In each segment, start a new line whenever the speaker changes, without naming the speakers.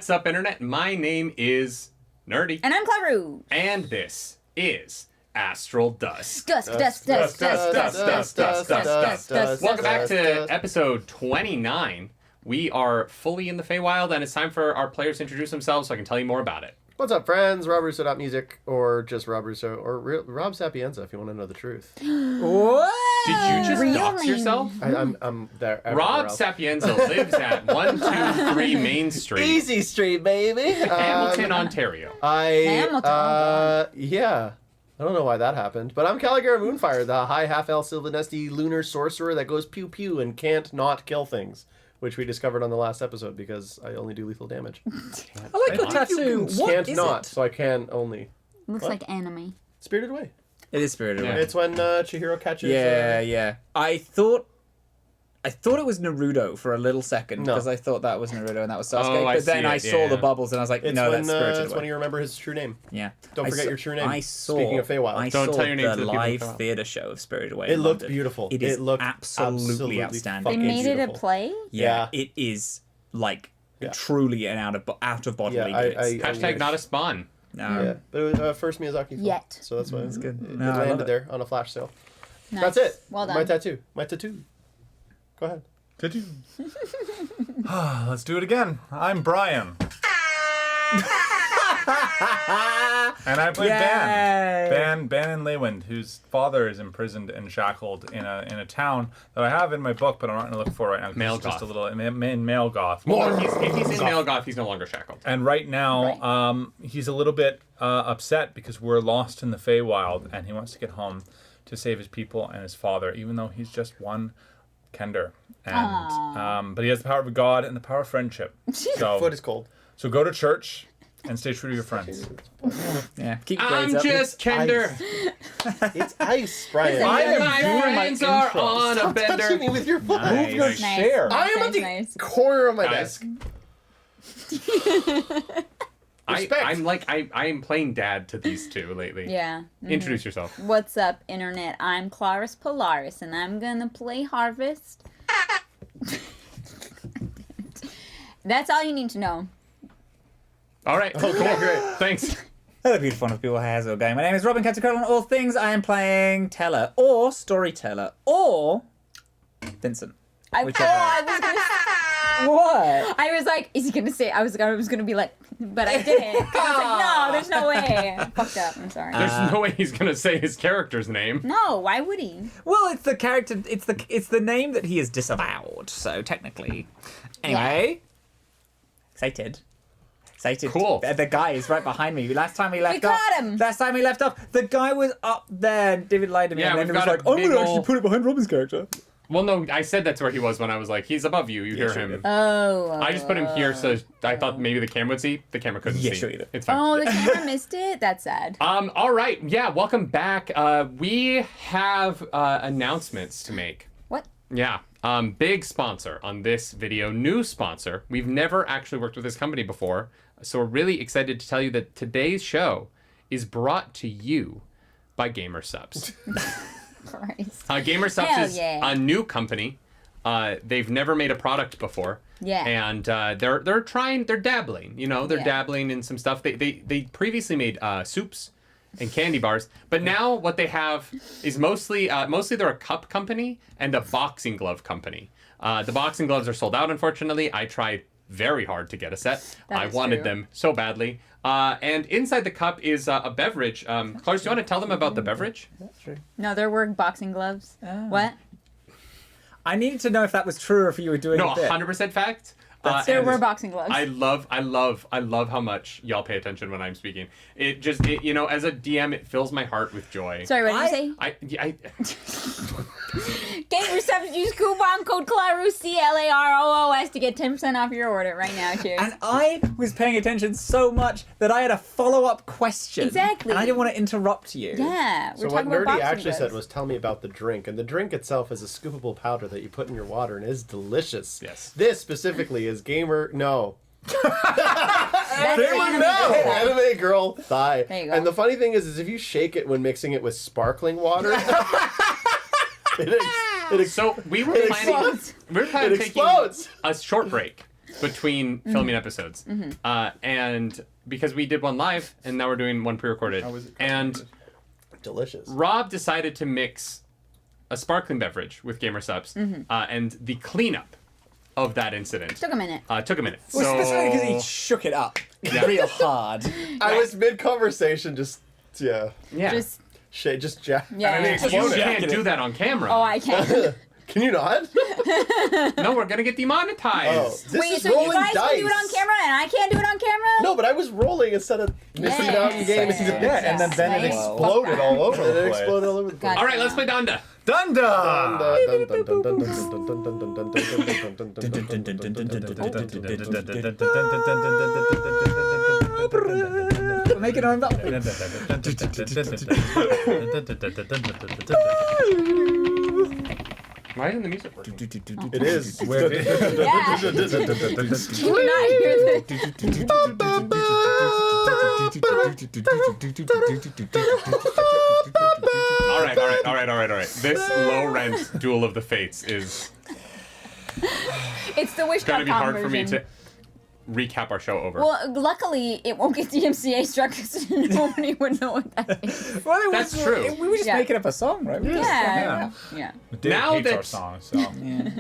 What's up, Internet? My name is Nerdy.
And I'm Claru.
And this is Astral Dusk.
Dusk.
Welcome back to episode 29. We are fully in the Feywild, and it's time for our players to introduce themselves so I can tell you more about it.
What's up, friends? Robrusso.music, or just Rob Russo, or Rob Sapienza if you want to know the truth.
What?
Did you just dox yourself?
I'm there.
Rob Sapienza lives at 123 Main Street.
Easy Street, baby.
Hamilton, Ontario.
Yeah. I don't know why that happened, but I'm Caligara Moonfire, the high half-elf Sylvanesti lunar sorcerer that goes pew-pew and can't not kill things, which we discovered on the last episode because I only do lethal damage.
I like your tattoo. What
can't
is
not,
it?
so I can only.
Looks like anime.
Spirited Away.
It is Spirited Away.
It's when Chihiro catches...
Yeah. I thought it was Naruto for a little second because I thought that was Naruto and that was Sasuke. But then I saw the bubbles and I was like, no, that's Spirited Away.
It's when you remember his true name.
Yeah.
Don't forget your true name. Speaking of Feywild.
I
Don't
saw
tell your name to
the
the people in
live
Feywild.
theatre show of Spirited Away.
It
in
looked
London.
beautiful.
It is
looked
absolutely outstanding.
They
fucking
made it a
beautiful.
play?
Yeah. It is like truly an out of bodily goods.
Hashtag not a spawn.
Yeah, but it was first Miyazaki film.
Yet.
So that's why it's
good.
It
No, I love
landed
it.
there on a flash sale.
Nice.
That's it.
Well done.
My tattoo. Go ahead.
Tattoo. Let's do it again. I'm Brian. And I play Ben in Leywind, whose father is imprisoned and shackled in a town that I have in my book, but I'm not going to look for right now.
Malgoth.
Just a little in Malgoth.
If he's in Malgoth, he's no longer shackled.
And right now, he's a little bit upset because we're lost in the Feywild, and he wants to get home to save his people and his father, even though he's just one Kender. And but he has the power of God and the power of friendship. So
Foot is cold.
So go to church and stay true to your friends.
Yeah. Keep your grades
I'm
up.
just Kender.
It's ice, Brian.
I am
My
doing my
friends are
intro.
on a
Stop touching
bender.
me with your foot.
Nice.
Move your
Nice.
chair. I am at the
Nice.
corner of my
Guys.
desk. Respect.
I'm playing dad to these two lately.
Yeah.
Introduce yourself.
What's up, Internet? I'm Claris Polaris, and I'm gonna play Harvest. That's all you need to know.
All right.
Okay, great.
Thanks.
Hello, beautiful wonderful people. How's it going? My name is Robin Catsacurl, and all things I am playing Teller, or Storyteller, or Vincent.
I was gonna.
What?
I was like, is he gonna say? I was gonna be like, but I didn't. 'Cause I was like, no, there's no way. I fucked up. I'm sorry.
There's no way he's gonna say his character's name.
No, why would he?
Well, it's the character. It's the name that he is disavowed. So technically, anyway, excited.
Cool.
The guy is right behind me. Last time we left off.
caught him.
Last time we left off, the guy was up there. David lied to me,
Yeah,
and then
we've
he was
got
like,
a
"I'm
big
gonna actually
ol'-
put it behind Robin's character."
Well, no, I said that's where he was when I was like, he's above you. You hear
sure
him.
you did.
Oh.
I just put him here so I thought maybe the camera would see. The camera couldn't
Yeah,
see.
sure you did.
It's fine.
Oh, the camera missed it. That's sad.
All right. Yeah, welcome back. We have announcements to make.
What?
Yeah. Big sponsor on this video. New sponsor. We've never actually worked with this company before. So we're really excited to tell you that today's show is brought to you by Gamer Subs.
Christ.
Gamer Subs
Hell
is
yeah.
a new company. They've never made a product before.
Yeah.
And they're dabbling, they're dabbling in some stuff. They previously made soups and candy bars, but now what they have is mostly they're a cup company and a boxing glove company. The boxing gloves are sold out, unfortunately. I tried very hard to get a set. I wanted them so badly. And inside the cup is a beverage. Clarence, do you want to tell them about the beverage?
That's true.
No, there were boxing gloves.
Oh.
What?
I needed to know if that was true or if you were doing
No,
a bit.
100% fact.
There
And
were boxing gloves.
I love how much y'all pay attention when I'm speaking. It just, as a DM, it fills my heart with joy.
Sorry, what did you say?
I
Gamer Subs, use coupon code CLAROS, CLAROOS to get 10% off your order right now. Cheers.
And I was paying attention so much that I had a follow-up question.
Exactly.
And I didn't want to interrupt you.
Yeah,
So
we're
what
talking about
Nerdy
boxing
actually
gloves.
said was, tell me about the drink. And the drink itself is a scoopable powder that you put in your water and is delicious.
Yes.
This specifically is No.
That's
Anime girl thigh.
There you go.
And the funny thing is if you shake it when mixing it with sparkling water,
So we were
It
planning
explodes.
to
It
taking
explodes.
a short break. between filming episodes. And because we did one live, and now we're doing one pre-recorded. And
delicious.
Rob decided to mix a sparkling beverage with Gamer Subs, and the cleanup of that incident
Took a minute.
took a minute.
Well,
So
especially because he shook it up real hard.
I was mid-conversation, just,
yeah,
Just
jack.
yeah.
I mean,
you
explode it.
can't do that on camera.
Oh, I can't.
Can you not?
No, we're gonna get demonetized.
Oh, this
Wait,
is
so you
rolling
guys
dice.
can do it on camera and I can't do it on camera?
No, but I was rolling instead of missing out in game.
Yes.
And then it
Right?
exploded
Fuck
all
that.
over
And
the
it
place.
exploded all over the place.
God.
All right, let's play Donda.
We're making our own bell.
Why isn't the music working?
It is.
Yeah. Did you not hear this?
All right. This low rent Duel of the Fates is
It's the wish
gonna be hard for me
version.
to recap our show over.
Well, luckily, it won't get DMCA struck because nobody would know what that is.
Well, it
That's
was,
true.
We were just
Yeah.
making up a song, right?
Yeah.
Dave
Now
hates our
that-
song, so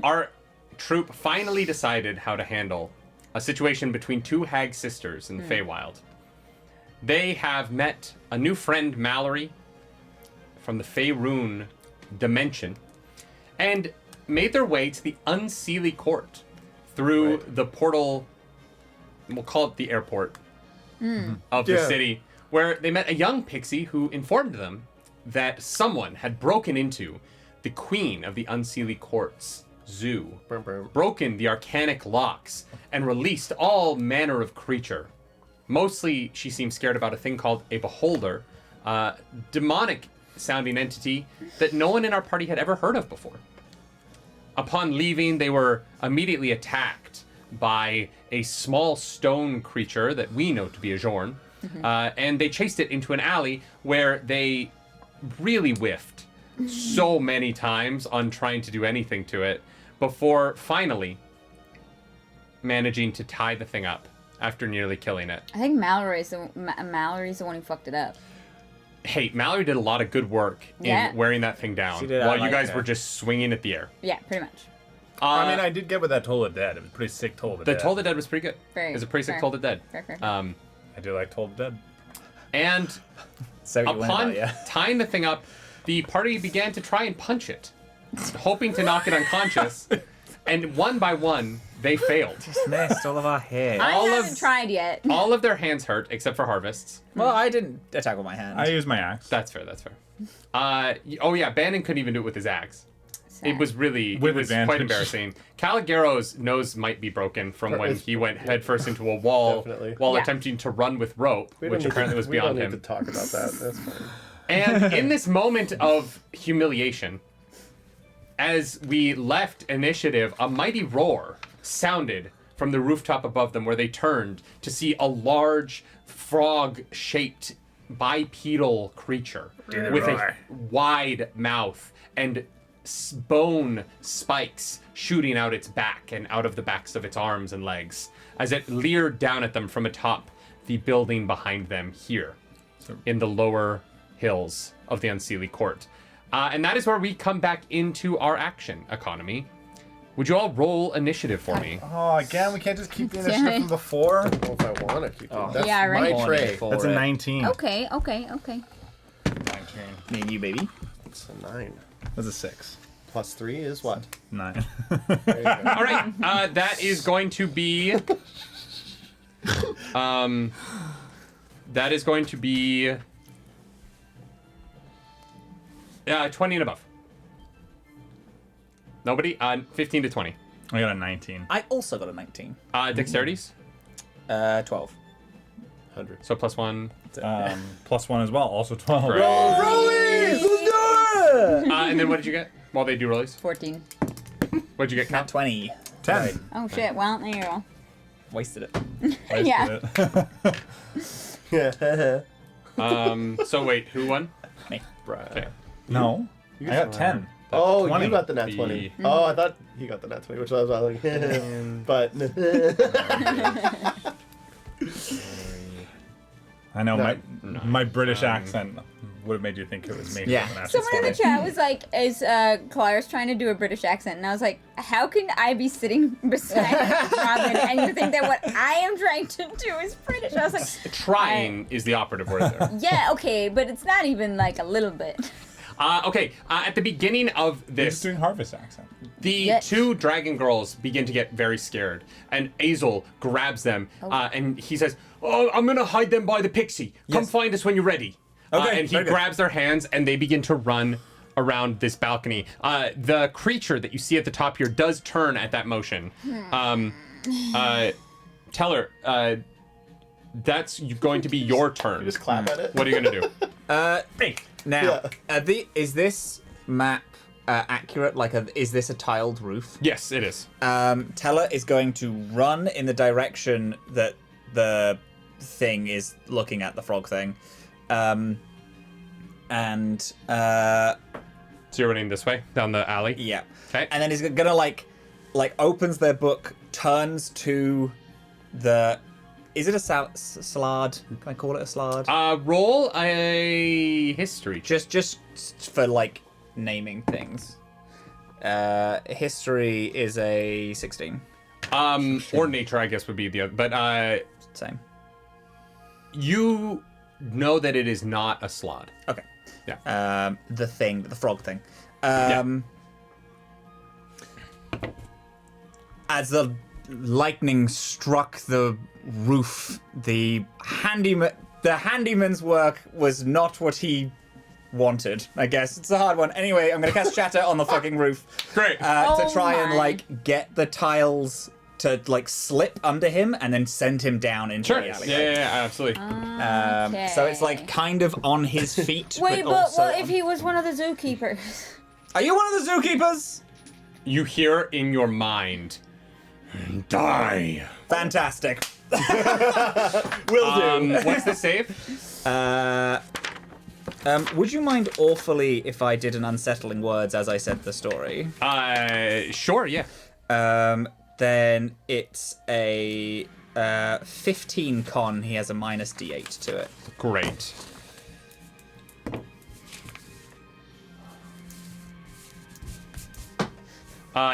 Our troop finally decided how to handle a situation between two hag sisters in the Feywild. They have met a new friend, Mallory, from the Faerun dimension, and made their way to the Unseelie Court through the portal, we'll call it the airport of the
Yeah.
city, where they met a young pixie who informed them that someone had broken into the queen of the Unseelie Court's zoo, broken the arcanic locks, and released all manner of creature. Mostly, she seemed scared about a thing called a beholder, demonic-sounding entity that no one in our party had ever heard of before. Upon leaving, they were immediately attacked by a small stone creature that we know to be a Jorn, and they chased it into an alley where they really whiffed so many times on trying to do anything to it before finally managing to tie the thing up after nearly killing it.
I think Mallory's the one who fucked it up.
Hey, Mallory did a lot of good work in
Yeah.
wearing that thing down
She did, I
while you
like
guys
that.
were just swinging at the air.
Yeah, pretty much.
I mean, I did get with that Toll of Dead. It was pretty sick Toll of
The
Dead.
Toll the Dead was pretty good.
Very
It was a pretty sick
fair.
Toll the Dead.
Fair.
I do like Toll of Dead.
And
So you went
upon
about, yeah.
tying the thing up, the party began to try and punch it, hoping to knock it unconscious. And one by one, they failed.
Missed all of our hair.
I
all
haven't
of-
tried yet.
All of their hands hurt, except for Harvest's.
Well, I didn't attack with my hand.
I use my axe.
That's fair. Oh yeah, Bannon couldn't even do it with his axe. It was really,
With
it was
advantage.
quite embarrassing. Caligaro's nose might be broken from when
It's-
he went headfirst into a wall
Definitely.
while
Yeah.
attempting to run with rope, which apparently was beyond
We
him.
don't need to talk about that. That's fine.
And in this moment of humiliation, as we left initiative, a mighty roar sounded from the rooftop above them, where they turned to see a large frog-shaped bipedal creature with a wide mouth and bone spikes shooting out its back and out of the backs of its arms and legs as it leered down at them from atop the building behind them here in the lower hills of the Unseelie Court. And that is where we come back into our action economy. Would you all roll initiative for me?
Oh, again, we can't just keep the
Damn
initiative
it.
from before.
I don't know if I want to keep it. That's
Yeah, right.
my tray.
That's a 19.
Okay.
19.
Me and you, baby.
It's a 9.
That's a 6.
Plus 3 is what?
9.
There you go.
All right, that is going to be. That is going to be. 20 and above. Nobody? 15 to 20.
I got a 19.
I also got a 19.
Dexterities?
12.
100.
So plus 1.
Plus 1 as well, also 12.
Correct.
Rollies! Let's do it!
And then what did you get while they do rollies?
14.
What did you get,
Nat
Cal?
20.
10.
Oh shit. Well, there you go.
Wasted it.
Wasted
Yeah.
it.
So wait, who won?
Me.
Brad.
Okay.
No.
You
I got
got
10.
Oh,
20
you got the nat
would
20.
be-
Oh, I thought he got the nat 20, which I was like, but.
I know
No.
my British accent would have made you think it was me.
Yeah.
When I asked
Someone in the
this
chat was like, is Clara's trying to do a British accent? And I was like, how can I be sitting beside Robin and you think that what I am trying to do is British? I was like,
Trying is the operative word there.
yeah, okay, but it's not even like a little bit.
At the beginning of
He's
this,
doing Harvest accent.
the
Yes.
two dragon girls begin to get very scared, and Azel grabs them, and he says, "Oh, I'm gonna hide them by the pixie. Come
Yes.
find us when you're ready."
Okay,
And he
very good.
grabs their hands, and they begin to run around this balcony. The creature that you see at the top here does turn at that motion. Teller, that's going to be your turn.
You just clap at it.
What are you gonna do?
Hey.
Now, is this map accurate? Is this a tiled roof?
Yes, it is.
Teller is going to run in the direction that the thing is looking at, the frog thing.
So you're running this way down the alley.
Yeah.
Okay.
And then he's gonna like opens their book, turns to the. Is it a slard? Can I call it a slard?
Roll a history.
Just for like naming things. History is a 16.
Or nature, I guess, would be the other. But
Same.
you know that it is not a slod.
Okay.
Yeah.
The frog thing. As the lightning struck the roof, the handyman's work was not what he wanted. I guess it's a hard one. Anyway, I'm gonna cast Shatter on the fucking roof.
Great.
To try and
my.
get the tiles to slip under him and then send him down into
Sure.
the
Yeah,
alleyway.
absolutely.
So it's kind of on his feet.
Wait,
but
but
also
what if he was one of the zookeepers?
Are you one of the zookeepers?
You hear in your mind, die.
Fantastic. Will do.
What's the save?
Would you mind awfully if I did an unsettling words as I said the story?
Sure, yeah.
Then it's a 15 con. He has a minus d8 to it.
Great.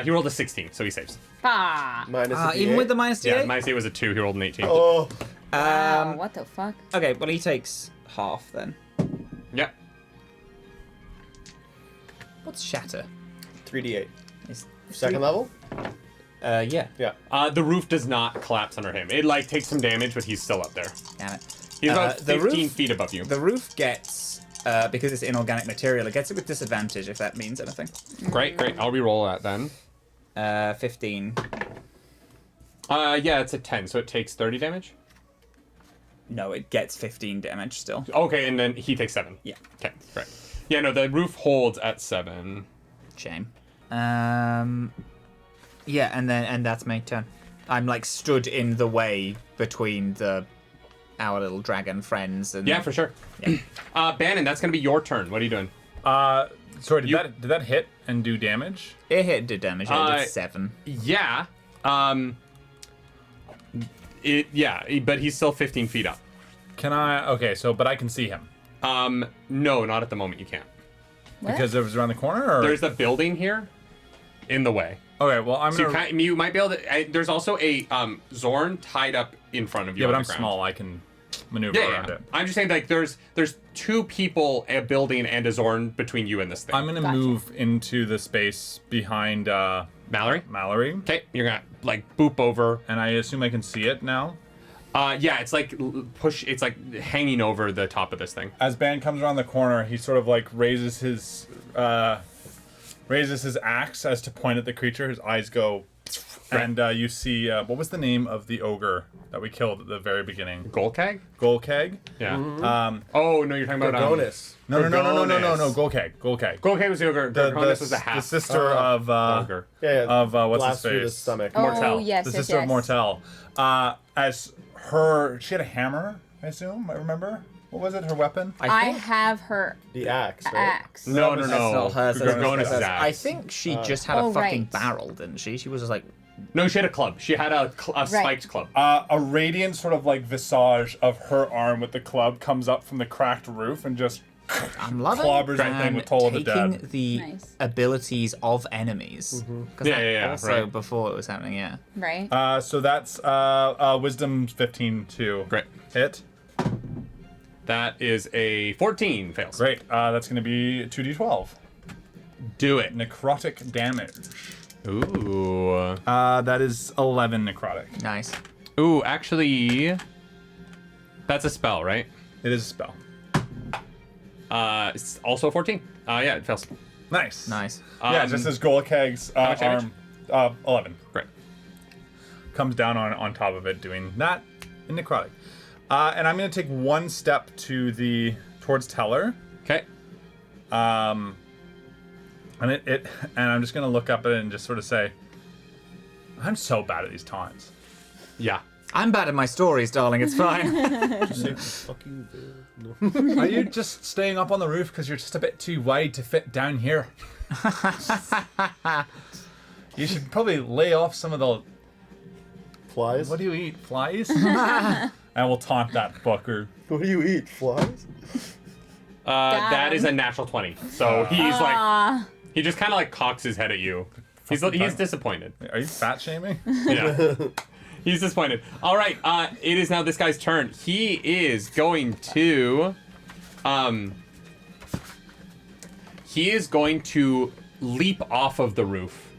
He rolled a 16, so he saves.
Ah.
Minus a
Even
D8.
with the minus d8?
Yeah, my save was a 2, he rolled an 18.
Oh,
Wow, what the fuck?
Okay, well he takes half then.
Yep.
What's Shatter?
3d8.
Is
Second level?
yeah.
Yeah.
The roof does not collapse under him. It takes some damage, but he's still up there.
Damn it.
He's about
the
15
roof-
feet above you.
The roof gets, because it's inorganic material, it gets it with disadvantage if that means anything.
Great. I'll re-roll that then.
15.
Yeah, it's a 10, so it takes 30 damage.
No, it gets 15 damage still.
Okay, and then he takes 7.
Yeah.
Okay, great. Yeah, no, the roof holds at 7.
Shame. Yeah, and that's my turn. I'm stood in the way between our little dragon friends and
Yeah, for sure.
Yeah.
Bannon, that's gonna be your turn. What are you doing?
Sorry, did that hit and do damage?
It did damage. It did 7.
Yeah. But he's still 15 feet up.
Can I? Okay, but I can see him
No, not at the moment. You can't.
What?
because it was around the corner. Or?
There's a building here, in the way.
Okay, well I'm
So
gonna.
you might be able to. There's also a Zorn tied up in front of you.
Yeah, but
on
I'm
the ground.
small. I can maneuver around it.
I'm just saying, there's 2 people, a building, and a Zorn between you and this thing.
I'm gonna
Gotcha.
move into the space behind
Mallory.
Mallory,
Okay, you're gonna boop over.
and I assume I can see it now.
Yeah, it's push. It's hanging over the top of this thing.
As Ban comes around the corner, he sort of raises his axe as to point at the creature. His eyes go, and you see what was the name of the ogre that we killed at the very beginning?
Golkag?
Golkag.
Yeah. Oh no, you're talking about
Gorgonis.
No, Golkag. Golkag.
Golkag was the ogre. Gorgonis was a half.
The sister of
ogre.
Yeah.
of what's
Blast
his
through the
face?
stomach.
Oh,
Mortel.
yes,
the
yes,
sister of
yes.
Mortel. As she had a hammer, I assume. I remember. What was it? Her weapon?
I
think
have her
The axe, right?
axe.
No,
That's
no.
that's not hers. that's
Dragonlance
not hers.
axe.
I think she just had
Oh,
a fucking
right.
barrel, didn't she? She was just like,
No, she had a club. She had a spiked club.
A radiant sort of like visage of her arm with the club comes up from the cracked roof and just
I'm loving
clobbers the thing with Toll of the
taking
Dead.
the
Nice.
abilities of enemies.
Yeah,
Also,
right.
before it was happening, yeah.
Right.
So that's wisdom 15 to
Great.
hit.
That is a 14. Fails.
Great. That's going to be 2d12.
Do it.
Necrotic damage.
Ooh.
That is 11 necrotic.
Nice.
Ooh, actually, that's a spell, right?
It is a spell.
It's also a 14. Yeah, it fails.
Nice.
Nice.
Yeah, just as Golakeg's
much damage?
arm. 11.
Great.
Comes down on top of it, doing that in necrotic. And I'm going to take one step towards Teller.
Okay.
And and I'm just gonna look up at it and just sort of say, I'm so bad at these taunts.
Yeah.
I'm bad at my stories, darling. It's fine.
Just say, fuck you, Bill. No.
Are you just staying up on the roof because you're just a bit too wide to fit down here? You should probably lay off some of the.
Flies?
What do you eat? Flies? And we'll taunt that fucker.
What do you eat? Flies?
That is a natural 20. So he's like,
Ah,
he just kind of like cocks his head at you. He's disappointed.
Are you fat shaming?
Yeah. He's disappointed. All right. It is now this guy's turn. He is going to, leap off of the roof,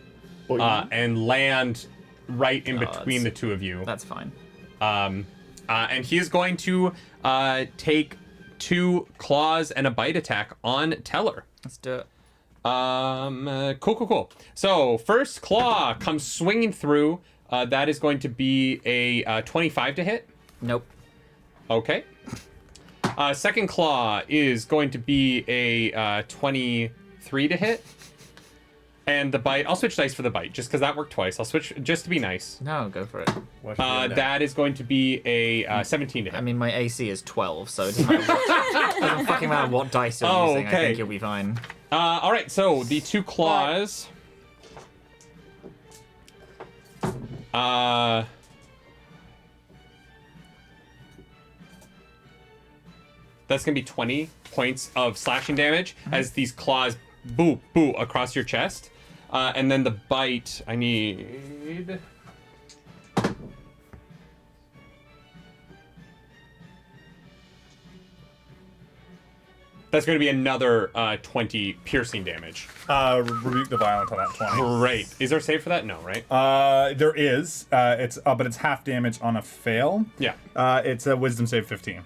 and land right in between the two of you.
That's fine.
And he is going to take 2 claws and a bite attack on Teller.
Let's do it.
Cool. So first claw comes swinging through. That is going to be a 25 to hit.
Nope.
Okay. Second claw is going to be a 23 to hit. And the bite, I'll switch dice for the bite, just because that worked twice. I'll switch just to be nice.
No, go for it.
That is going to be a 17 to hit.
I mean, my AC is 12, so it doesn't, doesn't fucking matter what dice you're using. I
okay.
think you'll be fine.
All right, so the 2 claws. That's gonna be 20 points of slashing damage as these claws boo across your chest, and then the bite. I need. That's going to be another 20 piercing damage.
Rebuke the violence on that 20.
Great. Is there a save for that? No, right?
There is. But it's half damage on a fail.
Yeah.
It's a wisdom save 15.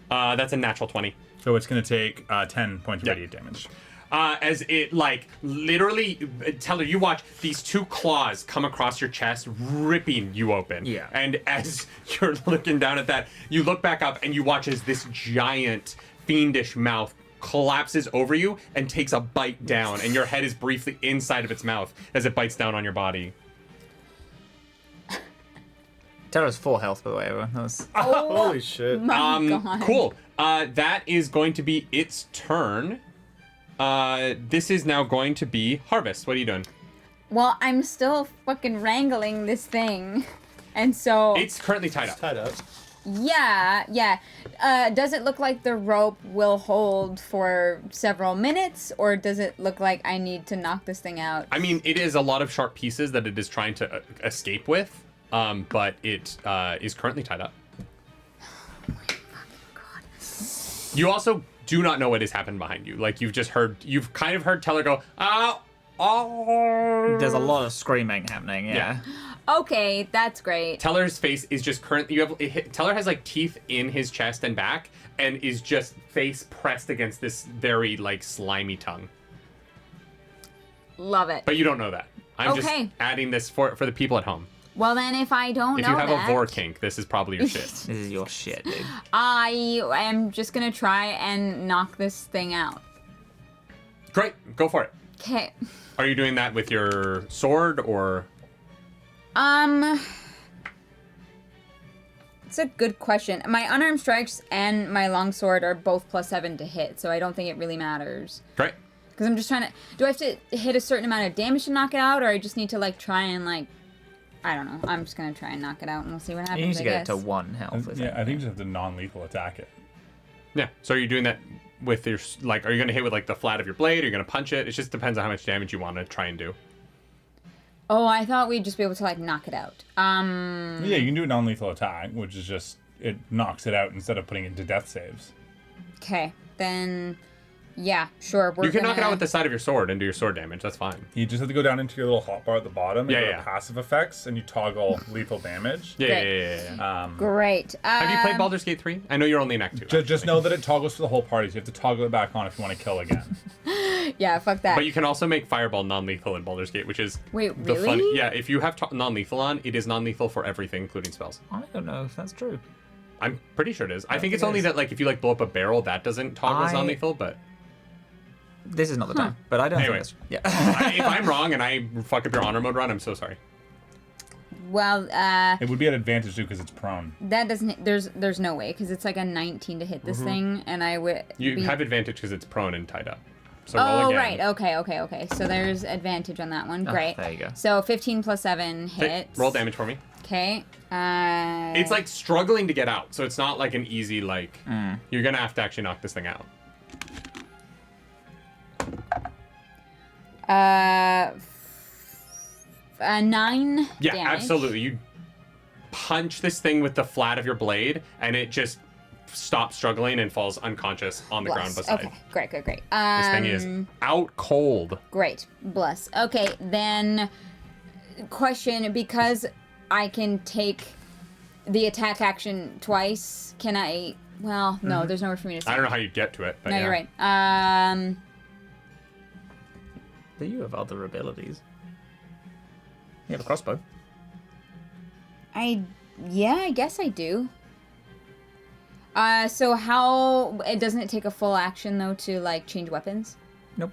That's a natural 20.
So it's going to take 10 points of
Yeah.
radiant damage.
As it, like, literally, Teller, you watch these 2 claws come across your chest, ripping you open.
Yeah.
And as you're looking down at that, you look back up and you watch as this giant, fiendish mouth collapses over you and takes a bite down, and your head is briefly inside of its mouth as it bites down on your body.
Terra's 4 health, by the way, everyone. That was...
Holy shit.
my God.
Cool. That is going to be its turn. This is now going to be Harvest. What are you doing?
Well, I'm still fucking wrangling this thing. And so...
It's currently tied up.
Tied up.
Yeah. Does it look like the rope will hold for several minutes, or does it look like I need to knock this thing out?
I mean, it is a lot of sharp pieces that it is trying to escape with, but it is currently tied up.
Oh my fucking God.
You also do not know what has happened behind you. Like, you've kind of heard Teller go, ow, oh.
There's a lot of screaming happening, yeah.
Okay, that's great.
Teller's face is just Teller has, like, teeth in his chest and back, and is just face pressed against this very, like, slimy tongue.
Love it.
But you don't know that. I'm
Okay.
just adding this for the people at home.
Well, then, if I don't
If
know
you have
that,
a vor kink, this is probably your shit.
This is your shit, dude.
I am just gonna try and knock this thing out.
Great, go for it.
Okay.
Are you doing that with your sword or?
That's a good question. My unarmed strikes and my longsword are both +7 to hit, so I don't think it really matters.
Great.
Because I'm just trying to... Do I have to hit a certain amount of damage to knock it out, or I just need to, like, try and, like... I don't know. I'm just going to try and knock it out, and we'll see what happens,
You need to
I
get
guess.
it to 1 health.
Yeah, I think you just have to non-lethal attack it.
Yeah. So are you doing that with your like? Are you gonna hit with like the flat of your blade? Are you gonna punch it? It just depends on how much damage you want to try and do.
Oh, I thought we'd just be able to, like, knock it out.
Yeah, you can do a non-lethal attack, which is just it knocks it out instead of putting it into death saves.
Okay, then... Yeah, sure.
You can knock it out with the side of your sword and do your sword damage. That's fine.
You just have to go down into your little hotbar at the bottom and
Yeah,
go to
yeah.
passive effects, and you toggle lethal damage.
Yeah,
Great.
yeah.
Great.
Have you played Baldur's Gate 3? I know you're only in Act 2.
Just know that it toggles for the whole party, so you have to toggle it back on if you want to kill again.
Yeah, fuck that.
But you can also make Fireball non-lethal in Baldur's Gate, which is
Wait,
the fun.
really?
Yeah, if you have non-lethal on, it is non-lethal for everything, including spells.
I don't know if that's true.
I'm pretty sure it is. I think
think
it's
it
only
is.
that like if you like blow up a barrel, that doesn't toggle as
I-
non-lethal. But
This is not the time, but I don't
Anyway.
think that's true. Yeah.
if I'm wrong and I fuck up your honor mode run, I'm so sorry.
Well,
It would be an advantage too because it's prone.
that doesn't... There's no way, because it's like a 19 to hit this thing, and I would...
You
be...
have advantage because it's prone and tied up. So roll
Oh,
again.
right. Okay. So there's advantage on that one. Great.
there you go.
So 15 + 7
Okay,
hits.
roll damage for me.
Okay.
It's like struggling to get out, so it's not like an easy like.
Mm.
You're gonna have to actually knock this thing out.
9
Yeah,
damage.
absolutely. You punch this thing with the flat of your blade, and it just stops struggling and falls unconscious on the ground
Bless.
beside.
Okay, great.
This thing is out cold.
Great. Bless. Okay, then question, because I can take the attack action twice, can I... Well, no, there's nowhere for me to stand.
I don't know how you get to it, but
No,
yeah.
you're right.
But you have other abilities. You have a crossbow.
I guess I do. So how... Doesn't it take a full action, though, to, like, change weapons?
Nope.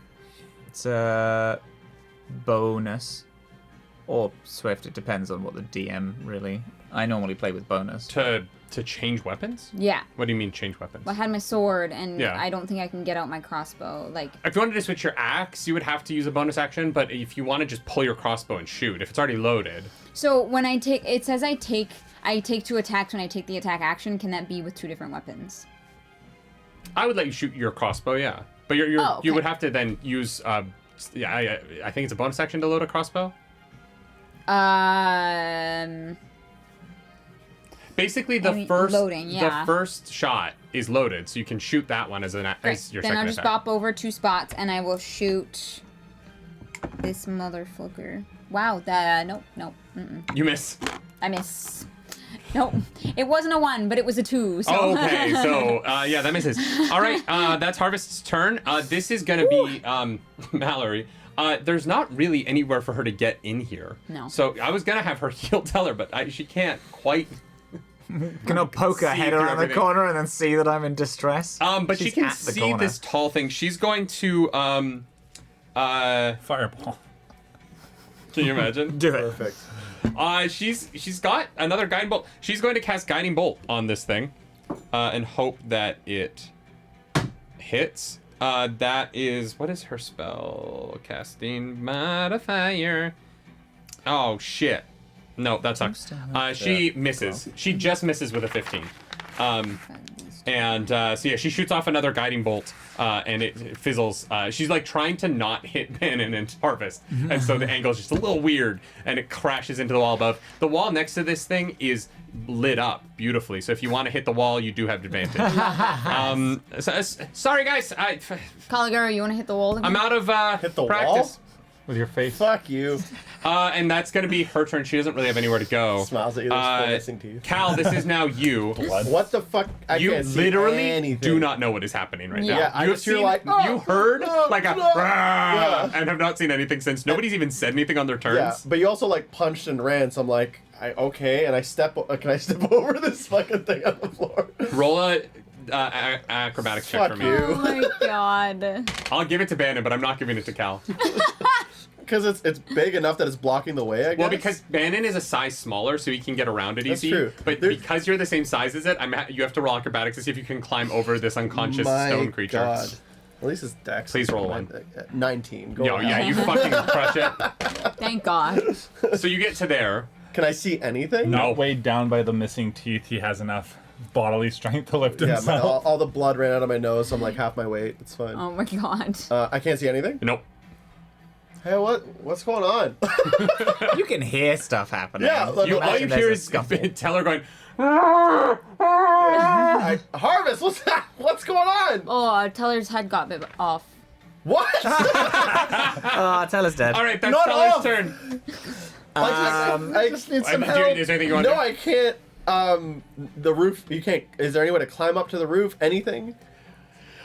It's a bonus. Or swift, it depends on what the DM really... I normally play with bonus.
To change weapons?
Yeah.
What do you mean change weapons?
Well, I had my sword, and
Yeah.
I don't think I can get out my crossbow. Like,
If you wanted to switch your axe, you would have to use a bonus action, but if you want to just pull your crossbow and shoot, if it's already loaded.
so when I take... It says I take 2 attacks when I take the attack action. Can that be with 2 different weapons?
I would let you shoot your crossbow, yeah. But
Oh, okay.
you would have to then use, I think it's a bonus action to load a crossbow. Basically, the first shot is loaded, so you can shoot that one as as your
Then
second
I'll just
attack.
bop over 2 spots, and I will shoot this motherfucker. Wow, nope.
You miss.
I miss. Nope. It wasn't a 1, but it was a 2, so...
Oh, okay, so, yeah, that misses. All right, that's Harvest's turn. This is going to be Mallory. There's not really anywhere for her to get in here.
No.
So I was going to have her heal Teller, but she can't quite...
Gonna poke her
See
head
through
around the
everything.
corner and then see that I'm in distress.
But she
She's
can
at the
see
corner.
this tall thing. She's going to,
Fireball.
can you imagine?
Do it.
Perfect.
She's got another guiding bolt. She's going to cast guiding bolt on this thing, and hope that it hits. That is, what is her spell? Casting modifier. Oh shit. No, that sucks. She misses. She just misses with a 15. And so yeah, she shoots off another guiding bolt, and it fizzles. She's like trying to not hit Bannon and Harvest, and so the angle is just a little weird, and it crashes into the wall above. The wall next to this thing is lit up beautifully, so if you want to hit the wall, you do have advantage. Sorry guys,
Caligari, you want to hit the wall again?
I'm out of
Hit the
practice.
With your face.
Fuck you.
And that's gonna be her turn. She doesn't really have anywhere to go.
Smiles at you. There's four missing teeth.
Cal, this is now you.
Blood.
What the fuck? I
You
can't see
literally
anything.
do not know what is happening right
Yeah.
now.
Yeah, I
You
just hear like,
you heard like a
Yeah.
and have not seen anything since. Nobody's even said anything on their turns.
Yeah, but you also like punched and ran, so I'm like, okay, and I step. Can I step over this fucking thing on the floor?
Roll a acrobatics check
Fuck
for me.
you.
Oh my god.
I'll give it to Bannon, but I'm not giving it to Cal.
because it's big enough that it's blocking the way, I guess?
Well, because Bannon is a size smaller, so he can get around it
That's
easy.
true.
But because you're the same size as it, you have to roll acrobatics to see if you can climb over this unconscious
My
stone creature.
God. At least it's dex.
Please roll one.
19. Go
Yo,
ahead.
yeah, you fucking crush it.
Thank God.
So you get to there.
Can I see anything?
No.
Not weighed down by the missing teeth, he has enough bodily strength to lift
Yeah,
himself.
all the blood ran out of my nose, so I'm like half my weight. It's fine.
Oh my God.
I can't see anything?
Nope.
Hey, what's going on?
You can hear stuff happening.
Yeah, look,
All
Imagine
you
there's
hear
a
is
scuffle.
Teller going,
Harvest, what's going on?
Oh, Teller's head got bit off.
What?
Oh, Teller's dead.
all right, that's
Not
Teller's
off.
turn.
I just need some
do you-
help.
is there anything you want
No,
to do?
I can't. The roof. You can't. Is there any way to climb up to the roof? Anything?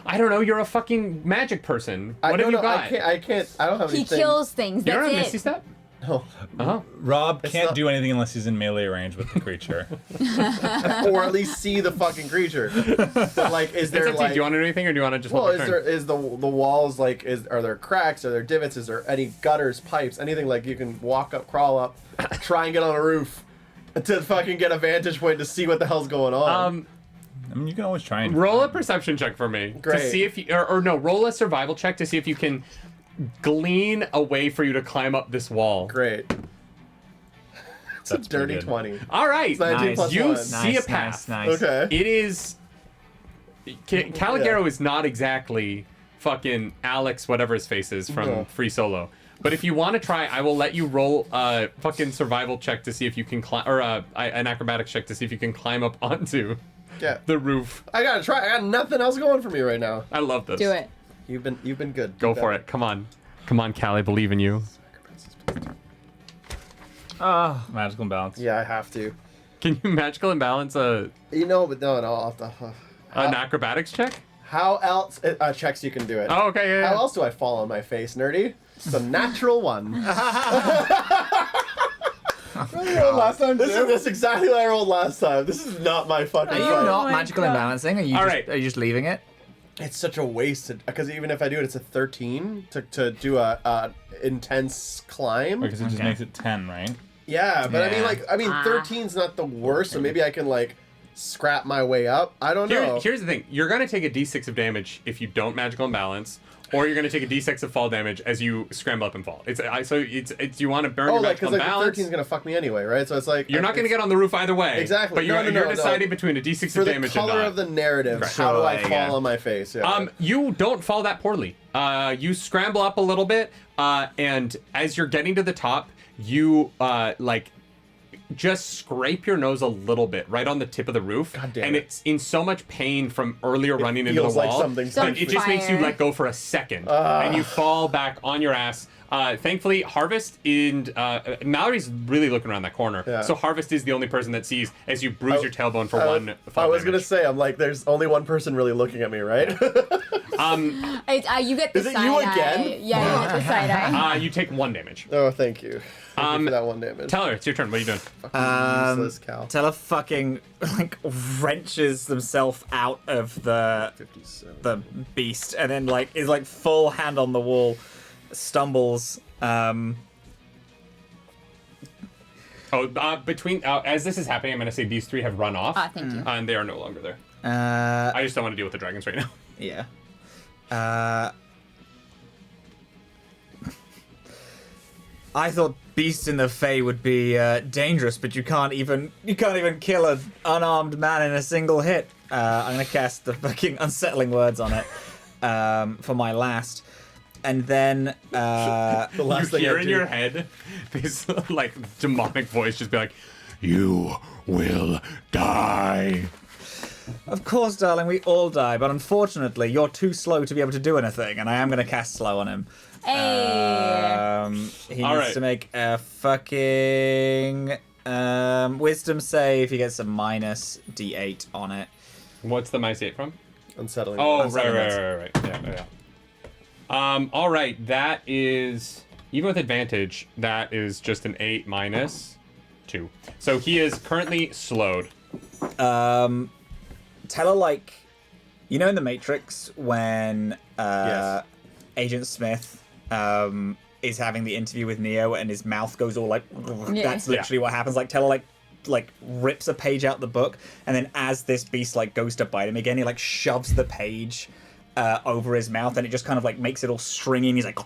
I don't know, you're a fucking magic person. What have you got?
I can't. I don't have
He
anything.
kills things.
You're
That's
on a
it.
Misty Step?
No.
Uh-huh.
Rob can't
not-
do anything unless he's in melee range with the creature.
Or at least see the fucking creature. But like, is
It's
there
up to you.
like?
Do you want to do anything, or do you want to just
Well,
hold
is
your
there
turn?
is the walls like are there cracks? Are there divots? Is there any gutters, pipes, anything like you can walk up, crawl up, try and get on a roof to fucking get a vantage point to see what the hell's going on?
I mean, you can always try and
Roll a perception check for me. To
Great.
see if you, or no, roll a survival check to see if you can glean a way for you to climb up this wall.
Great. It's
That's
a dirty
pretty good.
20.
All right.
It's 19
Nice.
plus
You
1.
see a path.
Nice.
Okay.
It is. Caligaro is not exactly fucking Alex, whatever his face is from
No.
Free Solo. But if you want to try, I will let you roll a fucking survival check to see if you can climb, or an acrobatics check to see if you can climb up onto
Yeah.
the roof.
I gotta try. I got nothing else going for me right now.
I love this.
Do it.
You've been good.
Go for it. Come on. Come on, Callie. Believe in you.
magical imbalance.
Yeah, I have to.
Can you magical imbalance
But no, I'll have to.
an acrobatics check?
How else? Checks you can do it.
Oh, okay. Yeah,
How
yeah.
else do I fall on my face, nerdy? It's a natural one.
Last time,
This is exactly what I rolled last time. This is not my fucking
Are you
fight.
not
my
magical
God.
imbalancing? Are you
All
just,
right.
are you just leaving it?
It's such a waste because even if I do it, it's a 13 to do a intense climb.
Because it just
Okay.
makes it 10, right?
Yeah, but
Yeah.
I mean, 13's not the worst, so maybe I can like scrap my way up. I don't know.
Here's the thing. You're going to take a d6 of damage if you don't magical imbalance, or you're going to take a d6 of fall damage as you scramble up and fall. It's you want to burn your
like
magical
because like the
imbalance.
13's gonna fuck me anyway, right? So it's like
You're not going to
it's-
get on the roof either way.
Exactly.
But you're,
No,
you're
no.
deciding between a d6
for
of
the
damage and
color
not.
of the narrative. How do I
Sure,
fall
yeah.
on my face? Yeah.
You don't fall that poorly. You scramble up a little bit, and as you're getting to the top, you just scrape your nose a little bit right on the tip of the roof.
God damn
and
it.
it's in so much pain from earlier running into the
feels like
wall.
something's
that
touched
it just
me.
makes you
Fire.
let go for a second, and you fall back on your ass. Thankfully, Harvest and Mallory's really looking around that corner.
Yeah.
So Harvest is the only person that sees as you bruise your tailbone for one fall
I was gonna
damage.
say, I'm like, there's only one person really looking at me, right?
You get the
Is it
side
you
eye.
again?
Yeah, you get the side eye.
You take 1 damage.
Oh, thank you. Thank you for that one damage.
Teller, it's your turn. What are you doing?
Useless Cal.
Teller fucking wrenches themselves out of the
57.
beast and then is full hand on the wall, stumbles.
Between as this is happening, I'm going to say these 3 have run off.
Thank you.
And they are no longer there. I just don't want to deal with the dragons right now.
Yeah. I thought beasts in the Fae would be dangerous, but you can't even kill an unarmed man in a single hit. I'm gonna cast the fucking unsettling words on it for my last, and then
The last
You
thing
hear
I
in
do.
your head this demonic voice just be like, "You will die."
of course, darling, we all die, but unfortunately, you're too slow to be able to do anything, and I am gonna cast slow on him.
Hey.
He
All
needs
right.
to make a fucking wisdom save. He gets a minus d8 on it.
What's the minus 8 from?
Unsettling.
Oh,
words.
right. Yeah. All right. That is even with advantage. That is just an 8 minus 2. So he is currently slowed.
Teller, in the Matrix when
Yes.
Agent Smith is having the interview with Neo and his mouth goes all like
Yeah.
that's literally what happens. Like Teller like rips a page out the book, and then as this beast like goes to bite him again, he like shoves the page over his mouth, and it just kind of like makes it all stringy, and he's like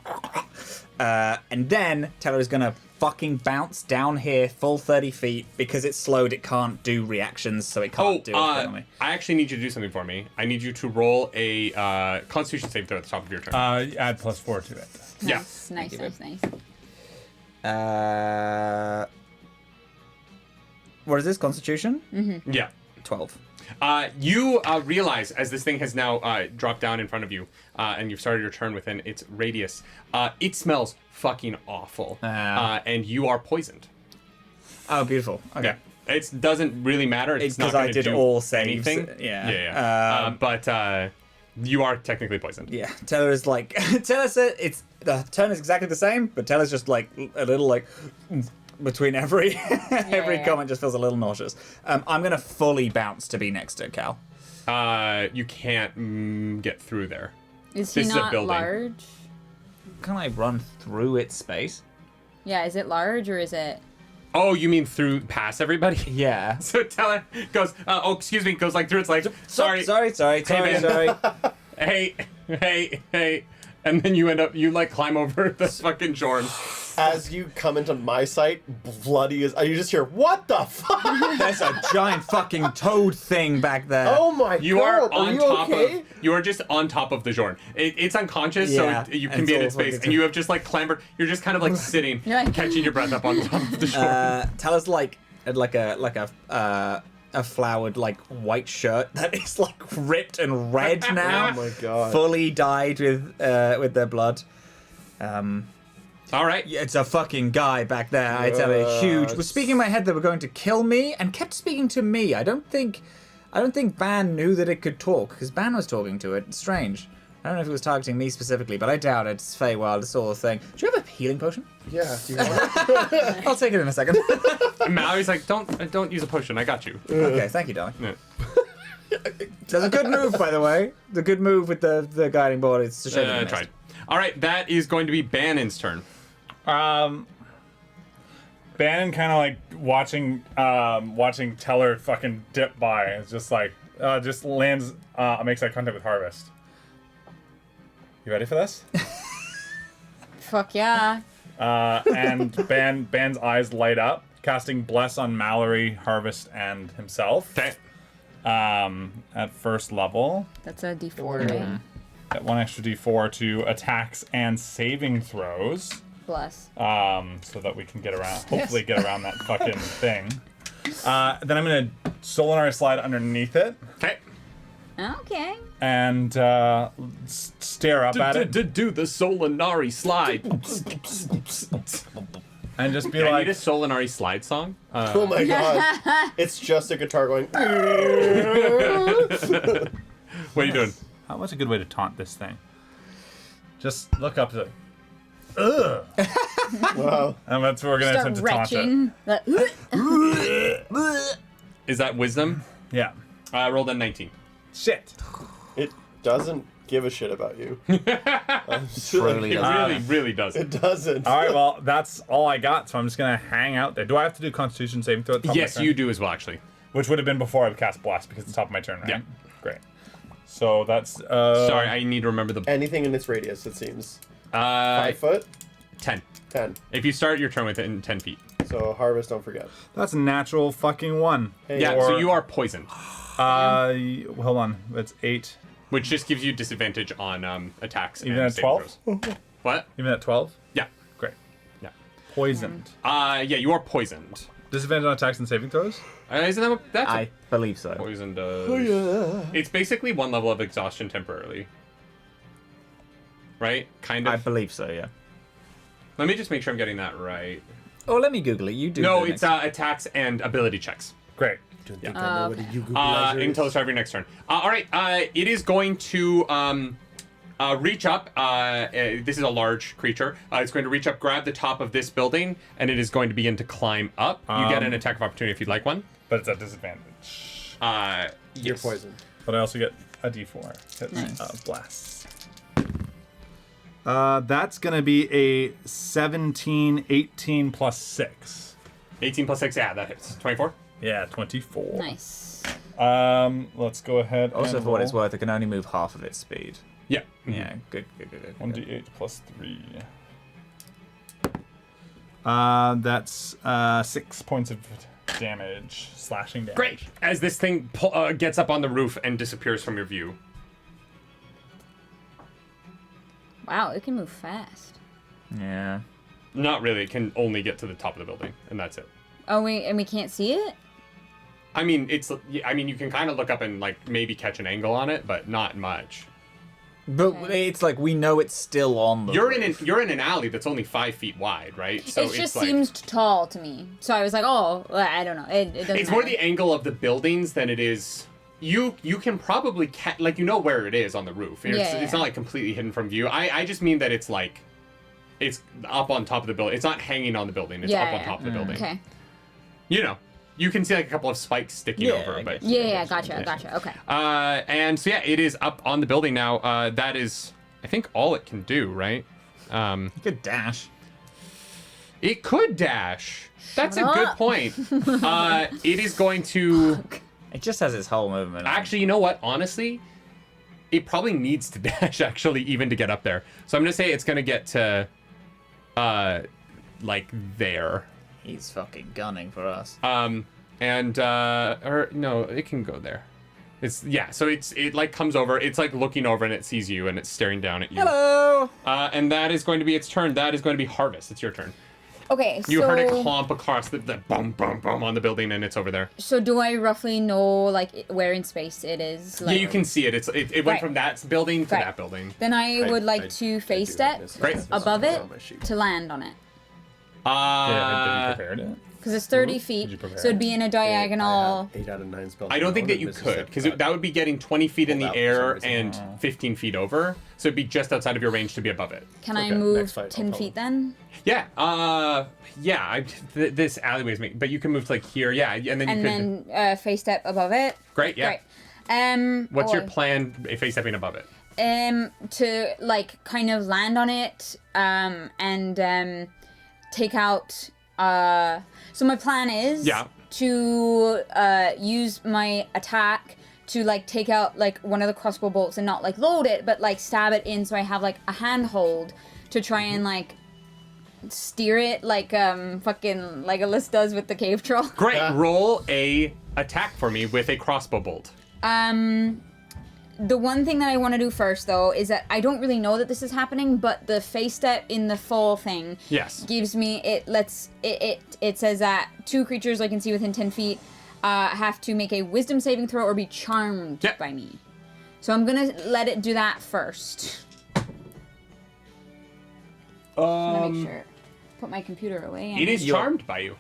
and then Teller is gonna fucking bounce down here full 30 feet because it's slowed, it can't do reactions, so it can't do it finally.
I actually need you to do something for me. I need you to roll a Constitution save throw at the top of your turn.
Add +4 to it.
Yeah.
Nice.
What is this, Constitution?
Yeah.
12.
You realize as this thing has now dropped down in front of you, and you've started your turn within its radius, it smells fucking awful, and you are poisoned.
Oh, beautiful. Okay.
Yeah. It doesn't really matter. It's not
Because
going
I
to
did
do
all saves.
anything.
Yeah.
But you are technically poisoned.
Yeah, Teller is like Teller said the turn is exactly the same, but Teller's just like a little like between every comment just feels a little nauseous. I'm gonna fully bounce to be next to Cal.
You can't get through there.
Is he
This is a
not
building.
large?
Can I run through its space?
Yeah, is it large or is it?
Oh, you mean through past everybody?
Yeah.
So Teller goes, oh, excuse me, goes like through its legs. Sorry.
Sorry.
man. Hey. And then you like climb over the fucking Jorn.
As you come into my sight, bloody as you just hear, what the fuck?
There's a giant fucking toad thing back there.
Oh my
You
god,
are on
you
top
okay?
of. You are just on top of the Jorn. It's unconscious,
Yeah,
so you
and
can be in
it's
its
all
space,
fucking-
and you have just like clambered. You're just kind of like sitting,
You're like-
catching your breath up on top of the Jorn.
Teller's like a flowered like white shirt that is like ripped and red now.
Oh my god.
Fully dyed with their blood.
All right.
Yeah, it's a fucking guy back there, I tell you, huge. Was speaking in my head they were going to kill me and kept speaking to me. I don't think Ban knew that it could talk, because Ban was talking to it. It's strange. I don't know if it was targeting me specifically, but I doubt it. It's Feywild, it's all a thing. Do you have a healing potion?
Yeah, do you want it?
I'll take it in a second.
And Mallory's like, don't use a potion. I got you.
Okay, thank you, darling.
Yeah.
There's a good move, by the way. The good move with the guiding board. It's a shame you missed.
Tried. All right, that is going to be Bannon's turn.
Bannon kind of like watching Teller fucking dip by. It's just like just lands, makes eye contact with Harvest. You ready for this?
Fuck yeah.
And Ban's eyes light up, casting Bless on Mallory, Harvest, and himself.
Okay.
At first level,
That's a D4, right?
get 1 extra D4 to attacks and saving throws.
Bless.
So that we can get around, hopefully get around that fucking thing. Then I'm gonna Solinari slide underneath it
Okay.
Okay.
and stare up at it
Do the Solinari slide.
and just be
I
like,
need a Solinari slide song.
Oh my god. It's just a guitar going.
What are you doing?
what's a good way to taunt this thing? Just look up to it. Ugh.
Wow.
And that's what we're gonna
Start
attempt to taunt it.
retching.
Is that wisdom?
Yeah.
I rolled a 19.
Shit.
It doesn't give a shit about you.
Truly
It
doesn't.
really does.
It doesn't.
All right. Well, that's all I got. So I'm just gonna hang out there. Do I have to do Constitution saving throw at the top of my
Yes,
turn?
you do as well, actually.
Which would have been before I cast Blast because it's the top of my turn, right?
Yeah.
Great. So that's
Sorry, I need to remember the.
Anything in its radius, it seems.
5
foot?
10.
10.
If you start your turn within 10 feet.
So Harvest, don't forget.
That's a natural fucking 1.
Hey,
Yeah,
Or-
so you are poisoned,
Hold on. That's 8.
which just gives you disadvantage on attacks.
Even
and
at
saving
12?
throws. What?
Even at 12?
Yeah.
Great.
Yeah.
Poisoned.
Yeah, you are poisoned.
Disadvantage on attacks and saving throws?
Isn't that what that's
I believe so.
what poison does? It's basically 1 level of exhaustion temporarily. Right? Kind of.
I believe so, yeah.
Let me just make sure I'm getting that right.
Oh, let me Google it. You do.
No,
the
it's
next.
attacks and ability checks.
Great.
Don't think I know what a Yugu
Until the start of your next turn. All right, it is going to reach up. This is a large creature. It's going to reach up, grab the top of this building, and it is going to begin to climb up. You get an attack of opportunity if you'd like one.
But it's at disadvantage.
You're
Yes.
poisoned.
But I also get a d4. Hit, blast. That's going to be a 17, 18 plus 6.
18 plus 6, yeah, that hits. 24?
Yeah, 24.
Nice.
Let's go ahead
Also,
and
for what it's
roll.
worth, it can only move half of its speed.
Yeah.
Yeah, good.
1d8 plus 3. That's 6 points of damage, slashing damage.
Great. As this thing gets up on the roof and disappears from your view.
Wow, it can move fast.
Yeah.
Not really. It can only get to the top of the building, and that's it.
Oh, wait, and we can't see it?
I mean, you can kind of look up and like maybe catch an angle on it, but not much.
But it's like we know it's still on the
You're
roof.
in an alley that's only 5 feet wide, right? So
It just
like,
seems tall to me. So I was like, oh, I don't know. It doesn't
it's more
matter.
the angle of the buildings than it is. You can probably like you know where it is on the roof. It's not like completely hidden from view. I just mean that it's like it's up on top of the building. It's not hanging on the building. It's up on top of the building.
Okay.
You know, you can see like a couple of spikes sticking over,
I
but
guess.
Yeah, gotcha. Okay.
and so yeah, it is up on the building now. That is, I think, all it can do, right?
You could dash.
It could dash. That's a
Shut
good
up.
point. It is going to.
It just has its whole movement.
Actually, you know what? Honestly, it probably needs to dash, actually, even to get up there. So I'm going to say it's going to get to, like, there.
He's fucking gunning for us.
Or, no, it can go there. So it, like, comes over. It's, like, looking over, and it sees you, and it's staring down at you.
Hello.
And that is going to be its turn. That is going to be Harvest. It's your turn.
Okay,
You
so...
heard it clomp across the boom, boom, boom on the building, and it's over there.
So do I roughly know, like, where in space it is? Like,
Yeah, you can see it. It went
Right.
from that building to
Right.
that building.
Then I would like
I
to
do
face
have
step
this.
Great.
This is
above it
on my sheet.
to land on it.
Have you prepared it?
Because it's 30
you
feet,
prepare
so it'd be in a diagonal...
8 out of 9 spells.
I don't think that you could, because that would be getting 20 feet in
Pulled
the
out for
air
some
and
reason.
15 feet over. So it'd be just outside of your range to be above it.
Can I
Okay,
move
next fight, I'll
10
tell
feet then?
Yeah, this alleyway's me, but you can move to like here, yeah, and then you
And
could.
then face step above it?
Great, yeah.
Great.
What's your
oh,
plan face stepping above it?
to like kind of land on it and take out so my plan is
Yeah.
to use my attack to like take out like one of the crossbow bolts and not like load it but like stab it in so I have like a handhold to try and like steer it like fucking Legolas does with the cave troll.
Great, roll a attack for me with a crossbow bolt.
The one thing that I want to do first, though, is that I don't really know that this is happening, but the face step in the fall thing
Yes.
gives me it says that 2 creatures I can see within 10 feet have to make a wisdom saving throw or be charmed
Yeah.
by me. So I'm gonna let it do that first. Let me make sure. Put my computer away.
It is charmed by you.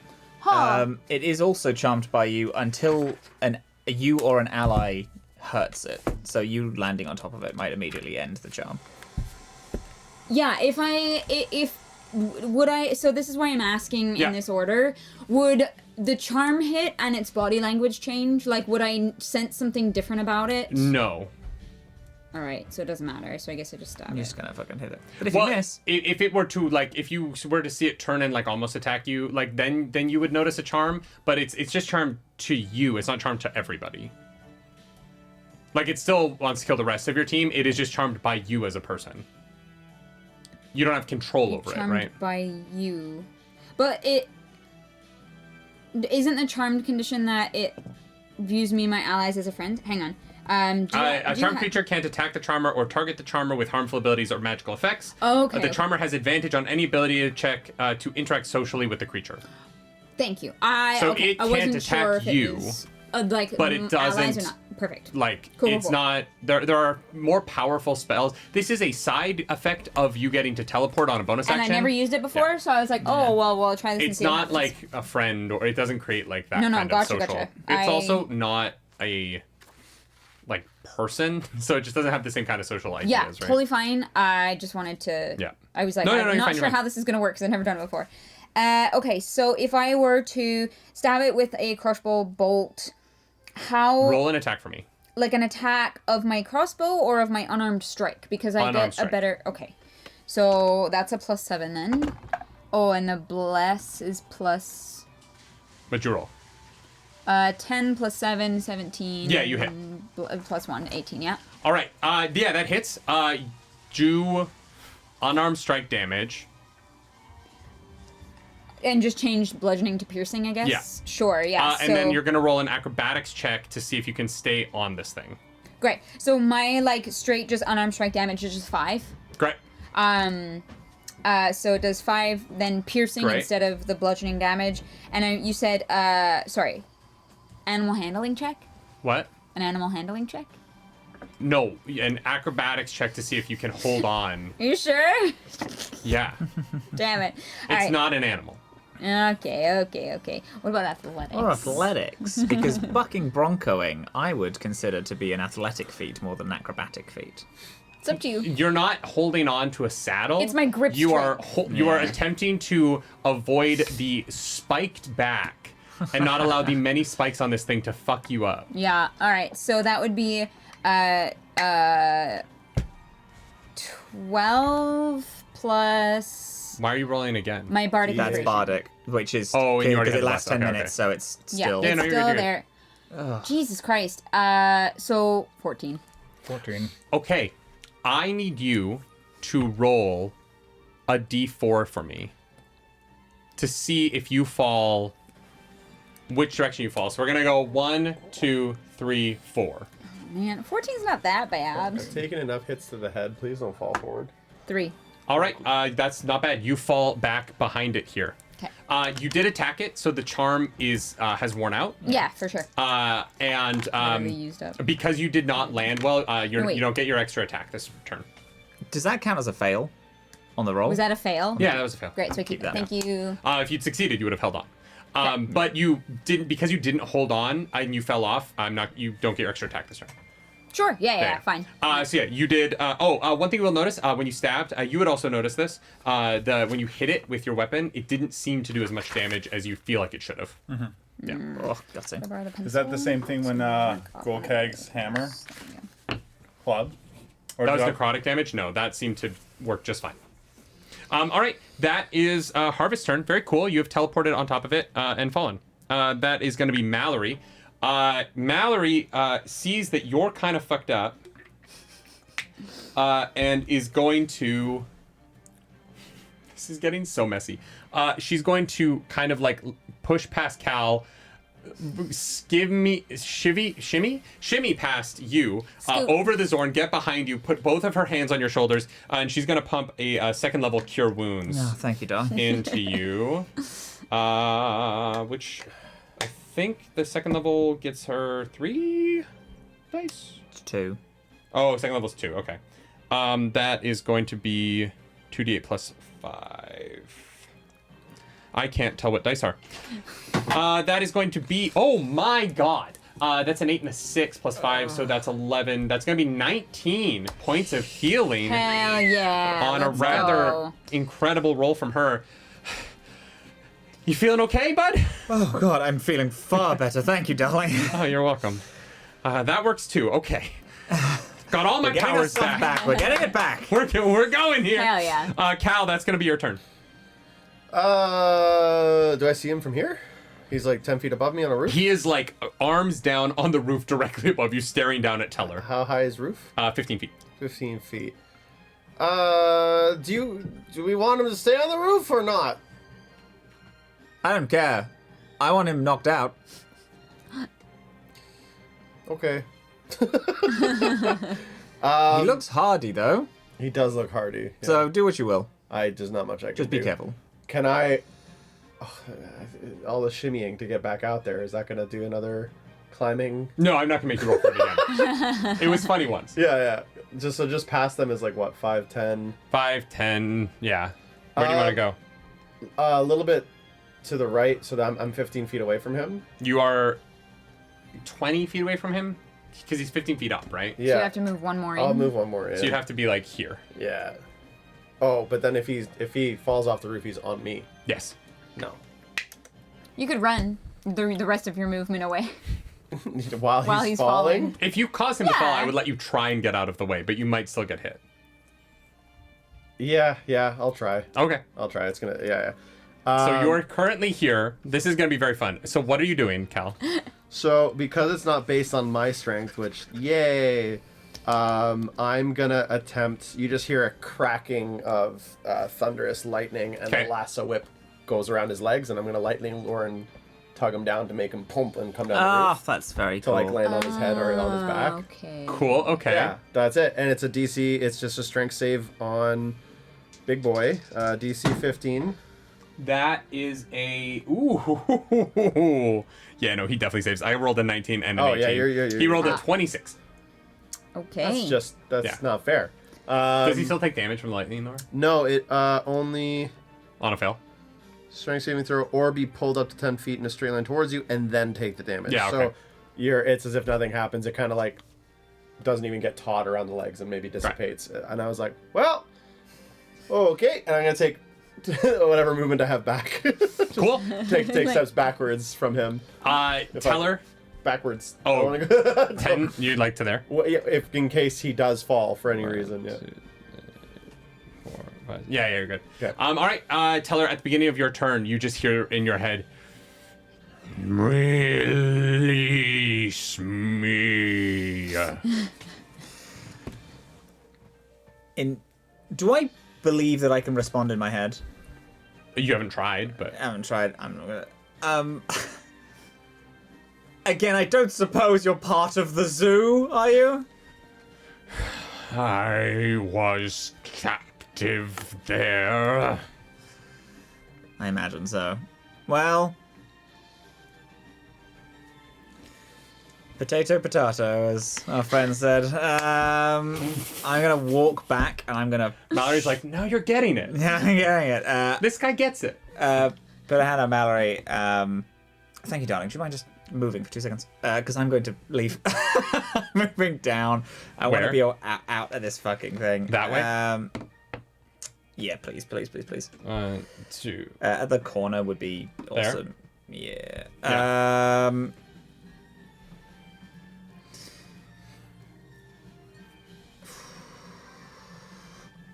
It is also charmed by you until you or an ally hurts it. So you landing on top of it might immediately end the charm.
Yeah, would I? So this is why I'm asking
Yeah.
in this order. Would the charm hit and its body language change? Like, would I sense something different about it?
No.
All right, so it doesn't matter. So I guess I just stab
You're
it.
just gonna fucking hit it. But if
Well,
you miss,
if it were to like, if you were to see it turn and like almost attack you, like then you would notice a charm. But it's just charmed to you. It's not charmed to everybody. Like it still wants to kill the rest of your team. It is just charmed by you as a person. You don't have control over it,
Charmed
right?
by you, but it isn't the charmed condition that it views me and my allies as a friend. Hang on.
A charmed creature can't attack the charmer or target the charmer with harmful abilities or magical effects.
Oh, okay.
The charmer has advantage on any ability check to interact socially with the creature.
Thank you.
So
I
it
wasn't
can't
sure
attack
if
you,
it was, like,
but it
allies or
doesn't-
not. Perfect.
Like
Cool,
it's
cool.
not there are more powerful spells. This is a side effect of you getting to teleport on a bonus
And
action.
I never used it before, so I was like, oh, well, I'll try this and
It's
see what
not
happens.
like a friend, or it doesn't create like that
No,
kind
gotcha,
of social.
gotcha.
It's also not a like person, so it just doesn't have the same kind of social ideas,
Yeah,
right?
totally fine. I just wanted to...
Yeah.
I was like,
No,
I'm
you're
not
fine,
sure
you're fine.
how this is going to work because I've never done it before. Okay, so if I were to stab it with a crossbow bolt, how...
Roll an attack for me.
Like an attack of my crossbow or of my unarmed strike? Because I
Unarmed
get
strike.
a better... Okay. So that's a +7 then. Oh, and the bless is plus
What'd you roll?
10 + 7, 17.
Yeah, you hit.
+1, 18, yeah.
All right. Yeah, that hits. Do unarmed strike damage.
And just change bludgeoning to piercing, I guess?
Yeah.
Sure, yeah.
And then you're going to roll an acrobatics check to see if you can stay on this thing.
Great. So my, like, straight just unarmed strike damage is just 5.
Great.
So it does 5, then piercing
Great.
instead of the bludgeoning damage. And you said, sorry, animal handling check?
What?
An animal handling check?
No, an acrobatics check to see if you can hold on.
Are you sure?
Yeah.
Damn it.
It's not an animal.
Okay. What about athletics?
Or athletics, because bucking broncoing, I would consider to be an athletic feat more than an acrobatic feat.
It's up to you.
You're not holding on to a saddle.
It's my grip
You are
strength.
you are attempting to avoid the spiked back and not allow the many spikes on this thing to fuck you up.
Yeah, alright. So that would be 12 plus
Why are you rolling again?
my bardic
That's
inspiration.
bardic, which is
Oh, and you already
because it
had
lasts
less.
10
Okay,
minutes,
okay.
so it's
Yeah,
still.
it's
no, you're
still
good,
there. Jesus Christ. So 14.
14.
Okay, I need you to roll a d4 for me to see if you fall, which direction you fall. So we're gonna go 1, 2, 3, 4.
Man, 14's not that bad.
I've taken enough hits to the head. Please don't fall forward.
3.
All right, that's not bad. You fall back behind it here.
Okay.
You did attack it, so the charm is has worn out.
Yeah, for sure.
And
Whatever you used up.
because you did not land well, you
wait.
don't get your extra attack this turn.
Does that count as a fail on the roll?
Was that a fail?
Yeah, that was a fail.
Great, so I keep
that.
that. Thank you.
If you'd succeeded, you would have held on. But you didn't, because you didn't hold on and you fell off. You don't get your extra attack this turn.
Sure, yeah,
There.
fine.
So yeah, you did. One thing you will notice when you stabbed, you would also notice this. When you hit it with your weapon, it didn't seem to do as much damage as you feel like it should have. Yeah.
Oh, gutty.
Is that the same thing when Golkag's hammer? Club? Or
That was
did
necrotic damage? No, that seemed to work just fine. All right, that is Harvest's turn. Very cool. You have teleported on top of it and fallen. That is going to be Mallory. Mallory sees that you're kind of fucked up and is going to... This is getting so messy. She's going to kind of like push past Cal, shimmy past you,
Scoot.
over the Zorn, get behind you, put both of her hands on your shoulders, and she's going to pump a second level Cure Wounds
Oh, thank you, darling.
into you, which I think the second level gets her 3 dice.
It's 2.
Oh, second level's 2. Okay. That is going to be 2d8 plus 5. I can't tell what dice are. That is going to be... Oh, my God. That's an 8 and a 6 plus 5, so that's 11. That's going to be 19 points of healing
Hell yeah.
on a
let's
rather
go.
incredible roll from her. You feeling okay, bud?
Oh, God, I'm feeling far better. Thank you, darling.
Oh, you're welcome. That works too. Okay. Got all my
We're getting our
powers
stuff
back.
We're getting it back.
We're going here.
Hell yeah.
Cal, that's going to be your turn.
Do I see him from here? He's like 10 feet above me on a roof?
He is like arms down on the roof directly above you, staring down at Teller.
How high is roof?
15 feet.
15 feet. Do we want him to stay on the roof or not?
I don't care. I want him knocked out.
Okay.
He looks hardy, though.
He does look hardy. Yeah.
So do what you will.
There's not much I can
Just
do.
be careful.
Can I... all the shimmying to get back out there, is that going to do another climbing?
No, I'm not going to make you roll for it again. It was funny once.
Yeah. Just past them is like, what, 5, 10?
5, 10, yeah. Where do you want to go?
A little bit to the right, so that I'm 15 feet away from him.
You are 20 feet away from him? Because he's 15 feet up, right?
Yeah.
So you have to move one more in.
I'll move one more in.
So you'd have to be like here.
Yeah. Oh, but then if he falls off the roof, he's on me.
Yes.
No.
You could run the rest of your movement away.
While he's falling?
If you cause him to fall,
Yeah.
I would let you try and get out of the way, but you might still get hit.
Yeah, I'll try.
Okay.
I'll try. It's gonna. Yeah.
So you're currently here. This is going to be very fun. So what are you doing, Cal?
So because it's not based on my strength, which yay, I'm gonna attempt. You just hear a cracking of thunderous lightning, and
Okay.
the lasso whip goes around his legs, and I'm gonna lightning lure and tug him down to make him pump and come down the
Ah,
roof
that's very
to
cool.
like land on his head or on his back.
Okay.
Cool. Okay.
Yeah, that's it. And it's a DC. It's just a strength save on Big Boy. DC 15.
That is a ooh. Yeah, no, he definitely saves. I rolled a 19 and an 18.
Oh, yeah, you're-
He rolled a 26.
Okay.
That's
Yeah.
not fair.
Does he still take damage from lightning, though?
No, it only
On a fail.
strength saving throw or be pulled up to 10 feet in a straight line towards you and then take the damage.
Yeah,
So
okay.
it's as if nothing happens. It kind of like doesn't even get taut around the legs and maybe dissipates. And I was like, well, okay. And I'm going to take whatever movement I have back.
Cool.
take
Like-
steps backwards from him.
Teller.
Backwards.
Oh,
I wanna go-
10. You'd like to there?
Well, yeah, if in case he does fall for any reason, yeah.
4, 5. Yeah, you're good.
Okay.
All right. Teller, at the beginning of your turn, you just hear in your head, "Release me."
Do I believe that I can respond in my head?
You haven't tried, but
I haven't tried. I'm not gonna. Again, I don't suppose you're part of the zoo, are you?
I was captive there.
I imagine so. Well, potato, as our friend said. I'm gonna walk back, and I'm gonna.
Mallory's like, "Now you're getting it.
Yeah, I'm getting it.
This guy gets it."
But Hannah, Mallory, thank you, darling. Do you mind just moving for 2 seconds? Because I'm going to leave. Moving down. I want to
Where?
be out of this fucking thing.
That way?
Yeah, please.
2.
At the corner would be
There?
awesome. Yeah.
Yeah.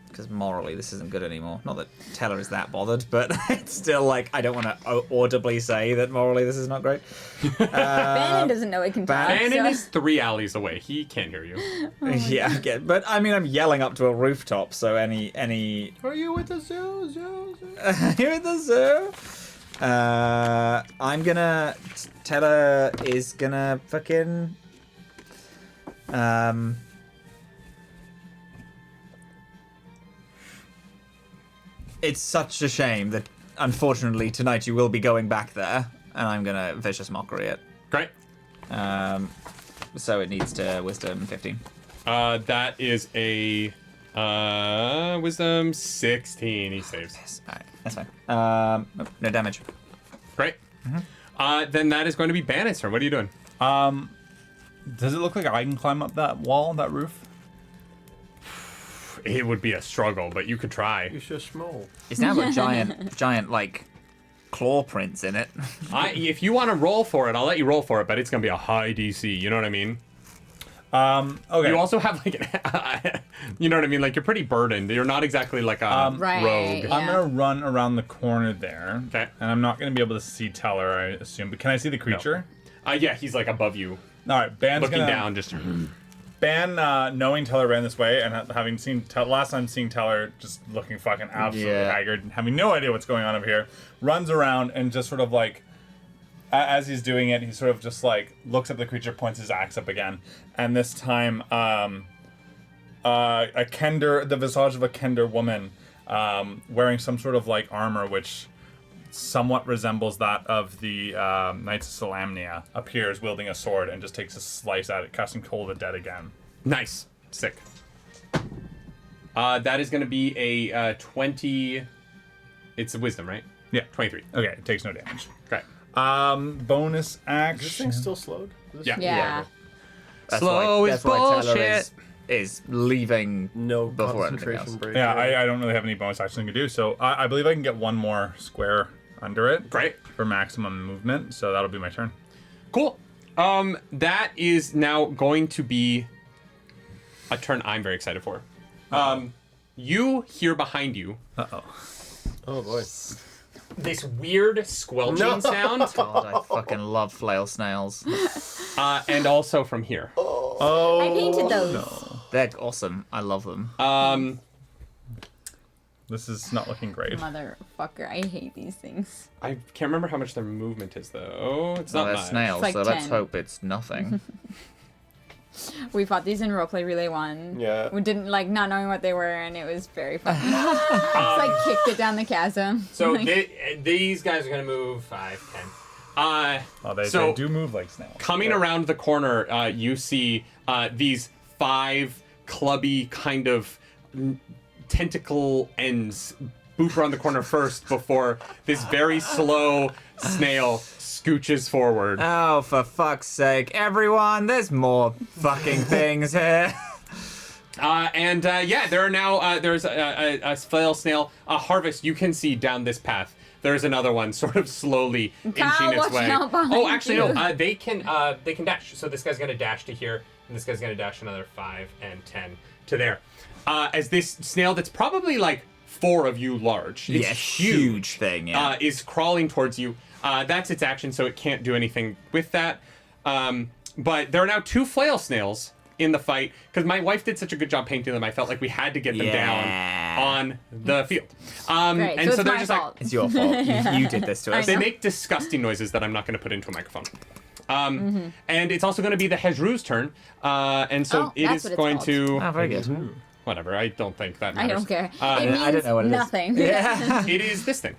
Because morally, this isn't good anymore. Not that Teller is that bothered, but it's still like I don't want to audibly say that morally this is not great.
Bannon doesn't know he can talk.
Bannon
so-
is 3 alleys away. He can't hear you.
Yeah, I get, but I mean, I'm yelling up to a rooftop, so any
Are you with the zoo?
Here at the zoo. I'm gonna. Teller is gonna fucking. It's such a shame that, unfortunately, tonight you will be going back there, and I'm gonna vicious mockery it.
Great.
So it needs to wisdom 15.
That is a wisdom 16. He saves.
Yes, alright, that's fine. No damage.
Great. Then that is going to be Bannon's turn. What are you doing?
Does it look like I can climb up that wall, that roof?
It would be a struggle, but you could try.
You should small.
It's now got giant like claw prints in it.
If you want to roll for it, I'll let you roll for it, but it's going to be a high DC. You know what I mean?
Okay.
You also have like an, you know what I mean? Like you're pretty burdened. You're not exactly like a
Right,
rogue.
yeah.
I'm gonna run around the corner there.
Okay.
And I'm not gonna be able to see Teller, I assume. But can I see the creature?
Yeah, he's like above you,
All right. Ban's
looking
gonna,
down. Just
Ban, knowing Teller ran this way and having seen last time seeing Teller just looking fucking absolutely
Yeah.
haggard, and having no idea what's going on over here, runs around and just sort of like, as he's doing it, he sort of just like looks at the creature, points his axe up again, and this time, a Kender, the visage of a Kender woman, wearing some sort of like armor which somewhat resembles that of the Knights of Salamnia, appears wielding a sword and just takes a slice at it, casting Toll of the Dead again.
nice, sick. That is going to be a 20. It's a wisdom, right?
Yeah.
23.
Okay, it takes no damage.
Okay.
Bonus
Is this
action.
thing still slowed? Is this-
Yeah.
Yeah.
That's
Slow
why,
is
that's why Teller
bullshit.
is leaving
No
before anything
concentration
else.
break.
Yeah, I don't really have any bonus action to do, so I believe I can get one more square under it.
Great.
For maximum movement, so that'll be my turn.
Cool. That is now going to be a turn I'm very excited for. you hear behind you
Uh-oh.
Oh boy.
this weird squelching sound,
God, I fucking love flail snails.
and also from here.
Oh.
I painted those.
No.
They're awesome. I love them.
This is not looking great.
Motherfucker, I hate these things.
I can't remember how much their movement is though. It's
Well,
not
they're
much.
snails,
It's like
so let's
10.
hope it's nothing.
We fought these in Roleplay Relay 1.
Yeah.
We didn't, like, not knowing what they were, and it was very fun. Just, like, kicked it down the chasm.
So
Like,
these guys are gonna move 5, 10.
Oh, they
So-
do move like snails.
Coming around the corner, you see these 5 clubby kind of tentacle ends boop around the corner first before this very slow snail scooches forward.
Oh, for fuck's sake. Everyone, there's more fucking things here.
There are now there's a flail snail harvest. You can see down this path. There's another one, sort of slowly
Kyle,
inching its
watch
way.
out behind
Oh, actually
you.
no. They can dash. So this guy's gonna dash to here, and this guy's gonna dash another 5 and 10 to there. As this snail that's probably like 4 of you large, it's
Yeah, huge thing, yeah.
is crawling towards you. That's its action, so it can't do anything with that. But there are now 2 flail snails in the fight because my wife did such a good job painting them. I felt like we had to get them
Yeah.
down on the field.
great.
And
so
so
it's
they're
my
just
fault.
It's your fault. You did this to us.
they make disgusting noises that I'm not going to put into a microphone. And it's also going to be the Hejru's turn, and so
Oh,
it
that's
is
what it's
going
called.
to
Oh, very good.
whatever. I don't think that
I
matters.
don't care. It
Uh,
means
I don't know what it is.
nothing.
Yeah.
It is this thing.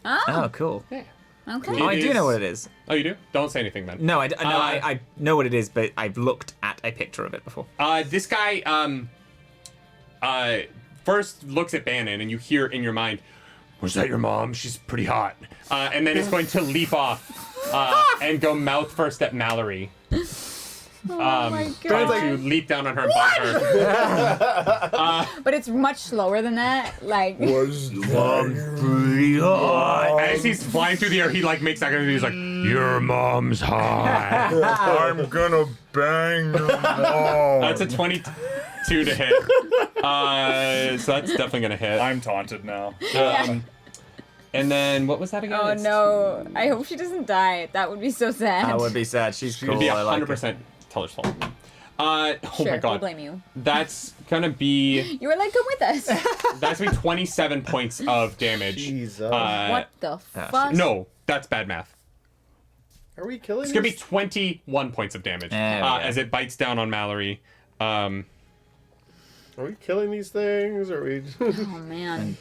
Oh, cool.
Yeah.
Okay.
Oh, I
It
do know
is-
what it is.
Oh, you do? Don't say anything then.
No, I know what it is, but I've looked at a picture of it before.
This guy first looks at Bannon, and you hear in your mind, "Was that your mom? She's pretty hot." And then it's going to leap off and go mouth first at Mallory.
Oh my
Trying
god.
to leap down on her and bite her.
But it's much slower than that. Like,
Was
Pretty hot.
As he's flying through the air, he like makes that kind of. He's like, "Your mom's hot."
I'm gonna bang your mom.
That's a 22 to hit. So that's definitely gonna hit.
I'm taunted now.
And then what was that again?
oh
It's-
no. I hope she doesn't die. That would be so sad.
I would be sad. She's cool.
It'd be
I like her.
100% Teller's fault. Oh
Sure,
my
we'll
god.
blame you.
That's gonna be
You were like, come with us.
that's gonna be 27 points of damage.
Jesus.
What the fuck?
No, that's bad math.
Are we killing
It's gonna be
these?
21 points of damage
There we go.
as it bites down on Mallory.
Are we killing these things? Are we?
Oh man.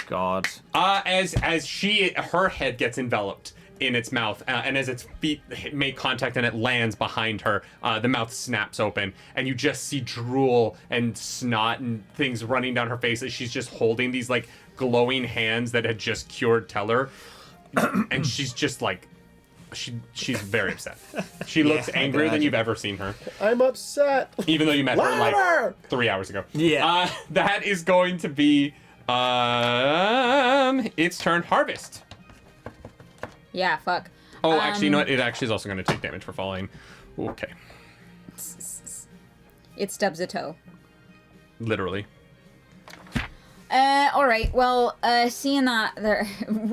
God.
As her head gets enveloped in its mouth, and as its feet make contact and it lands behind her, the mouth snaps open, and you just see drool and snot and things running down her face as she's just holding these like glowing hands that had just cured Teller, and she's just like, she's very upset. She looks
I
angrier than
imagine.
you've ever seen her,
I'm upset.
even though you met her
Louder!
like 3 hours ago.
Yeah.
That is going to be its turn. Harvest.
Yeah, fuck.
Oh, actually, you know what? It actually is also going to take damage for falling. Okay.
It stubs a toe.
Literally.
Alright, well, seeing that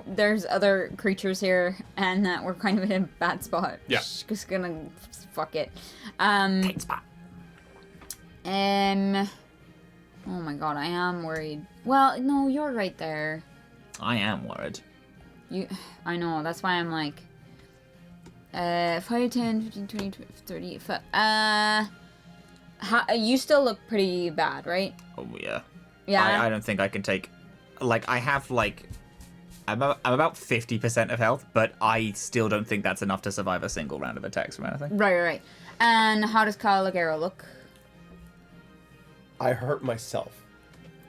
there's other creatures here and that we're kind of in a bad spot.
Yeah.
Just gonna fuck it. Oh my god, I am worried. Well, no, you're right there.
I am worried.
I know, that's why I'm like 5, 10, 15, 20, 30, you still look pretty bad, right?
Oh yeah.
Yeah.
I don't think I can take. Like I have like. I'm about 50% of health, but I still don't think that's enough to survive a single round of attacks from anything.
Right. And how does Caligaro look?
I hurt myself.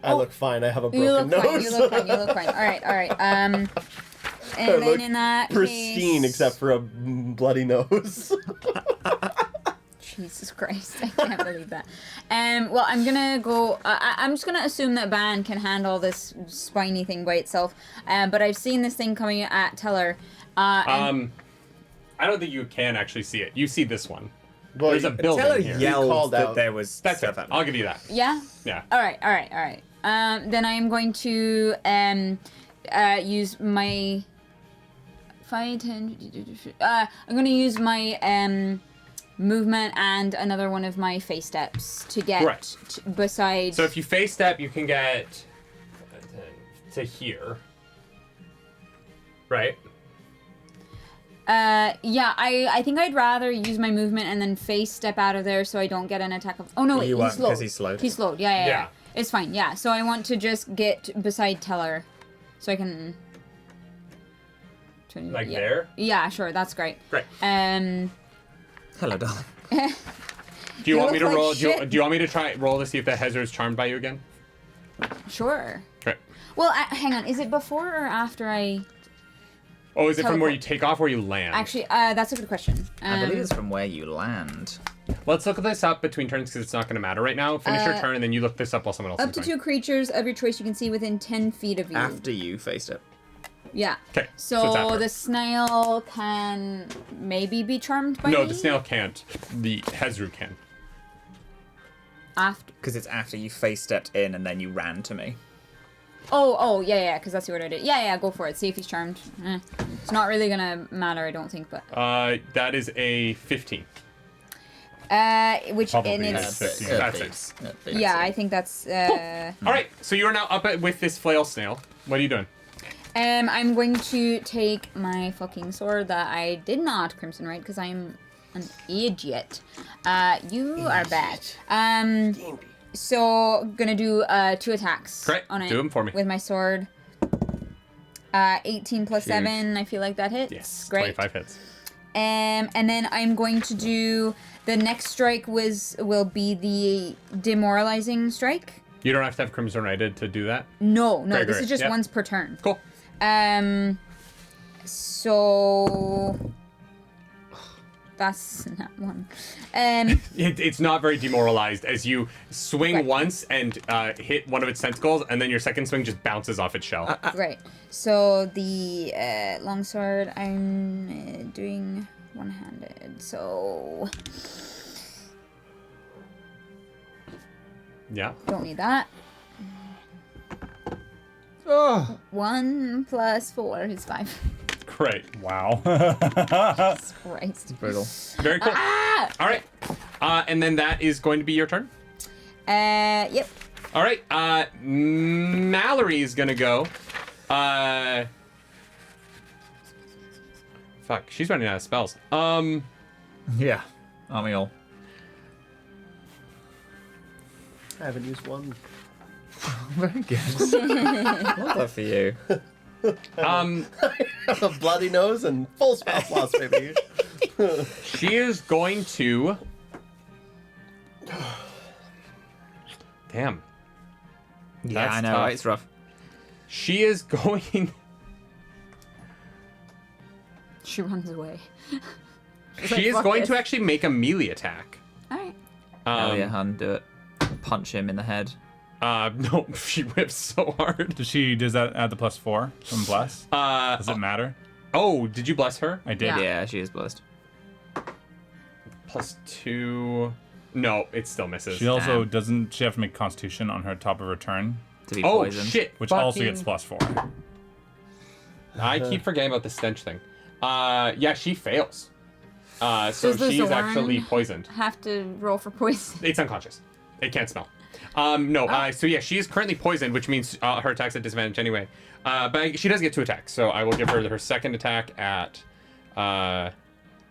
I look fine. I have a broken
You look
nose.
fine. You look fine. All right. And
I
then
look
in that
pristine
case,
except for a bloody nose.
Jesus Christ, I can't believe that. Well, I'm gonna go. I'm just gonna assume that Ban can handle this spiny thing by itself. But I've seen this thing coming at Teller.
I don't think you can actually see it. You see this one.
Well,
There's a building
Teller
here.
yelled
called
that
out.
there was
That's
stuff
it.
happening.
I'll give you that.
Yeah.
Yeah.
All right. Then I am going to use my 5, 10. I'm going to use my movement and another one of my face steps to get
Correct.
beside.
So if you face step, you can get to here. Right?
Yeah, I think I'd rather use my movement and then face step out of there so I don't get an attack of. Oh no, wait,
You
he's
won't,
slowed.
'cause he's slowed.
He's slowed. Yeah.
Yeah.
It's fine. Yeah. So I want to just get beside Teller, so I can.
Like
yeah.
there?
Yeah, sure. That's great.
Great.
Hello, darling.
Do you want me to
look like
roll? Do
shit.
you want me to try roll to see if the Hezzer is charmed by you again?
Sure.
Okay.
Well, hang on. Is it before or after I?
Oh, is it from where
Teleport.
you take off, where you land?
Actually, that's a good question.
I believe it's from where you land.
Let's look this up between turns because it's not going to matter right now. Finish your turn and then you look this up while someone else
up
is
to
going.
2 creatures of your choice you can see within 10 feet of you.
After you faced it.
Yeah.
Okay.
So,
it's after.
the snail can maybe be charmed by me?
No, the snail can't. The Hezru can.
After.
Because it's after you face stepped in and then you ran to me.
Oh, yeah, because that's the order I did. Yeah, go for it. See if he's charmed. It's not really gonna matter, I don't think, but.
That is a 15.
Which
Probably
and
is
it's.
15. That's it.
Yeah, I think that's.
All right, so you are now up with this flail snail. What are you doing?
I'm going to take my fucking sword that I did not crimson right because I'm an idiot. You are bad. So gonna do 2 attacks
Great,
on it.
do 'em for me.
With my sword. 18 plus 7. I feel like that hits.
Yes,
Great.
25 hits.
And then I'm going to do the next strike will be the demoralizing strike.
You don't have to have Crimson Knighted to do that.
No,
Great,
this
great.
is just
Yep.
once per turn.
Cool.
So that's not one.
It's not very demoralized as you swing
Right.
once and hit one of its tentacles, and then your second swing just bounces off its shell.
Right. So the longsword, I'm doing one-handed. So
Yeah.
don't need that.
Oh.
1 plus 4 is 5.
Great.
Wow.
Christ.
Brutal.
Very cool. All right. And then that is going to be your turn.
Yep.
All right. Mallory is gonna go. Fuck. She's running out of spells.
Yeah. Aren't we all?
I haven't used one.
Very good. Love that for you.
A bloody nose and full spell slots, baby.
She is going to. Damn.
Yeah,
That's
I know.
tough.
It's rough.
She is going.
She runs away.
She is
fuck
going
this.
to actually make a melee attack.
Alright.
Hell yeah, hun, do it. Punch him in the head.
No, she whips so hard.
Does that add the +4 from Bless? Does it matter?
Oh, did you bless her?
I did.
Yeah.
Yeah, she is blessed.
+2. No, it still misses.
She also
Damn.
she have to make Constitution on her top of her turn,
To be
Oh
poisoned.
shit!
which also
Fucking-
gets +4.
I keep forgetting about the stench thing. Yeah, she fails. So
Does the
she's
Zorn
actually poisoned.
Have to roll for poison.
It's unconscious. It can't smell. No. So yeah, she is currently poisoned, which means her attack's at disadvantage anyway. But she does get 2 attacks, so I will give her second attack at.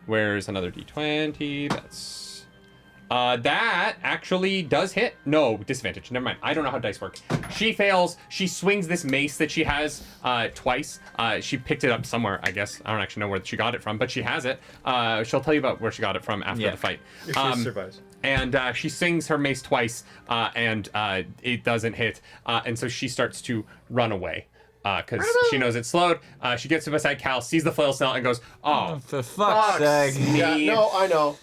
Where's another d20? That's. That actually does hit. No, disadvantage. Never mind. I don't know how dice work. She fails. She swings this mace that she has twice. She picked it up somewhere, I guess. I don't actually know where she got it from, but she has it. She'll tell you about where she got it from after the fight.
If she survives.
And she swings her mace twice, and it doesn't hit. And so she starts to run away. Because she knows it's slowed. She gets to beside Cal, sees the flail snail, and goes, "Oh,
For fuck's sake.
Yeah, no, I know.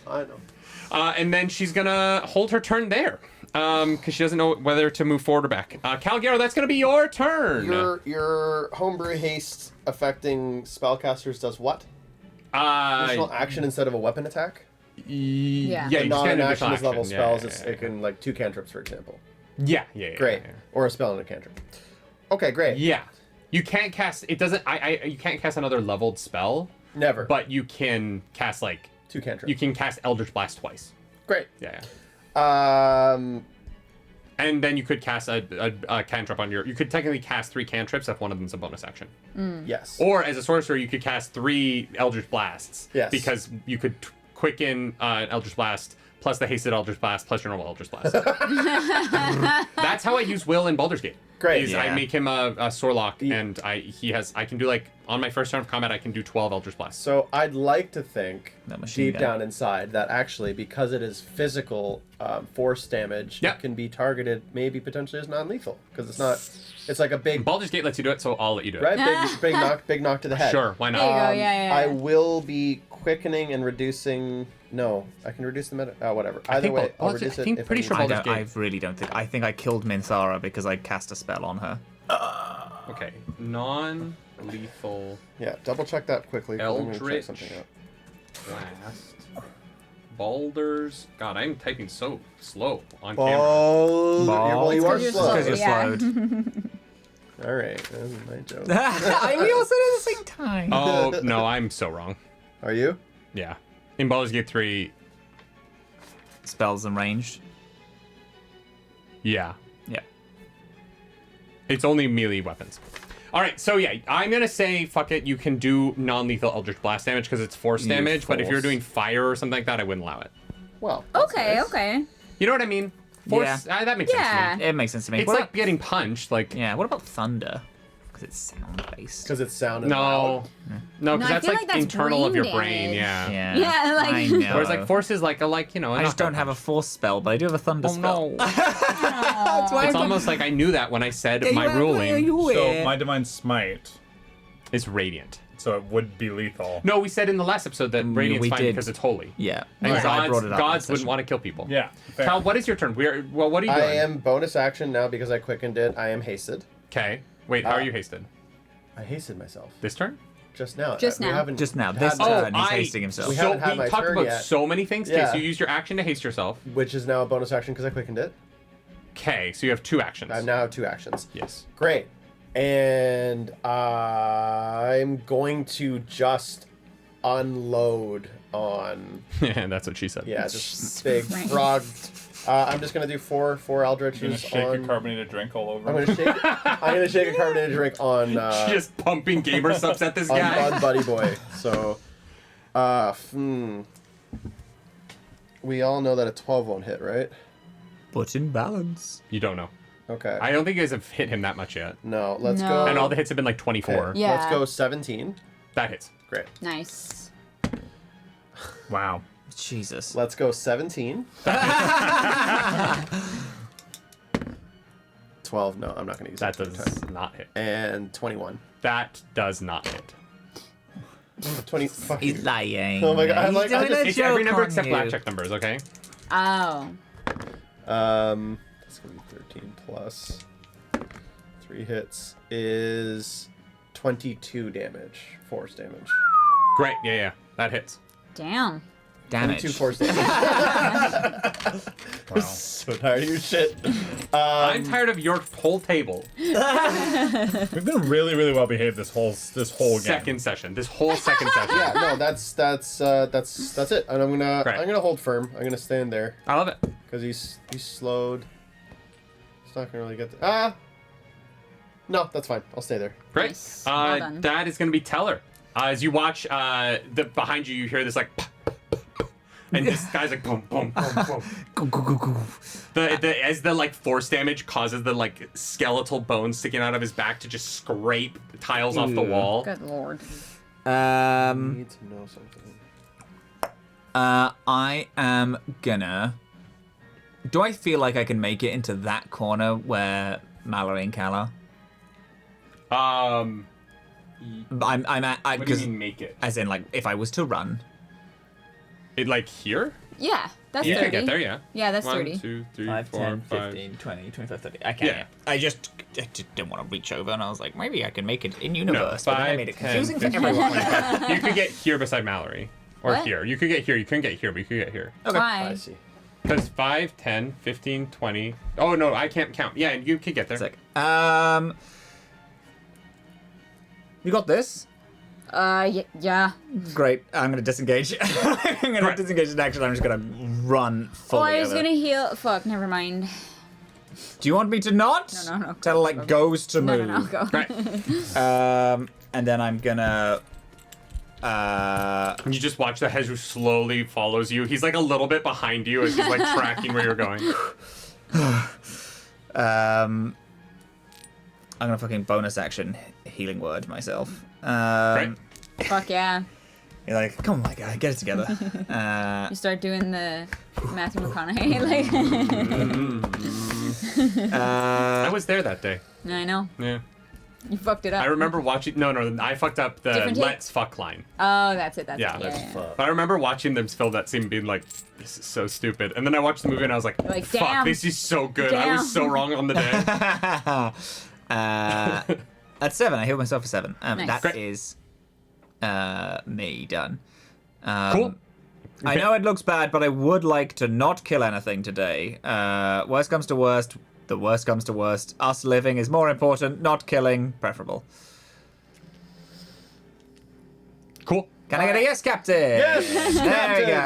and then she's gonna hold her turn there, because she doesn't know whether to move forward or back. Calgaro, that's gonna be your turn.
Your homebrew haste affecting spellcasters does what? Additional action instead of a weapon attack?
Yeah.
Yeah,
But
you just
not
get
an
an additional
action as level
action.
spells.
Yeah,
It can, like, 2 cantrips, for example.
Yeah.
Great.
Yeah.
Or a spell and a cantrip. Okay, great.
Yeah. You can't cast. It doesn't. You can't cast another leveled spell,
Never.
but you can cast like.
2 cantrips.
You can cast Eldritch Blast twice.
Great.
Yeah.
Um,
And then you could cast a cantrip on your. You could technically cast 3 cantrips if one of them's a bonus action.
yes.
Or as a sorcerer, you could cast 3 Eldritch Blasts.
Yes.
Because you could quicken an Eldritch Blast plus the hasted Eldritch Blast plus your normal Eldritch Blast. That's how I use Will in Baldur's Gate.
Great.
Is I
Yeah.
make him a Sorlock, and I can do like on my first turn of combat I can do 12 Eldritch Blasts.
So I'd like to think
That machine
deep
gun.
down inside that actually, because it is physical force damage,
Yep.
it can be targeted maybe potentially as non-lethal because it's not. It's like a big
Baldur's Gate lets you do it, so I'll let you do it.
right, big knock to the head.
Sure, why not?
There you go. Yeah.
I will be quickening and reducing. No, I can reduce the meta. Whatever. Either
think
way, I'll
Baldur's-
reduce
I
it.
think
if
pretty
I
sure
need to.
Baldur's Gate.
I really don't think. I think I killed Minthara because I cast a spell on her.
Okay, non-lethal
Yeah, double check that quickly. 'cause I'm gonna check
Eldritch.
something out.
blast. Baldur's. God, I'm typing so slow on camera.
Well, you are
It's 'cause you're
slow.
Because you're
Yeah.
slowed.
All right, that was my joke.
We also did at the same time.
Oh no, I'm so wrong.
Are you?
Yeah, in Baldur's Gate 3.
Spells and ranged.
Yeah,
Yeah.
it's only melee weapons. All right, so yeah, I'm gonna say fuck it. You can do non-lethal Eldritch Blast damage because it's force
You
damage. But if you're
force.
doing fire or something like that, I wouldn't allow it.
Well. that's
Okay.
nice.
Okay.
You know what I mean? Force. That makes sense
Yeah.
to me.
It makes sense to me.
It's
What
like getting punched. Like
yeah. What about thunder? Because it's sound based.
Because it's sounded
no,
loud.
no,
No,
because
I
that's
feel
like
like that's
internal of
brain
your brain.
damage.
Yeah.
Yeah.
Yeah, like-
I know.
Whereas like force is like a I
I just don't have a force spell, but I do have a thunder
Oh
spell.
no.
That's why
It's almost like I knew that when I said my ruling
So my divine smite,
is radiant.
so it would be lethal.
No, we said in the last episode that radiant's
we
fine
did.
because it's holy.
Yeah.
And
Right. I brought
gods,
it up
gods
in
wouldn't
session.
want to kill people.
Yeah. Fair.
Cal, what is your turn? Well, what are you
I
doing?
am bonus action now because I quickened it. I am hasted.
Okay. Wait, how are you hasted?
I hasted myself
This turn?
just now.
Just
We
now.
haven't
Just now.
had
This
my-
turn, he's hasting himself.
We
So
haven't had
we
my
talked
turn
about
yet.
so many things. Okay,
Yeah.
so you use your action to haste yourself.
which is now a bonus action because I quickened it.
Okay, so you have 2 actions.
I now have 2 actions.
Yes.
Great. And I'm going to just unload on.
Yeah, that's what she said.
Yeah, just big
Right.
frog. I'm just gonna do four
You're gonna
Eldritches
shake a
on.
carbonated drink all over.
I'm
him.
gonna shake a carbonated drink on.
Just pumping gamer subs at this
on,
guy.
on Buddy Boy. So, we all know that a 12 won't hit, right?
Put in balance.
You don't know.
Okay.
I don't think you guys have hit him that much yet.
No, let's
No.
go.
And all the hits have been like 24.
Okay,
Yeah.
Let's go 17.
That hits.
Great.
Nice.
Wow.
Jesus.
Let's go 17. 12. No, I'm not gonna use
That
that.
does not hit.
And 21.
That does not hit.
20. Fuck
He's
you.
lying.
Oh my God, I'm
He's
like, I
doing
just-
a
It's every
joke
number
on
except
you.
blackjack numbers, okay?
Oh.
That's gonna be 13 plus 3 hits is 22 damage, force damage.
Great. Yeah. That hits.
Damn.
Damage.
22 force damage.
Wow.
So tired of your shit.
I'm tired of your whole table.
We've been really, really well behaved this whole game.
Second session. This whole second session.
Yeah, no, that's it. And I'm gonna hold firm. I'm gonna stand there
I love it.
because he's slowed. It's not gonna really get the, no, that's fine. I'll stay there.
Great.
Nice. Well done.
That is going to be Teller. As you watch, behind you, you hear this like, and this guy's like boom, boom, boom, boom. As the like force damage causes the like skeletal bones sticking out of his back to just scrape tiles off the
Ew.
wall.
Good lord.
I need to know something.
I am gonna. Do I feel like I can make it into that corner where Mallory and Cal are?
I'm
I'm at
what do you
because
mean make it?
as in like if I was to run.
It like here?
Yeah, that's
You
30.
can get there, yeah.
Yeah, that's
1,
30.
2, 3,
5,
4,
10,
5.
15, 20, 25, 30. I can't.
Yeah.
I just didn't want to reach over, and I was like, maybe I can make it in
No,
universe. but then I
5,
made it
10,
confusing
15,
for everyone.
25. You could get here beside Mallory. Or
What?
here. You could get here. You couldn't get here, but you could get here.
Okay.
I
Why?
see.
Because 5, 10, 15, 20. Oh, no, I can't count. Yeah, you can get there.
Sick. You got this?
Yeah.
Great. I'm gonna disengage. I'm gonna disengage in action. I'm just gonna run
Oh,
fully.
I was
over.
gonna heal. Fuck, never mind.
Do you want me to not?
No.
Tell like goes to
No,
move.
go.
Right.
And then I'm gonna.
You just watch the Jesus slowly follows you. He's like a little bit behind you as he's like tracking where you're going.
I'm gonna fucking bonus action healing word myself.
Great.
Fuck yeah.
You're like, come on, my guy, get it together.
You start doing the Matthew McConaughey, like.
I was there that day.
I know.
Yeah.
You fucked it up.
I remember watching. No, I fucked up the
Different take?
"Let's fuck" line.
Oh, that's it. That's
Yeah,
it.
that's
Yeah.
But I remember watching them film that scene, being like, "This is so stupid." And then I watched the movie and I was like,
Like,
"Fuck,
damn.
this is so good." I
Damn.
was so wrong on the day.
At 7, I healed myself for 7.
Nice.
That
Great.
is me done.
Cool.
I know it looks bad, but I would like to not kill anything today. Worst comes to worst, the worst comes to worst. Us living is more important, not killing, preferable.
Cool.
Can I get a yes, Captain?
Yes,
There we go.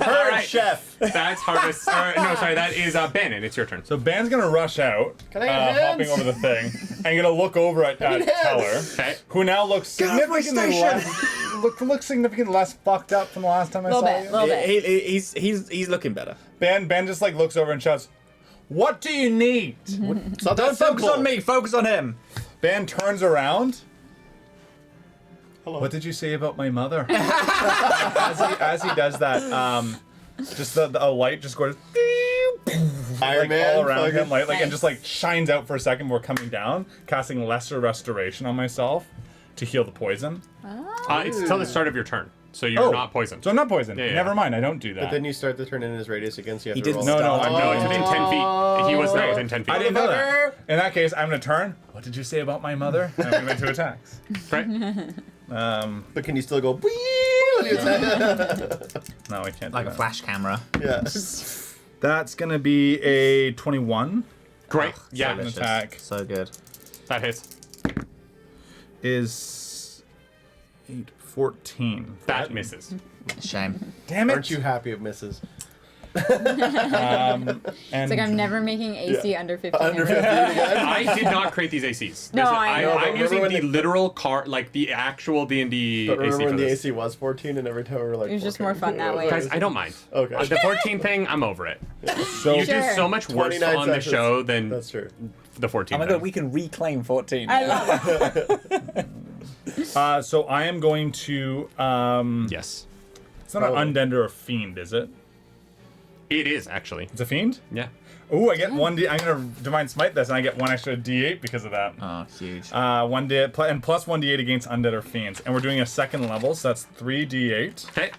All right,
chef.
That's Harvest. No, sorry, that is Bannon. It's your turn.
So Ban's gonna rush out,
Can I get
hopping
hands?
over the thing, and gonna look over at
need
Teller,
hands.
Okay.
who now looks
Get off my
significantly
station.
looks significantly less fucked up from the last time I
Little
saw
bit,
you.
little bit.
He's looking better.
Ben just like looks over and shouts, "What do you need?"
It's not that
Don't focus
simple.
on me, focus on him.
Ben turns around.
Hello.
What did you say about my mother? as he does that, just a light just goes
Iron
like
Man,
all around
fucking-
him, like and
Nice.
just like shines out for a second before coming down, casting lesser restoration on myself to heal the poison.
It's till the start of your turn, so you're not poisoned.
So I'm not poisoned.
Yeah, yeah.
Never mind. I don't do that.
But then you start the turn in his radius again, so you have
He
to roll.
didn't
No,
start.
I'm
No, it's within 10 feet. He was not within 10 feet.
I didn't know that. In that case, I'm gonna turn. What did you say about my mother? And I'm gonna make 2 attacks.
Right.
But can you still go? When you attack?
No, I can't.
Like
do
a
that.
flash camera.
Yeah.
That's gonna be a 21.
Great.
Oh,
Yeah,
An attack
So good.
that hits.
Is 8, 14.
That misses.
Shame.
Damn it!
Aren't you happy it misses?
And
It's like I'm never making AC under 15.
Under
ever.
50 again?
I did not create these ACs.
No, I know.
I'm
But
using
remember
the
when
literal card, like the actual D&D
But
AC
remember
for
when the
this.
AC was 14 and every time we were like...
It was just
14.
more fun that way.
Guys, I don't mind.
Okay.
The 14 thing, I'm over it.
so
You do
Sure.
so much worse
29
on the
sessions.
show than
That's true.
the 14
Oh my
thing.
god, we can reclaim 14.
I love it.
so I am going to.
Yes.
It's not an undead or a fiend, is it?
It is, actually.
It's a fiend.
Yeah.
Oh, I get 1d. I'm gonna divine smite this, and I get 1 extra d8 because of that.
Oh, huge.
1d and plus 1d8 against undead or fiends, and we're doing a second level, so that's 3d8
Okay.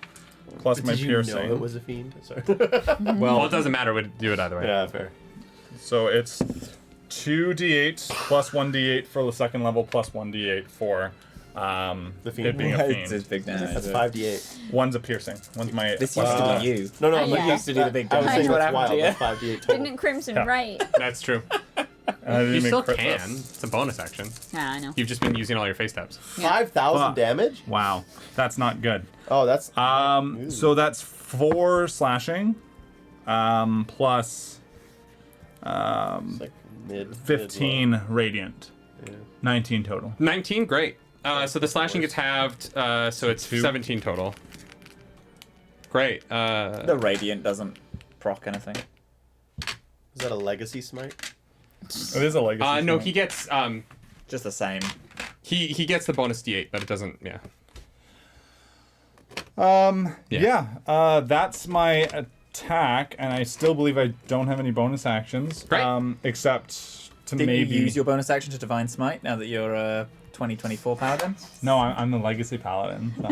plus my
Did you
piercing.
know it was a fiend? Sorry.
Well, it doesn't matter. We'd do it either way.
Yeah, fair.
So it's 2d8 plus 1d8 for the second level, plus 1d8 for
The fiend.
it being a
It's his
fiend.
big damage.
That's 5d8.
One's a piercing. One's my.
This used to be you.
No,
Yeah.
but
You
used to do the big
I was
damage.
saying
What
that's
happened
wild.
to you?
That's 5d8 total.
Didn't Crimson
Yeah.
right?
That's true.
I didn't
You
even
still
crit
can.
this.
It's a bonus action.
Yeah, I know.
You've just been using all your face taps.
5,000
Fuck.
damage?
Wow, that's not good.
Oh, that's...
So that's 4 slashing, plus
like mid...
15 radiant,
Yeah.
19 total.
19, great. So the slashing gets halved, so it's
2.
17 total. Great.
The radiant doesn't proc anything.
Is that a legacy smite?
It is a legacy.
no,
smite.
he gets
Just the same.
he gets the bonus D8, but it doesn't. Yeah.
Yeah, that's my attack, and I still believe I don't have any bonus actions.
Great.
Except to
Didn't
maybe
you use your bonus action to Divine Smite now that you're a 2024 Paladin?
No, I'm the legacy paladin. So.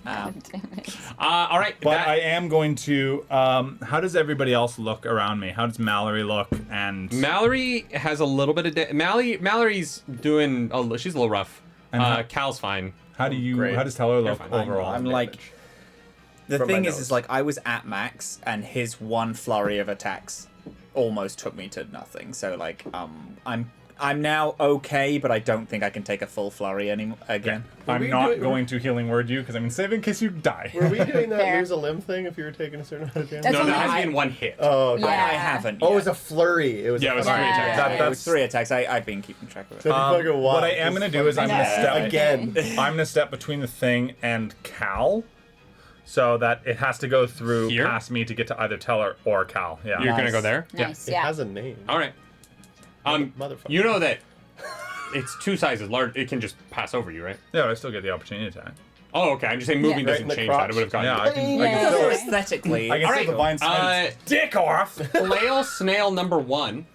Ah.
Damn it.
All right.
But
that-
I am going to. How does everybody else look around me? How does Mallory look? And
Mallory has a little bit of Mallory's doing. She's a little rough.
And how-
Cal's fine.
how do you?
Great.
How does Teller look
fine.
overall?
I'm like The
from my
thing
notes.
is like I was at max, and his one flurry of attacks almost took me to nothing. So like, I'm now okay, but I don't think I can take a full flurry anymore again.
I'm
we
not
doing-
going to healing word you because I'm saving in case you die.
Were we doing that
Fair.
lose a limb thing if you were taking a certain amount of damage?
That's
No,
only-
that has
I-
been one hit.
Oh, okay.
Yeah.
I haven't.
Oh, it
yet.
was a flurry. It was
Yeah,
a
it was
flurry.
three attacks.
Yeah.
It was 3 attacks. I've been keeping track of it.
That'd be fucking wild.
What I am going to do is I'm going to
Yeah.
step
again.
I'm going to step between the thing and Cal, so that it has to go through
Here?
past me to get to either Teller or Cal. Yeah.
You're gonna
Nice.
go there.
Nice.
It
Yeah.
has a name.
All right.
Motherfucker.
You know that it's 2 sizes large. It can just pass over you, right?
Yeah, but I still get the opportunity to attack.
Oh, okay. I'm just saying moving
Yeah.
Right in
doesn't
the
change
crotch.
that. It would have gotten
Yeah,
you.
I can.
Yeah.
So
Okay.
aesthetically,
I can
Alright.
still divine smite its dick off.
Flail Snail number 1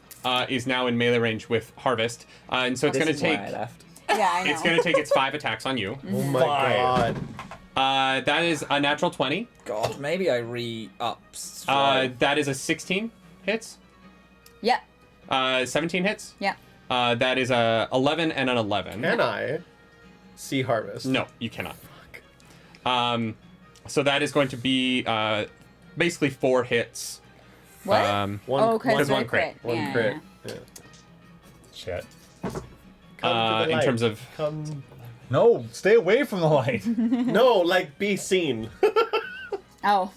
is now in melee range with Harvest, and so it's
this
gonna
is
take.
why I left.
Yeah, I know.
It's gonna take its 5 attacks on you.
Oh my
Fire.
god.
That is a natural 20.
God, maybe I re-ups.
That is a 16 hits.
Yeah.
17 hits.
Yeah.
That is a 11 and an 11.
Can I see harvest?
No, you cannot. So that is going to be basically 4 hits.
What?
One,
Oh, because
one crit.
one
yeah.
crit. Yeah.
Shit.
Come to the
in
light.
terms of
Come.
No, stay away from the light.
No, like be seen.
Oh.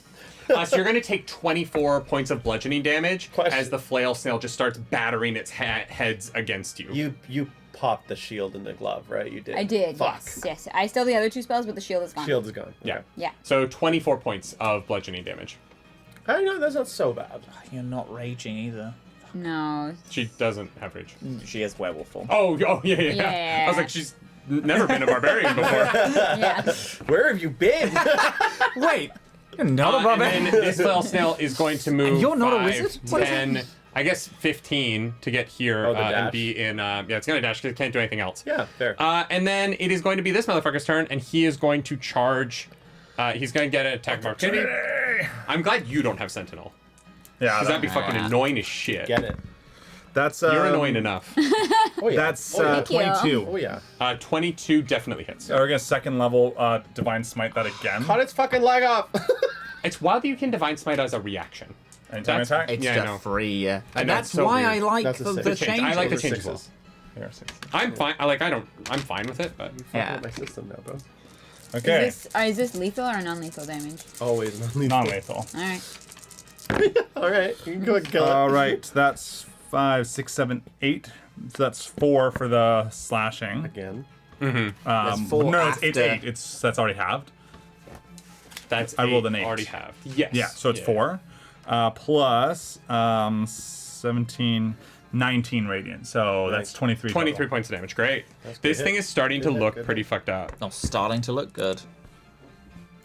so you're going to take 24 points of bludgeoning damage
Question.
as the flail snail just starts battering its heads against you.
You popped the shield in the glove, right? You did.
I did.
Fuck.
Yes. I still have the other 2 spells, but the shield is gone.
Shield is gone.
Yeah.
Okay.
Yeah.
So 24 points of bludgeoning damage.
I know that's not so bad.
You're not raging either.
No.
She doesn't have rage.
She has werewolf form.
Oh, yeah.
Yeah.
I was like, she's never been a barbarian before.
Yeah.
Where have you been?
Wait, you're not a
And
barbarian.
then this flail snail is going to move
And you're not a
5,
wizard? What is
10, I guess 15 to get here
Oh, the
and
dash.
be in. Yeah, it's going to dash because it can't do anything else.
Yeah, fair.
And then it is going to be this motherfucker's turn, and he is going to charge. He's going to get an attack of opportunity. I'm glad you don't have Sentinel,
Yeah,
because that'd be fucking annoying as shit.
Get it.
that's
You're annoying enough.
Oh yeah.
That's
oh, yeah.
Thank you.
22.
Oh yeah.
22 definitely hits.
We're gonna second level divine smite that again.
Cut its fucking leg off.
It's wild that you can Divine Smite as a reaction.
Anytime
That's-
attack.
It's
Yeah, I
just
know.
free, yeah.
I
And
know,
that's
it's so
why
weird.
I like
That's a
the
six.
change.
I like the
Those are
change as well.
sixes.
Here, 6.
I'm fine. I'm fine with it, but
Yeah.
Fuck with my system now, bro.
Okay.
Is this lethal or non-lethal damage?
Always
Non-lethal.
All right.
All right, you can go and kill it.
All right, that's 5, 6, 7, 8. So that's 4 for the slashing.
Again.
That's 4
No, it's 8,
after.
8. That's already halved.
that's
I rolled an 8.
Already have. Yes.
Yeah, so it's 4. Plus 17, 19 radiant. So that's 23.
23
total.
points of damage. Great.
That's
This
good
thing
hit.
is starting to
Good hit,
look
good
pretty
hit.
fucked up.
Oh, starting to look good.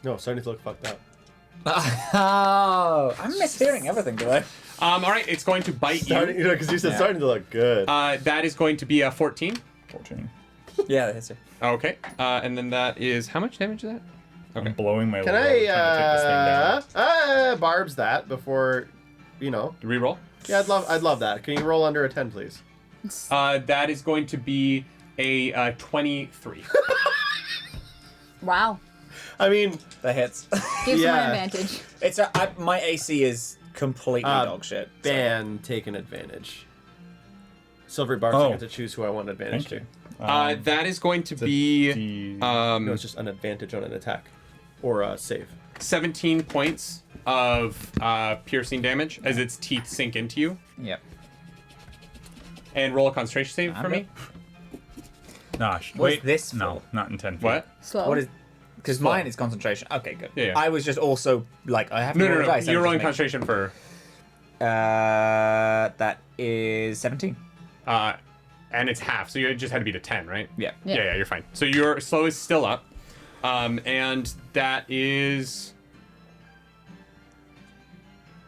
No, starting to look fucked up.
Oh, I'm mishearing everything today.
All right, it's going to bite
Starting,
you.
you know, because you said
Yeah.
starting to look good.
That is going to be a 14.
14.
Yeah, that hits it.
Okay. And then that is how much damage is that?
I'm blowing my
Can
load trying to take this thing
I
down.
barbs that before, you know?
Reroll.
Yeah, I'd love that. Can you roll under a 10, please?
That is going to be a 23.
Wow.
I mean,
That hits.
Gives
Yeah.
someone advantage.
It's my AC is completely dog shit. so-
ban taken advantage. Silvery barbs,
Oh.
I get to choose who I want advantage
Thank
to.
you.
That is going to be
No, it's just an advantage on an attack or a save.
17 points of piercing damage as its teeth sink into you.
Yep.
And roll a concentration save for
I'm
me.
Gosh,
What's
wait.
this
No,
for?
not in 10 feet.
What?
Slow.
What is? Because
Slow.
mine is concentration. Okay, good.
Yeah, yeah.
I was just also like I have to
No,
roll
no,
a
no.
dice.
You're
I'm
rolling
just
concentration for.
That is 17.
And it's half, so you just had to beat a 10, right?
Yeah.
Yeah.
Yeah, you're fine. So your slow is still up. And that is.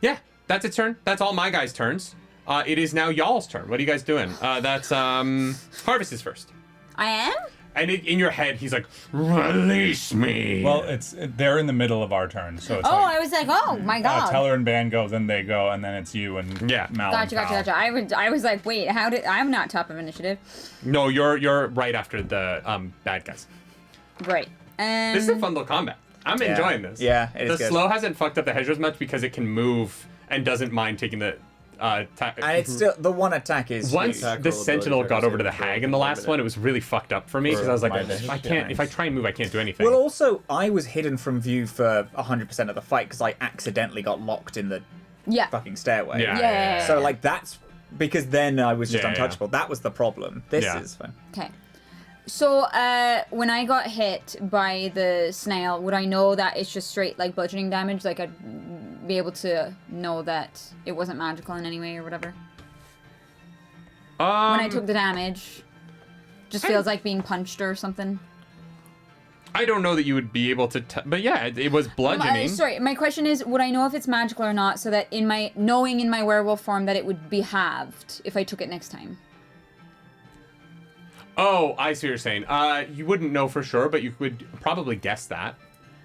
Yeah, that's its turn. That's all my guys' turns. It is now y'all's turn. What are you guys doing? That's Harvest is first.
I am?
And in your head, he's like, "Release me."
Well, they're in the middle of our turn, so it's
Oh,
like
I was like, oh my god.
Teller and Ban go, then they go, and then it's you and
Yeah.
Mal.
Gotcha. I was like, wait, how did I'm not top of initiative?
no, you're right after the bad guys.
Right.
This is a fun little combat. I'm enjoying this.
Yeah, it
The
is good.
slow hasn't fucked up the hedge as much because it can move and doesn't mind taking the attack.
And it's still the one attack is
Once
huge.
Attack
the
roll
Sentinel
ability
got over to the
for
hag in the last
limited.
one, it was really fucked up for me because I was like,
my
if I
dish.
can't, if I try and move, I can't do anything.
Well, also, I was hidden from view for 100% of the fight because I accidentally got locked in the
Yeah.
fucking stairway.
Yeah.
So, like, that's because then I was just
Yeah,
untouchable. That was the problem. This
Yeah.
is fine.
Okay. So, when I got hit by the snail, would I know that it's just straight, like, bludgeoning damage? Like, I'd be able to know that it wasn't magical in any way or whatever? When I took the damage, just feels like being punched or something.
I don't know that you would be able to, but yeah, it was bludgeoning.
Sorry, my question is, would I know if it's magical or not so that in my werewolf form that it would be halved if I took it next time?
Oh, I see what you're saying. You wouldn't know for sure, but you could probably guess that.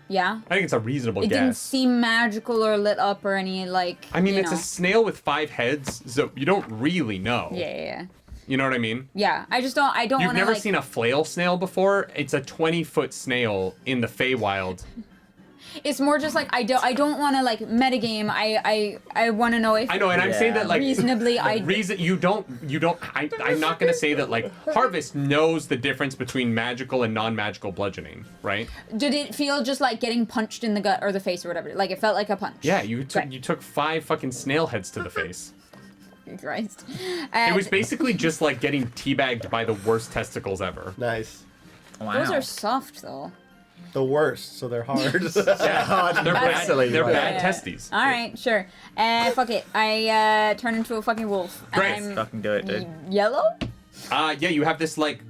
Yeah?
I think it's a reasonable
It didn't
guess.
seem magical or lit up or any, like,
I mean,
you
it's
know.
a snail with 5 heads, so you don't really know.
Yeah.
You know what I mean?
Yeah, I don't
You've
want to,
never
like...
seen a flail snail before? It's a 20-foot snail in the Feywild.
It's more just like I don't want to like metagame. I want to know if
I know, and I'm saying that like
reasonably
I'm not gonna say that like Harvest knows the difference between magical and non-magical bludgeoning, right?
did it feel just like getting punched in the gut or the face or whatever? Like it felt like a punch.
Yeah, you
Right.
took 5 fucking snail heads to the face.
Christ.
It was basically just like getting teabagged by the worst testicles ever.
Nice.
Wow.
Those are soft though.
The worst, so they're hard.
Yeah, they're bad. They're bad
Yeah.
testes.
All right, sure. Fuck it. I turn into a fucking wolf.
Great.
And I'm
Fucking do it, dude.
yellow.
Yeah, you have this like,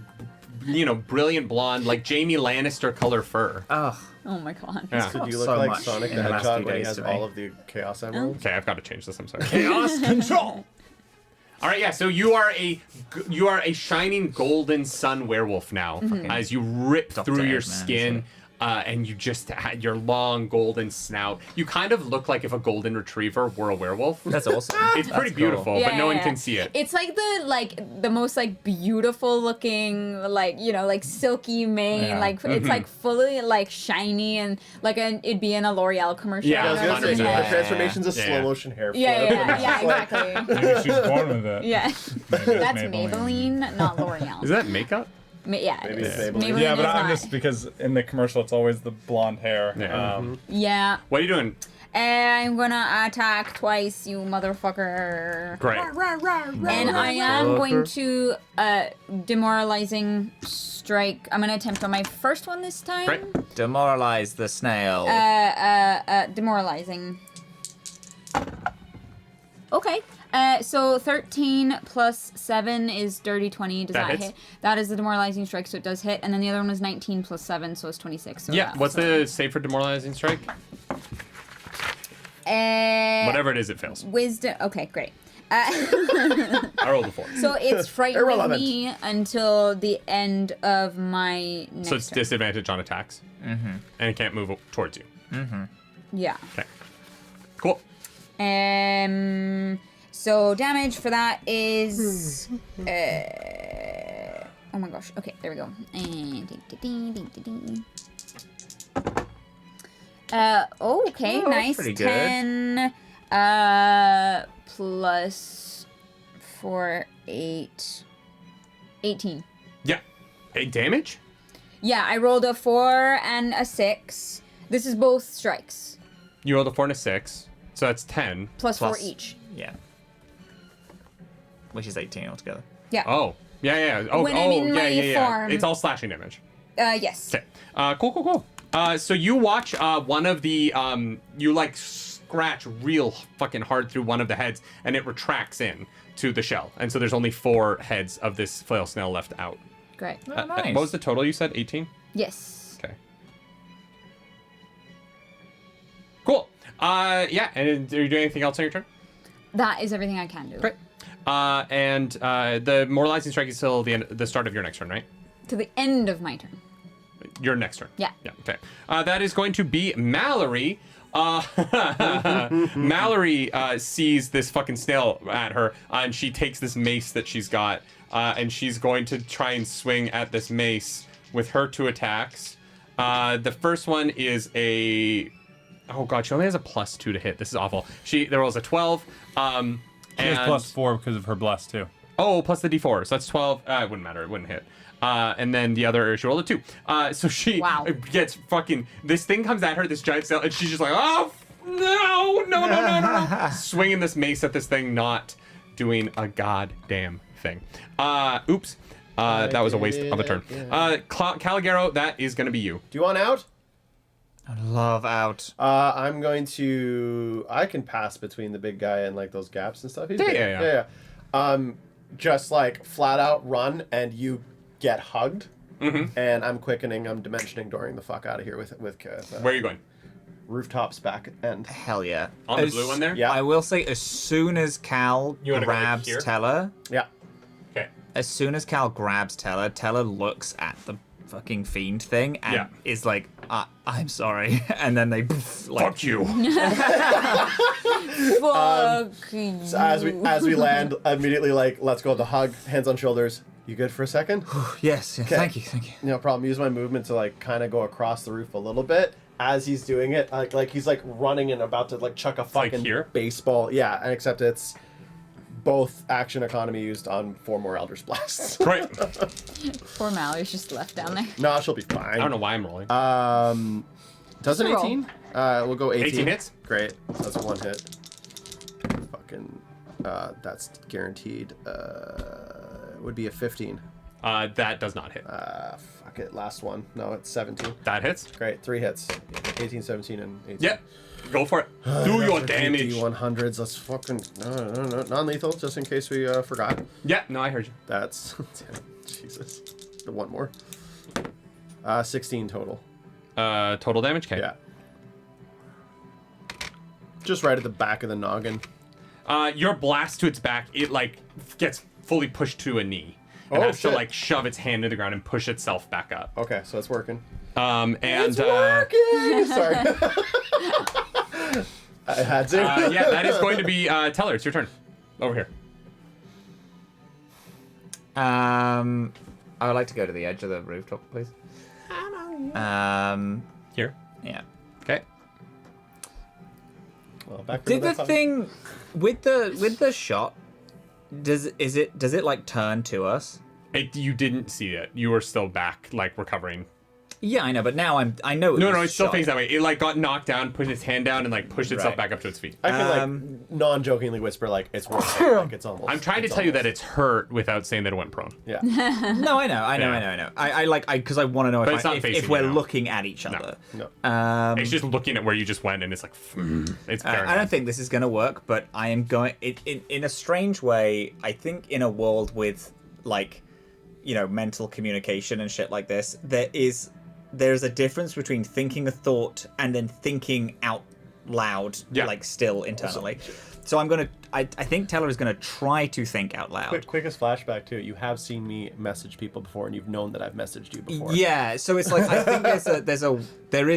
brilliant blonde, like Jaime Lannister color fur.
Oh,
Oh my god.
Yeah.
So do you look
So
like
much
Sonic
in
the
the last
Hedgehog
few
when he
days
has
to me.
all of the Chaos Emeralds?
Okay, I've got to change this. I'm sorry.
chaos control.
All right, yeah. So you are a shining golden sun werewolf now, as you rip
Dr.
through your
Eggman,
skin, and you just had your long golden snout. You kind of look like if a golden retriever were a werewolf.
That's awesome.
It's pretty
That's
beautiful,
cool.
but no one can see it.
It's like the most like beautiful looking like like silky mane
Yeah.
like it's like fully like shiny and like it'd be in a L'Oreal commercial.
Yeah,
I was
you know
gonna
what I'm
say,
saying?
the transformation's a
Yeah.
slow motion hair flip.
Yeah, exactly.
Maybe she's born with it.
Yeah,
Maybe it's
that's Maybelline, not L'Oreal.
Is that makeup?
Yeah,
Maybe
it
it's
is.
Maybelline.
Yeah,
is
but I'm
not.
just because in the commercial it's always the blonde hair.
Yeah.
Yeah,
What are you doing?
I'm gonna attack twice, you motherfucker.
Great.
And I am going to demoralizing strike. I'm gonna attempt on my first one this time.
Great.
Demoralize the snail.
Demoralizing. Okay. So 13 plus 7 is dirty 20. Does
That
that
hits.
hit? That is the demoralizing strike, so it does hit. And then the other one was 19 plus 7, so it's 26. So
Yeah.
that
What's
also-
the save for demoralizing strike? Whatever it is, it fails.
Wisdom. Okay, great.
I rolled a 4.
So it's frightening
Irrelevant.
me until the end of my next
So it's
turn.
disadvantage on attacks, and it can't move towards you.
Yeah.
Okay. Cool.
So damage for that is oh my gosh. Okay, there we go. Okay,
Oh,
nice.
pretty good.
10 plus 4 8 18.
Yeah. Hey, damage?
Yeah, I rolled a 4 and a 6. This is both strikes.
You rolled a 4 and a 6, so that's 10.
Plus 4 each.
Yeah. Which is 18 altogether.
Yeah.
Oh. Yeah. Oh,
When I'm in my
yeah.
form.
It's all slashing damage.
Yes.
Okay. Cool. So you watch one of the you like scratch real fucking hard through one of the heads, and it retracts in to the shell, and so there's only 4 heads of this flail snail left out.
Great.
Oh, nice.
What was the total you said? 18.
Yes.
Okay. Cool. Yeah. And are you doing anything else on your turn?
That is everything I can do.
Great. And the moralizing strike is still the start of your next turn, right?
To the end of my turn.
Your next turn.
Yeah.
Yeah. Okay. That is going to be Mallory. Mallory sees this fucking snail at her, and she takes this mace that she's got, and she's going to try and swing at this mace with her 2 attacks. The first one is a. Oh god, she only has a +2 to hit. This is awful. There rolls a 12.
She has +4 because of her bless too.
Oh, plus the d4, so that's 12. It wouldn't matter. It wouldn't hit. And then the other, she rolled a 2. So she gets fucking. This thing comes at her, this giant cell, and she's just like, oh no, swinging this mace at this thing, not doing a goddamn thing. Oops. That was a waste of a turn. Caligaro, that is gonna be you.
Do you want out?
I love out.
I'm going to. I can pass between the big guy and like those gaps and stuff. He's big. Yeah. Just like flat out run, and you get hugged. Mm-hmm. And I'm quickening. I'm dimensioning dooring the fuck out of here with
Where are you going?
Rooftops back end.
Hell yeah.
On the blue one there?
Yeah.
I will say, as soon as Cal
You wanna go, like,
grabs
here?
Teller,
Okay.
as soon as Cal grabs Teller, Teller looks at the fucking fiend thing and is like, I'm sorry. And then they like,
Fuck you.
Fuck you.
So as we land, immediately like let's go with the hug, hands on shoulders. You good for a second?
yes, thank you.
No problem. Use my movement to like kind of go across the roof a little bit. As he's doing it, like he's like running and about to like chuck a fucking
here?
baseball. Yeah, and except it's both action economy used on 4 more Eldritch Blasts.
Right.
Poor Mallory's just left down there.
No, she'll be fine.
I don't know why I'm rolling.
Does an
Just roll.
18? We'll go 18.
18 hits?
Great. That's 1 hit. Fucking, that's guaranteed. Would be a 15.
That does not hit.
Fuck it. Last one. No, it's 17.
That hits?
Great. 3 hits. 18, 17, and 18.
Yeah. Go for it. Do your damage.
D100s. Let's fucking no. Non-lethal, just in case we forgot.
Yeah, no, I heard you.
That's damn, Jesus. The 1 more. 16 total.
Total damage? Okay.
Yeah. Just right at the back of the noggin.
Your blast to its back, it like gets fully pushed to a knee. And
Oh,
has to
shit.
like shove its hand to the ground and push itself back up.
Okay, so it's working.
And
It's working! Sorry. I had to.
yeah, that is going to be Teller. It's your turn. Over here.
I would like to go to the edge of the rooftop, please.
Here.
Yeah.
Okay.
Well, back
Did
to
the thing with the shot? Does it like turn to us?
You didn't see it. You were still back, like recovering.
Yeah, I know, but now I know.
No, it still
shot.
thinks that way. It like got knocked down, put its hand down, and like pushed itself
Right.
back up to its feet.
I can like non-jokingly whisper like it's working. Like it's almost.
I'm trying to tell you that it's hurt without saying that it went prone.
Yeah.
No, I know. I because I want to know
But it's not
if
facing
we're
you now.
looking at each other.
No.
It's just looking at where you just went, and it's like, it's very
I don't think this is going to work, but I am going in a strange way. I think in a world with like, mental communication and shit like this, there's a difference between thinking a thought and then thinking out loud, like still internally. So I think Teller is gonna try to think out loud.
Quickest flashback too. You have seen me message people before, and you've known that I've messaged you before.
Yeah, so it's like I think there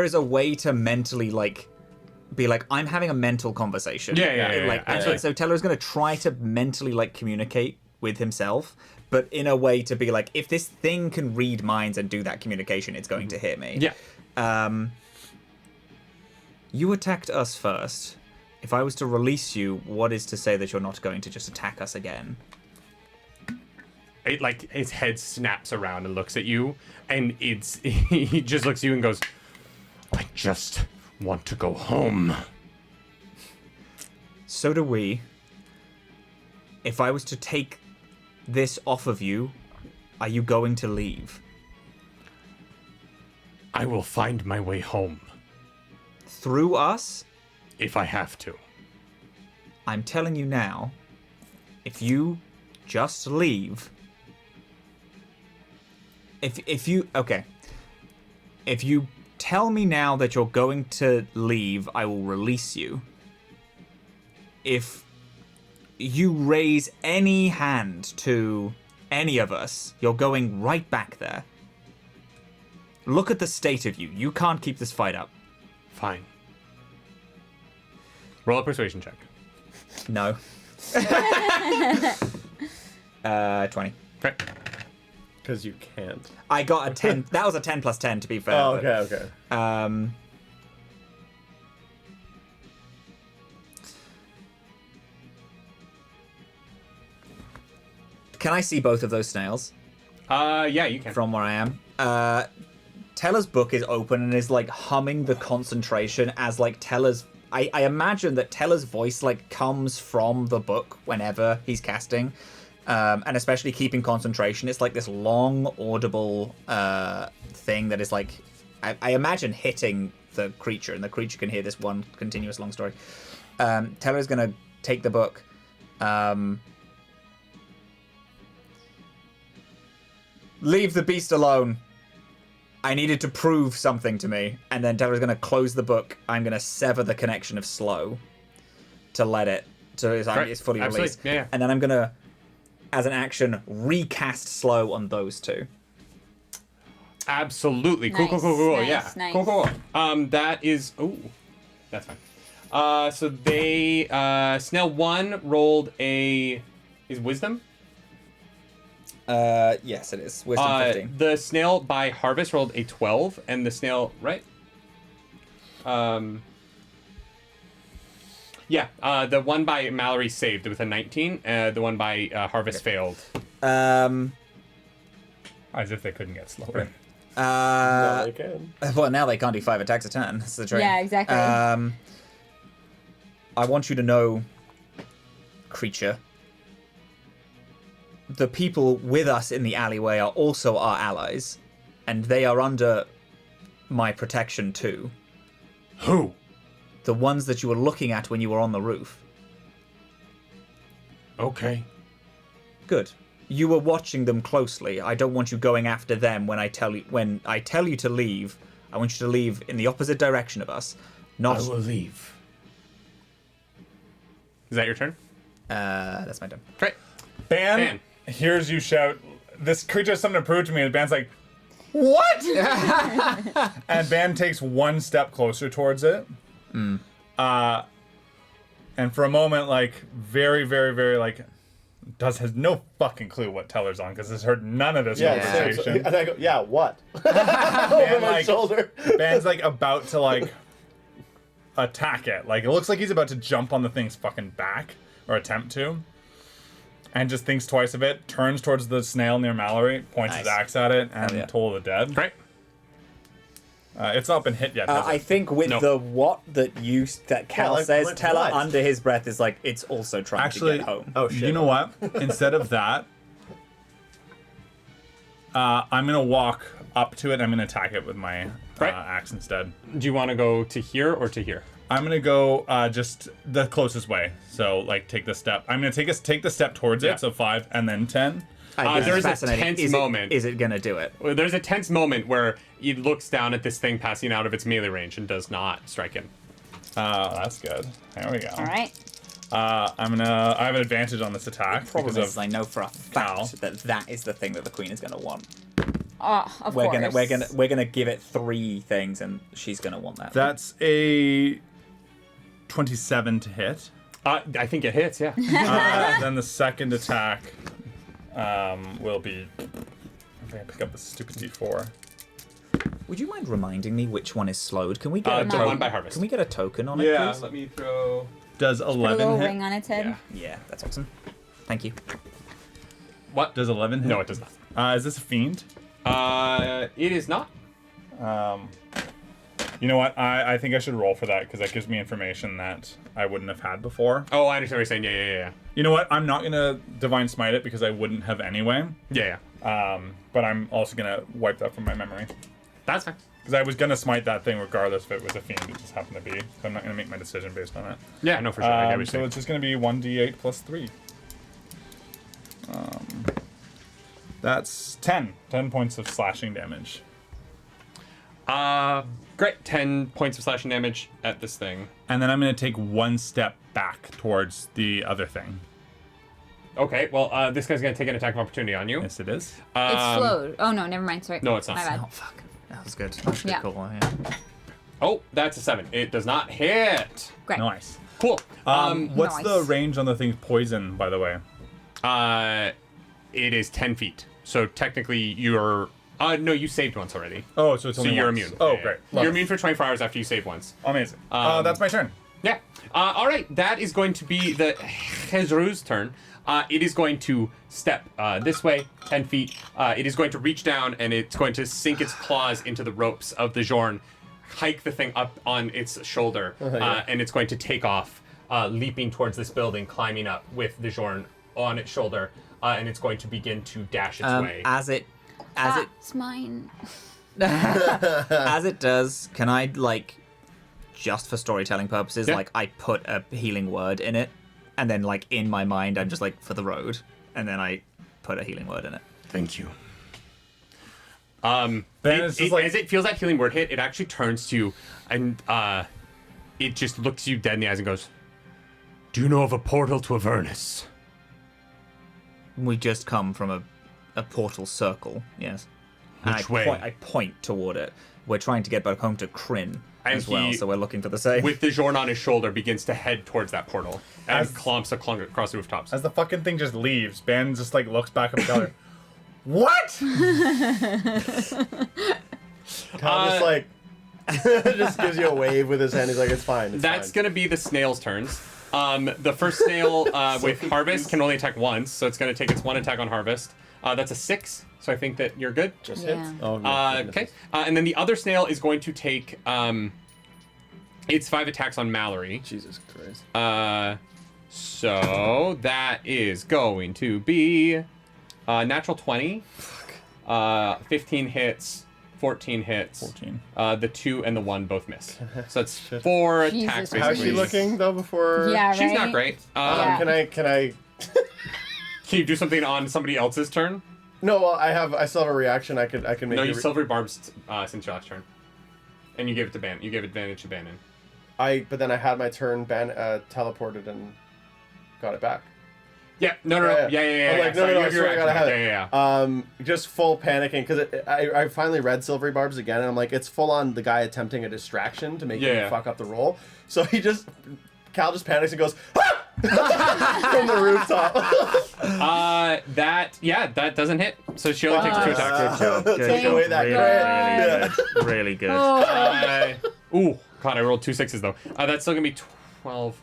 is a way to mentally like be like, I'm having a mental conversation.
Yeah.
So Teller's gonna try to mentally like communicate with himself, but in a way to be like, if this thing can read minds and do that communication, it's going to hit me.
Yeah.
You attacked us first. If I was to release you, what is to say that you're not going to just attack us again?
It like its head snaps around and looks at you, and he just looks at you and goes, I just want to go home.
So do we. If I was to take this off of you, are you going to leave?
I will find my way home.
Through us?
If I have to.
I'm telling you now, if you just leave... If you tell me now that you're going to leave, I will release you. If you raise any hand to any of us, you're going right back there. Look at the state of you. You can't keep this fight up.
Fine. Roll a persuasion check.
No. 20.
Okay.
Because you can't.
I got a 10. That was a 10 plus 10 to be fair.
Oh, okay.
Can I see both of those snails
Yeah, you can.
from where I am? Teller's book is open and is like humming the concentration as like Teller's. I imagine that Teller's voice like comes from the book whenever he's casting, and especially keeping concentration. It's like this long audible thing that is like I imagine hitting the creature, and the creature can hear this one continuous long story. Teller's gonna take the book. Leave the beast alone. I needed to prove something to me. And then Teller's going to close the book. I'm going to sever the connection of Slow to let it, so it's fully released.
Yeah.
And then I'm going to, as an action, recast Slow on those two.
Absolutely.
Nice,
Cool.
nice,
Yeah.
nice.
Cool. That is... Oh, that's fine. So they... Snail 1 rolled a... Is Wisdom?
Yes, it is. Wisdom 15.
The snail by Harvest rolled a 12, and the snail, right? Yeah, the one by Mallory saved with a 19. The one by Harvest failed.
As if they couldn't get slower.
No, they can.
Well, now they can't do 5 attacks a turn. That's the trick.
Yeah, exactly.
I want you to know, creature, the people with us in the alleyway are also our allies, and they are under my protection too.
Who?
The ones that you were looking at when you were on the roof.
Okay.
Good. You were watching them closely. I don't want you going after them when I tell you to leave. I want you to leave in the opposite direction of us. Not.
I will leave. Is that your turn?
That's my turn.
Great.
Ban hears you shout, "This creature has something to prove to me." And Ban's like, "What?" And Ban takes one step closer towards it. And for a moment, like, very, very, very, like, has no fucking clue what Teller's on, because has heard none of this conversation.
And I go, yeah, what?
Ban,
Over my
like,
shoulder.
Ban's, like, about to, like, attack it. Like, it looks like he's about to jump on the thing's fucking back, or attempt to. And just thinks twice of it, turns towards the snail near Mallory, points his axe at it, and Toll of the Dead.
Great.
It's not been hit yet, has
I
it?
think with the what that Cal says,
like
Teller
what?
under his breath is like, it's also trying to get home.
Oh, shit.
You know what? Instead of that, I'm going to walk up to it. I'm going to attack it with my axe instead.
Do you want to go to here or to here?
I'm going to go just the closest way. So, like, take the step. I'm going to take the step towards it, so 5 and then 10.
There's a tense moment.
Is it going to do it?
There's a tense moment where he looks down at this thing passing out of its melee range and does not strike him.
That's good. There we go.
All right.
I have an advantage on this attack.
Problem
because
is,
of
I know for a
Cal.
fact that is the thing that the queen is going to want.
Oh, of course.
We're gonna give it 3 things, and she's going to want that.
That's a 27 to hit.
I think it hits, yeah.
Then the second attack will be... I'm going to pick up the stupid D4.
Would you mind reminding me which one is slowed? Can we get
The one by Harvest.
Can we get a token on it, please?
Let me throw...
Does
Put a
11
little
hit?
ring on its head.
Yeah.
Yeah, that's awesome. Thank you.
What?
Does 11 hit?
No, it does not.
Is this a fiend?
It is not.
You know what? I think I should roll for that, because that gives me information that I wouldn't have had before.
Oh, I understand what you're saying. Yeah.
You know what? I'm not going to Divine Smite it, because I wouldn't have anyway.
Yeah.
But I'm also going to wipe that from my memory.
That's fine.
Because I was going to smite that thing regardless if it was a fiend. It just happened to be. So I'm not going to make my decision based on it.
Yeah, no, for sure. I get what you're
So
saying.
it's just going to be 1d8 plus 3. That's 10. 10 points of slashing damage.
Great. 10 points of slashing damage at this thing.
And then I'm going to take 1 step back towards the other thing.
Okay, well, this guy's going to take an attack of opportunity on you.
Yes, it is.
It's slowed. Oh, no, never mind. Sorry.
No, it's not.
My bad.
Oh fuck, that was good. That was a good
Yeah.
call. Yeah.
Oh, that's a 7. It does not hit.
Great.
Nice.
Cool.
What's the
Nice.
range on the thing's poison, by the way?
It is 10 feet. So technically you're... no, you saved once already.
Oh, so it's
So
only
you're
once.
immune.
Oh,
Yeah,
great.
yeah. You're immune for 24 hours after you save once.
Amazing. That's my turn.
Yeah. All right. That is going to be the Hezru's turn. It is going to step this way, 10 feet. It is going to reach down, and it's going to sink its claws into the ropes of the Jorn, hike the thing up on its shoulder, and it's going to take off, leaping towards this building, climbing up with the Jorn on its shoulder, and it's going to begin to dash its way.
As it
It's mine.
as it does, can I like, just for storytelling purposes,
Yeah.
like I put a healing word in it, and then like in my mind I'm just like for the road, and then I put a healing word in it.
Thank you.
Ben is just like,
As it feels that healing word hit, it actually turns to you, and it just looks you dead in the eyes and goes, "Do you know of a portal to Avernus?"
We just come from a portal circle, yes. And
Which
I
way?
I point toward it. We're trying to get back home to Kryn
And
as well,
he-
so we're looking for the same.
With the Jorn on his shoulder, begins to head towards that portal and
As-
clomps across the rooftops.
as the fucking thing just leaves, Ben just like looks back at the other. What?
Kyle just like just gives you a wave with his hand. He's like, it's fine. It's
That's
fine.
gonna be the snail's turns. The first snail with Harvest can only attack once, so it's gonna take its one attack on Harvest. That's a 6, so I think that you're good.
Just
Yeah.
hits. Oh, no.
Okay. And then the other snail is going to take its 5 attacks on Mallory.
Jesus Christ.
So that is going to be natural 20. 15 hits, 14 hits.
14.
The 2 and the 1 both miss. So that's 4
Jesus
attacks
Christ.
How's she
basically.
looking though? Before
Yeah,
She's not great.
Yeah.
Can I?
Can you do something on somebody else's turn?
No, well, I still have a reaction. I can make.
No,
a
you
re-
silvery barbs since your last turn. And you gave it to Ban. You gave advantage to Bannon.
But then I had my turn. Teleported and got it back.
Yeah, no. Yeah.
I'm like, no,
Sorry,
no,
you
I
have your
swear I gotta
action.
have it.
Yeah.
Just full panicking because I finally read Silvery Barbs again, and I'm like, it's full on the guy attempting a distraction to make
Yeah.
me fuck up the roll. So Cal just panics and goes, ah! from the rooftop.
That doesn't hit. So she only takes 2 attacks.
Good job.
Take away that
Really
crit.
good. Really good.
Ooh, God, I rolled 2 6s though. That's still gonna be 12.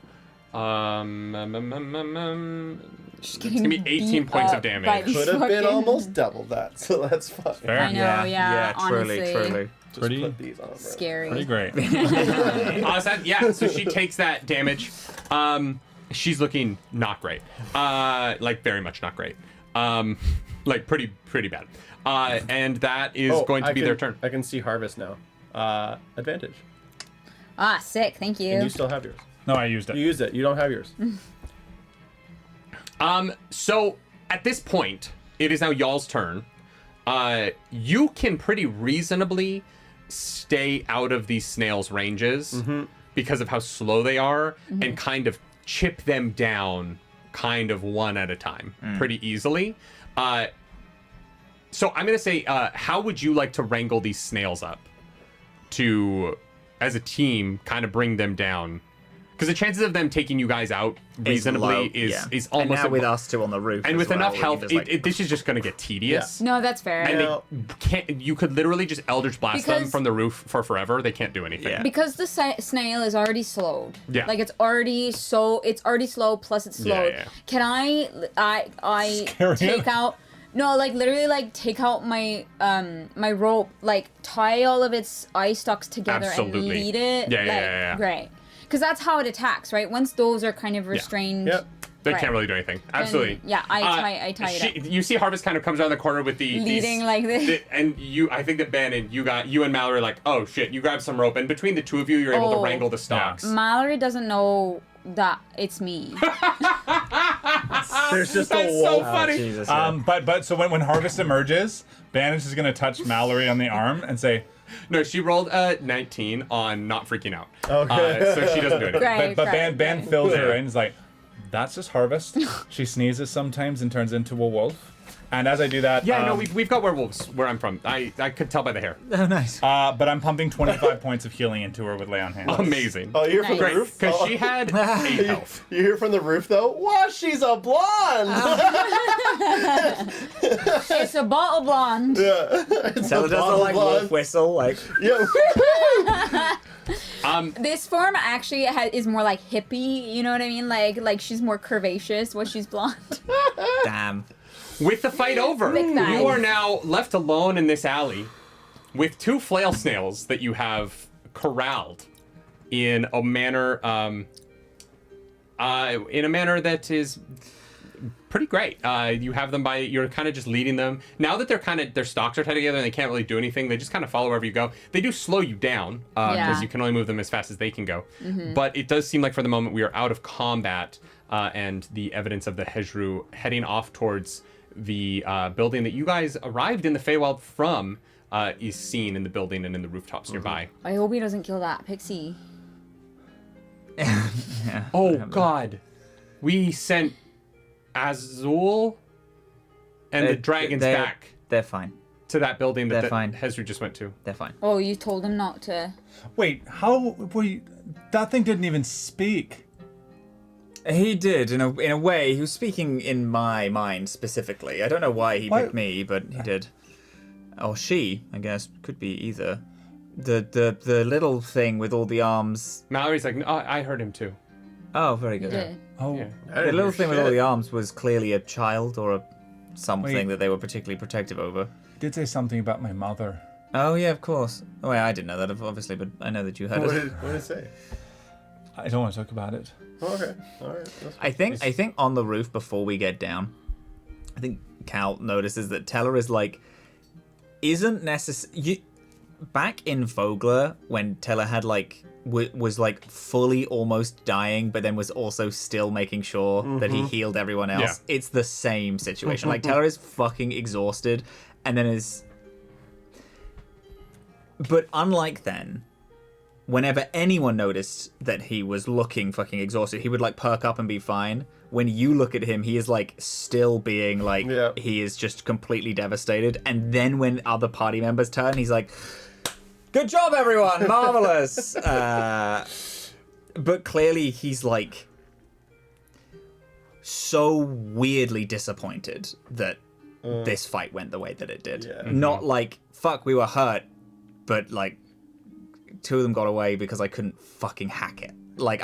It's gonna be 18 points of damage.
Could have been almost double that, so that's fine.
Fair.
I know, yeah,
truly,
honestly.
truly.
Just
Pretty-
put these on.
Scary.
Pretty great.
So she takes that damage. She's looking not great. Like very much not great. Like pretty bad. And that is going to be their turn.
I can see Harvest now. Advantage.
Ah, sick. Thank you.
And you still have yours.
No, I used
You
it.
used it. You don't have yours.
So at this point, it is now y'all's turn. You can pretty reasonably stay out of these snails' ranges because of how slow they are and kind of chip them down kind of one at a time pretty easily. So I'm going to say, how would you like to wrangle these snails up to, as a team, kind of bring them down? Because the chances of them taking you guys out reasonably is almost...
And now with us two on the roof.
And
as
with
well,
enough
we
health,
can just, like,
this is just going to get tedious.
No, that's fair.
And
Now-
they can't. You could literally just Eldritch Blast them
Because-
from the roof for forever. They can't do anything.
Yeah.
Because the snail is already slowed.
Yeah.
Like it's already slow plus it's slowed.
Yeah.
Can I
Scary.
take out literally like take out my my rope, like tie all of its eye stalks together
Absolutely.
and lead it.
Yeah,
like,
yeah.
Great. Because that's how it attacks, right? Once those are kind of restrained.
Yep.
They
Right.
can't really do anything. Absolutely.
yeah, I tie it up.
You see Harvest kind of comes around the corner with the
Leading like this.
and I think that Ben and you and Mallory are like, oh shit, you grab some rope, and between the two of you, you're able to
Oh.
wrangle the stalks.
Mallory doesn't know that it's me.
There's just
That's
a
so
wall.
funny.
Jesus, yeah.
But so when Harvest emerges, Banish is gonna touch Mallory on the arm and say,
No, she rolled a 19 on not freaking out.
Okay.
So she doesn't do anything.
Great.
but
Right,
Ban
right.
fills her in. Is like, that's just Harvest. She sneezes sometimes and turns into a wolf. And as I do that,
Yeah, no, we've got werewolves where I'm from. I could tell by the hair.
Oh, nice.
but I'm pumping 25 points of healing into her with lay on hands.
Amazing.
Oh, you hear from the
Nice.
roof?
Because
Oh.
she had 8 health.
You hear from the roof though? Wow, she's a blonde.
It's a bottle blonde.
Stella does the like wolf whistle, like
Yeah.
This form actually is more like hippie. You know what I mean? Like she's more curvaceous when she's blonde.
damn.
With the fight over,
Big thighs.
you are now left alone in this alley with 2 flail snails that you have corralled in a manner that is pretty great. You have them you're kind of just leading them. Now that their stalks are tied together and they can't really do anything, they just kind of follow wherever you go. They do slow you down because you can only move them as fast as they can go. But it does seem like for the moment we are out of combat and the evidence of the Hejru heading off towards the building that you guys arrived in the Feywild from is seen in the building and in the rooftops nearby.
I hope he doesn't kill that pixie.
Yeah.
Oh God, we sent Azul and the dragons back
They're fine.
to that building that
They're fine.
Hezru just went to.
They're fine.
Oh, you told him not to.
Wait, how were you? That thing didn't even speak.
He did, in a way. He was speaking in my mind specifically. I don't know why he picked me, but he did. Or she, I guess. Could be either. The little thing with all the arms.
Mallory's like, no, I heard him too.
Oh, very good.
Yeah.
Oh,
Yeah.
The little thing with all
shit.
the arms was clearly a child or something
Wait.
that they were particularly protective over.
he did say something about my mother.
Oh, yeah, of course. Oh, yeah, I didn't know that, obviously, but I know that you heard
What
it.
did it say?
I don't want to talk about it.
Oh, okay. All right. That's
I think on the roof before we get down, I think Cal notices that Teller is like, isn't necessary. Back in Vogler, when Teller had like was like fully almost dying, but then was also still making sure that he healed everyone else.
Yeah.
It's the same situation. Like Teller is fucking exhausted, and then is. But unlike then, whenever anyone noticed that he was looking fucking exhausted, he would like perk up and be fine. When you look at him, he is like still being like,
Yeah.
he is just completely devastated. And then when other party members turn, he's like, good job, everyone, marvelous. But clearly he's like so weirdly disappointed that this fight went the way that it did.
Yeah.
Not like, fuck, we were hurt, but like, 2 of them got away because I couldn't fucking hack it. Like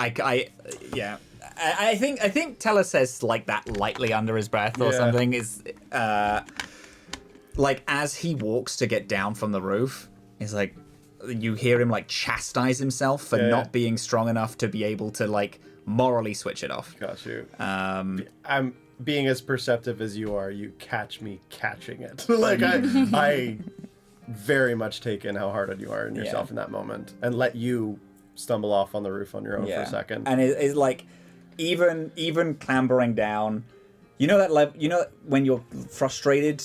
yeah. I think Teller says like that lightly under his breath or
Yeah.
something. Is like as he walks to get down from the roof, he's like, you hear him like chastise himself for
Yeah.
not being strong enough to be able to like morally switch it off.
Got you.
Um,
I'm being as perceptive as you are. You catch me catching it. Like I very much take in how hard you are in yourself in that moment, and let you stumble off on the roof on your own for a second.
And it's like, even clambering down, you know that when you're frustrated,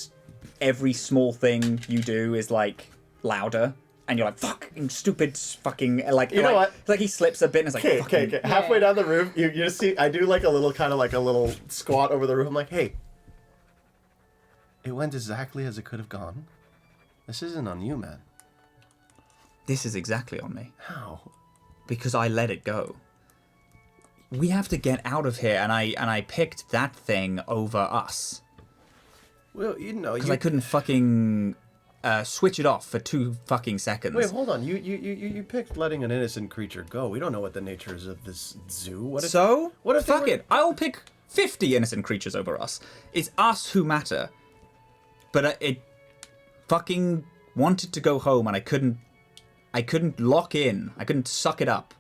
every small thing you do is like louder, and you're like, fucking stupid, fucking like.
You know what?
Like he slips a bit, and it's like,
Okay. Halfway down the roof, you just see I do like a little kind of like a little squat over the roof. I'm like, hey, it went exactly as it could have gone. This isn't on you, man.
This is exactly on me
How?
because I let it go. We have to get out of here, and I picked that thing over us
Well, you know,
because I couldn't fucking switch it off for 2 fucking seconds.
Wait, hold on. You picked letting an innocent creature go. We don't know what the nature is of this zoo. What if?
So,
what if they
fuck
were-
it. I'll pick 50 innocent creatures over us. It's us who matter. But it fucking wanted to go home, and I couldn't lock in. I couldn't suck it up.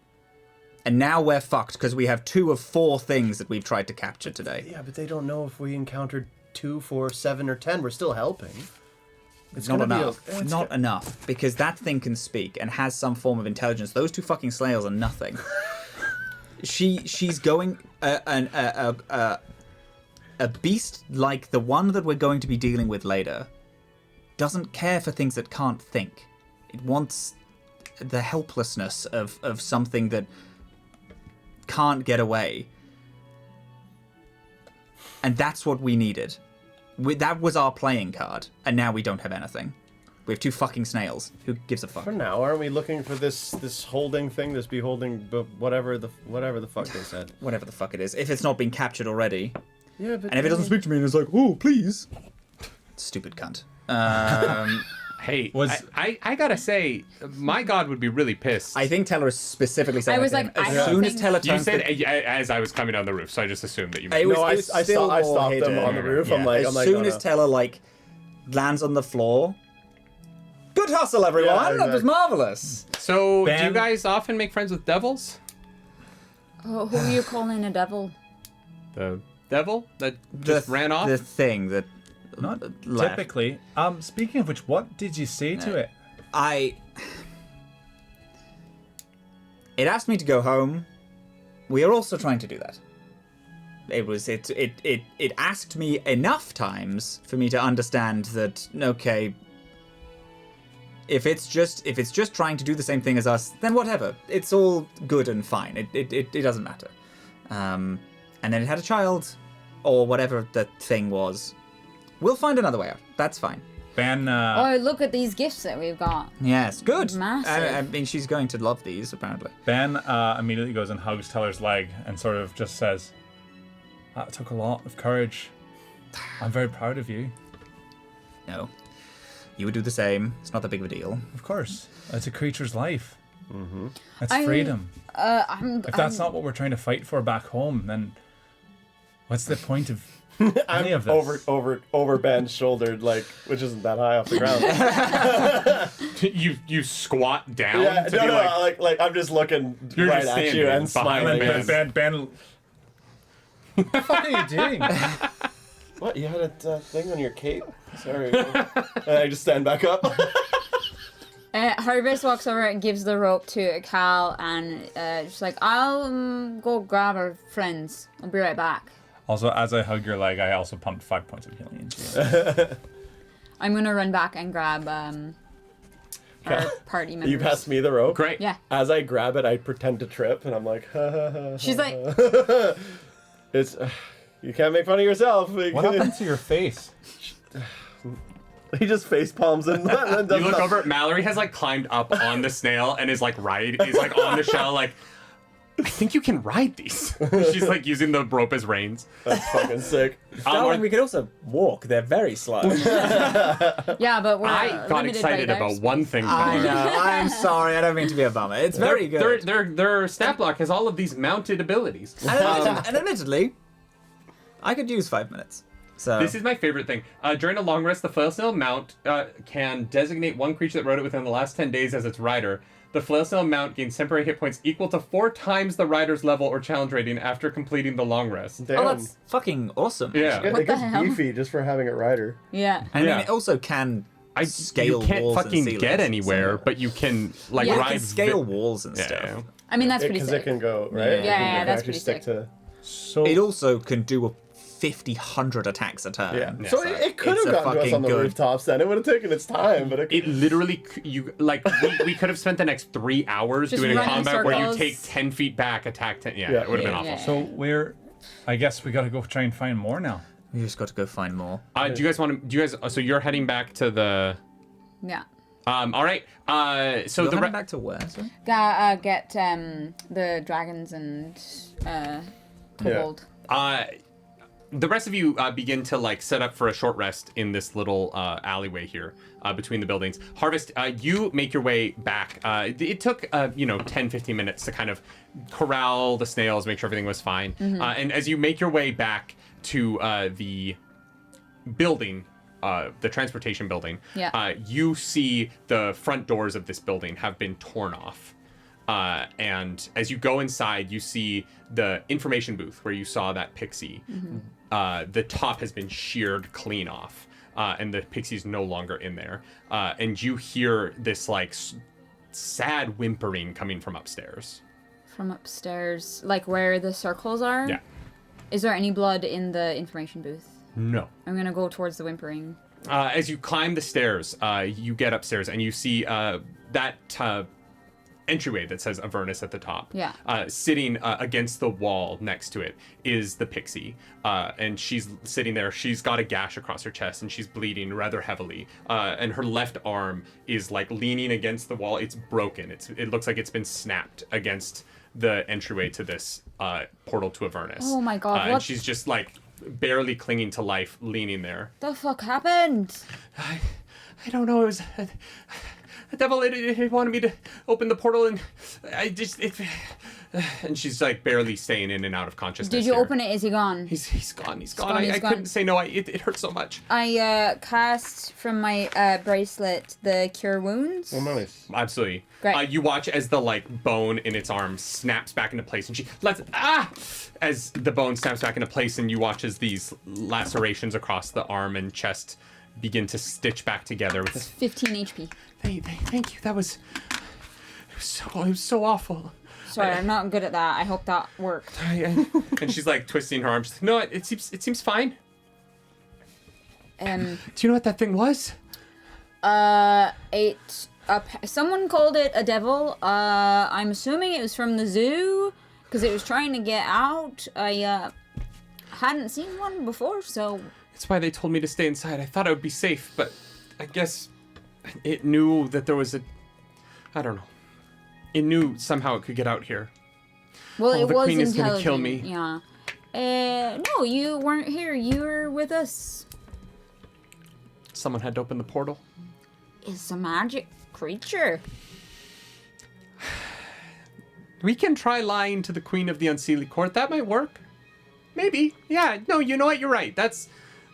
And now we're fucked because we have 2 of 4 things that we've tried to capture today.
Yeah, but they don't know if we encountered 2, 4, 7, or 10. We're still helping. It's
Not
gonna be
enough.
it's
Not enough. Because that thing can speak and has some form of intelligence. Those 2 fucking snails are nothing. She's going a beast like the one that we're going to be dealing with later doesn't care for things that can't think. It wants the helplessness of something that can't get away. And that's what we needed. That was our playing card, and now we don't have anything. We have 2 fucking snails. Who gives a fuck?
For now, aren't we looking for this holding thing, this beholding, whatever the fuck they said?
Whatever the fuck it is. If it's not been captured already.
Yeah, but
And if it doesn't speak to me and it's like, oh, please. Stupid cunt.
Hey, I gotta say, my god would be really pissed.
I think Teller specifically said
I was
that to
like,
him.
I
As
don't
soon as
think-
Teller
You
turns
said
the-
as I was coming down the roof, so I just assumed that you meant.
It was,
No, I
it's still
I
more
stopped them
hidden.
on the roof.
Yeah.
I'm like,
As soon as Teller like lands on the floor, good hustle, everyone.
Yeah,
That was
exactly.
marvelous.
So, do you
Ben-
guys often make friends with devils?
Oh, who are you calling a devil?
The devil that just ran off?
The thing that
Not
left.
typically. Speaking of which, what did you say to it?
It asked me to go home. We are also trying to do that. It asked me enough times for me to understand that, okay, if it's just trying to do the same thing as us, then whatever. It's all good and fine. It doesn't matter. And then it had a child, or whatever the thing was. We'll find another way out. That's fine.
Ben,
Oh, look at these gifts that we've got.
Yes, good.
Massive.
I mean, she's going to love these, apparently.
Ben immediately goes and hugs Teller's leg and sort of just says, "That took a lot of courage. I'm very proud of you."
No. You would do the same. It's not that big of a deal.
Of course, it's a creature's life.
Mm-hmm.
It's
I-
freedom. If that's
I'm-
not what we're trying to fight for back home, then what's the point of any of this?
over Ben's shoulder, like, which isn't that high off the ground.
you squat down
Yeah,
to
no,
be
no,
like,
like I'm just looking
You're
right
just
at you
standing
and
behind
smiling.
the man.
Ben, what the fuck are you doing?
What? You had a thing on your cape? Sorry. And I just stand back up.
Harvest walks over and gives the rope to Cal, and just like, I'll go grab our friends. I'll be right back.
Also, as I hug your leg, I also pumped 5 points of healing into you.
I'm gonna run back and grab our party members.
You pass me the rope.
great.
Yeah.
As I grab it, I pretend to trip, and I'm like, ha, ha, ha,
She's like,
it's you can't make fun of yourself.
What happened to your face?
He just face palms and
You look over at Mallory has like climbed up on the snail and is like he's like on the shell like, I think you can ride these. She's like using the rope as reins.
That's fucking sick.
Darling, we could also walk. They're very slow.
yeah, but we're
I got
limited
excited
by their
about one thing.
I
Taylor.
know. I'm sorry. I don't mean to be a bummer. It's very good.
Their stat block has all of these mounted abilities.
And admittedly, I could use 5 minutes. So
This is my favorite thing. During a long rest, the flail snail mount can designate one creature that rode it within the last 10 days as its rider. The flail snail mount gains temporary hit points equal to 4 times the rider's level or challenge rating after completing the long rest.
Damn.
Oh, that's fucking awesome.
Yeah.
It
What the
gets
hell?
beefy just for having it rider.
Yeah.
I mean,
Yeah.
it also can scale
you can't
walls
fucking
and ceilings,
get anywhere,
so-
but you can like
Yeah.
It
ride
can scale walls and stuff.
Yeah.
I mean, that's pretty
Because
sick.
it can go, right?
Yeah,
It can
that's
actually
pretty
stick
sick.
to...
So
It also can do a 100 attacks a turn.
Yeah.
Yeah,
So
so
it could
it's
have
a
gotten to us
fucking
on the
good-
rooftops then. It would have taken its time, but
It literally, you like, we could have spent the next 3 hours
Just
doing a
running
combat where you
circles.
take 10 feet back, attack 10. Yeah,
Yeah.
it would have been
Yeah,
awful.
yeah.
so I guess we gotta go try and find more now.
You just got to go find more.
Do you guys want to? Do you guys? So you're heading back to the.
Yeah.
All right. So
You're
the
heading back to where? Sorry?
Get the dragons and kobold.
The rest of you begin to like set up for a short rest in this little alleyway here between the buildings. Harvest, you make your way back. It took 10, 15 minutes to kind of corral the snails, make sure everything was fine. And as you make your way back to the building, the transportation building,
Yeah.
you see the front doors of this building have been torn off. And as you go inside, you see the information booth where you saw that pixie. The top has been sheared clean off, and the pixie's no longer in there. And you hear this like sad whimpering coming from upstairs.
From upstairs, like where the circles are?
Yeah.
Is there any blood in the information booth?
No.
I'm gonna go towards the whimpering.
As you climb the stairs, you get upstairs and you see that entryway that says Avernus at the top.
Yeah.
Sitting against the wall next to it is the pixie. And she's sitting there. She's got a gash across her chest and she's bleeding rather heavily. And her left arm is like leaning against the wall. It's broken. It looks like it's been snapped against the entryway to this portal to Avernus.
Oh my God,
And
what?
she's just like barely clinging to life, leaning there.
The fuck happened?
I don't know. It was the devil. It wanted me to open the portal, and and she's like barely staying in and out of consciousness.
Did you
here.
open it? Is he gone?
He's gone. He's gone.
gone,
I
he's gone.
couldn't say no. It hurt so much.
I cast from my bracelet the cure wounds.
Oh, nice.
Absolutely.
Great.
You watch as the like bone in its arm snaps back into place, and she lets as the bone snaps back into place, and you watch as these lacerations across the arm and chest begin to stitch back together with
15 HP.
Thank you. It was so awful.
Sorry, I'm not good at that. I hope that worked.
And she's like twisting her arm. She's like, no, it seems fine. Do you know what that thing was?
Someone called it a devil. I'm assuming it was from the zoo because it was trying to get out. I hadn't seen one before, so.
That's why they told me to stay inside. I thought I would be safe, but I guess it knew that there was I don't know. It knew somehow it could get out here.
Well,
Oh,
it
the
was
queen is
intelligent.
gonna kill me.
Yeah. No, you weren't here. You were with us.
Someone had to open the portal.
It's a magic creature.
We can try lying to the queen of the Unseelie Court. That might work. Maybe. Yeah. No, you know what? You're right. That's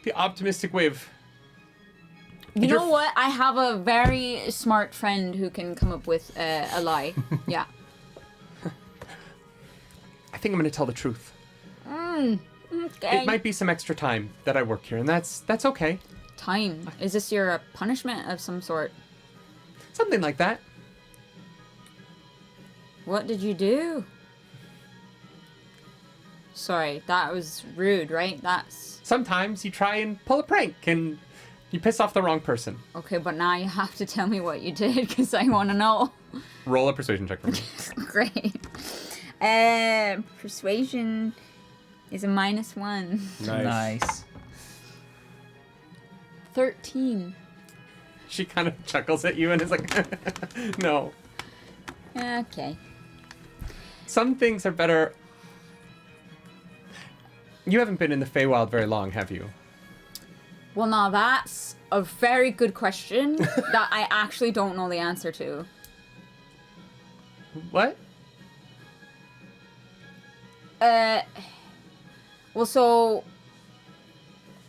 the optimistic way of...
You know what? I have a very smart friend who can come up with a lie. Yeah.
I think I'm going to tell the truth.
Okay.
It might be some extra time that I work here, and that's okay.
Time. Is this your punishment of some sort?
Something like that.
What did you do? Sorry, that was rude, right? That's...
Sometimes you try and pull a prank, and you piss off the wrong person.
Okay, but now you have to tell me what you did, because I want to know.
Roll a persuasion check for me.
Great. Persuasion is a -1.
Nice.
13.
She kind of chuckles at you and is like, no.
Okay.
Some things are better... You haven't been in the Feywild very long, have you?
Well, now that's a very good question that I actually don't know the answer to.
What?
Well, so...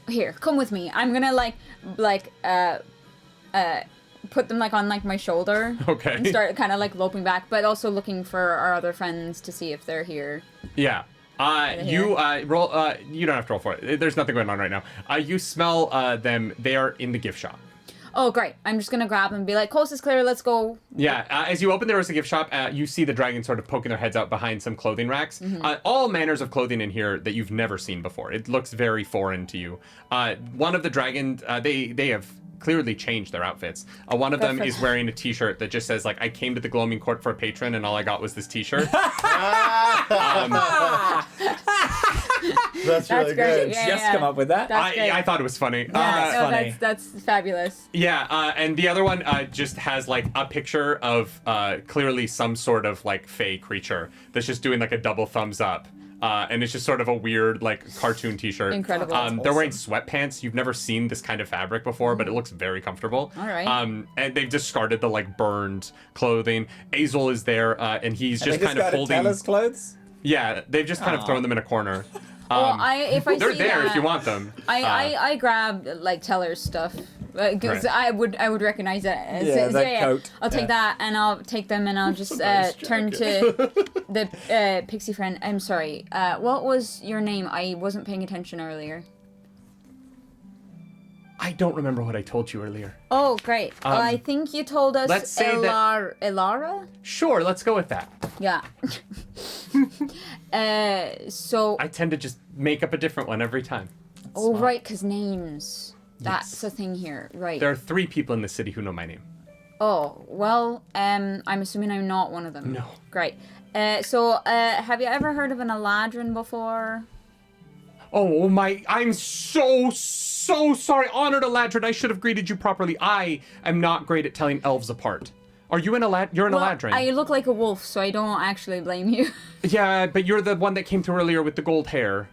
Here, come with me. I'm gonna, put them, on, my shoulder.
Okay.
And start kind of, loping back, but also looking for our other friends to see if they're here.
Yeah. You roll. You don't have to roll for it. There's nothing going on right now. You smell them. They are in the gift shop.
Oh, great. I'm just gonna grab them and be like, coast is clear, let's go.
Yeah. As you open the rest of the gift shop, you see the dragons sort of poking their heads out behind some clothing racks. All manners of clothing in here that you've never seen before. It looks very foreign to you. One of the dragons, they have clearly changed their outfits. One of them is wearing a t-shirt that just says, I came to the Gloaming Court for a patron and all I got was this t-shirt.
That's really
great.
good.
Yeah,
Just come up with that.
That's great.
I thought it was funny.
That's funny.
That's fabulous.
Yeah, and the other one just has a picture of clearly some sort of fey creature that's just doing a double thumbs up. And it's just sort of a weird cartoon t-shirt.
Incredible.
They're wearing sweatpants. You've never seen this kind of fabric before, but it looks very comfortable.
All right.
And they've discarded the burned clothing. Azel is there, and he's just kind of holding.
Teller's clothes.
Yeah, they've just kind of thrown them in a corner.
If I
They're
see
there
that,
if you want them.
I grab Teller's stuff because
Right.
I would recognize it.
Yeah, that coat.
I'll take that and I'll take them and I'll just turn to the pixie friend. I'm sorry. What was your name? I wasn't paying attention earlier.
I don't remember what I told you earlier.
Oh, great. I think you told us
let's say
Elara?
Sure, let's go with that.
Yeah. So...
I tend to just make up a different one every time.
Oh, right, because names. That's
Yes.
the thing here. Right.
There are 3 people in the city who know my name.
Oh, well, I'm assuming I'm not one of them.
No.
Great. So, have you ever heard of an Eladrin before?
Oh my, I'm so sorry. Honored Eladrin, I should have greeted you properly. I am not great at telling elves apart. Are you an You're an Eladrin.
I look like a wolf, so I don't actually blame you.
Yeah, but you're the one that came through earlier with the gold hair.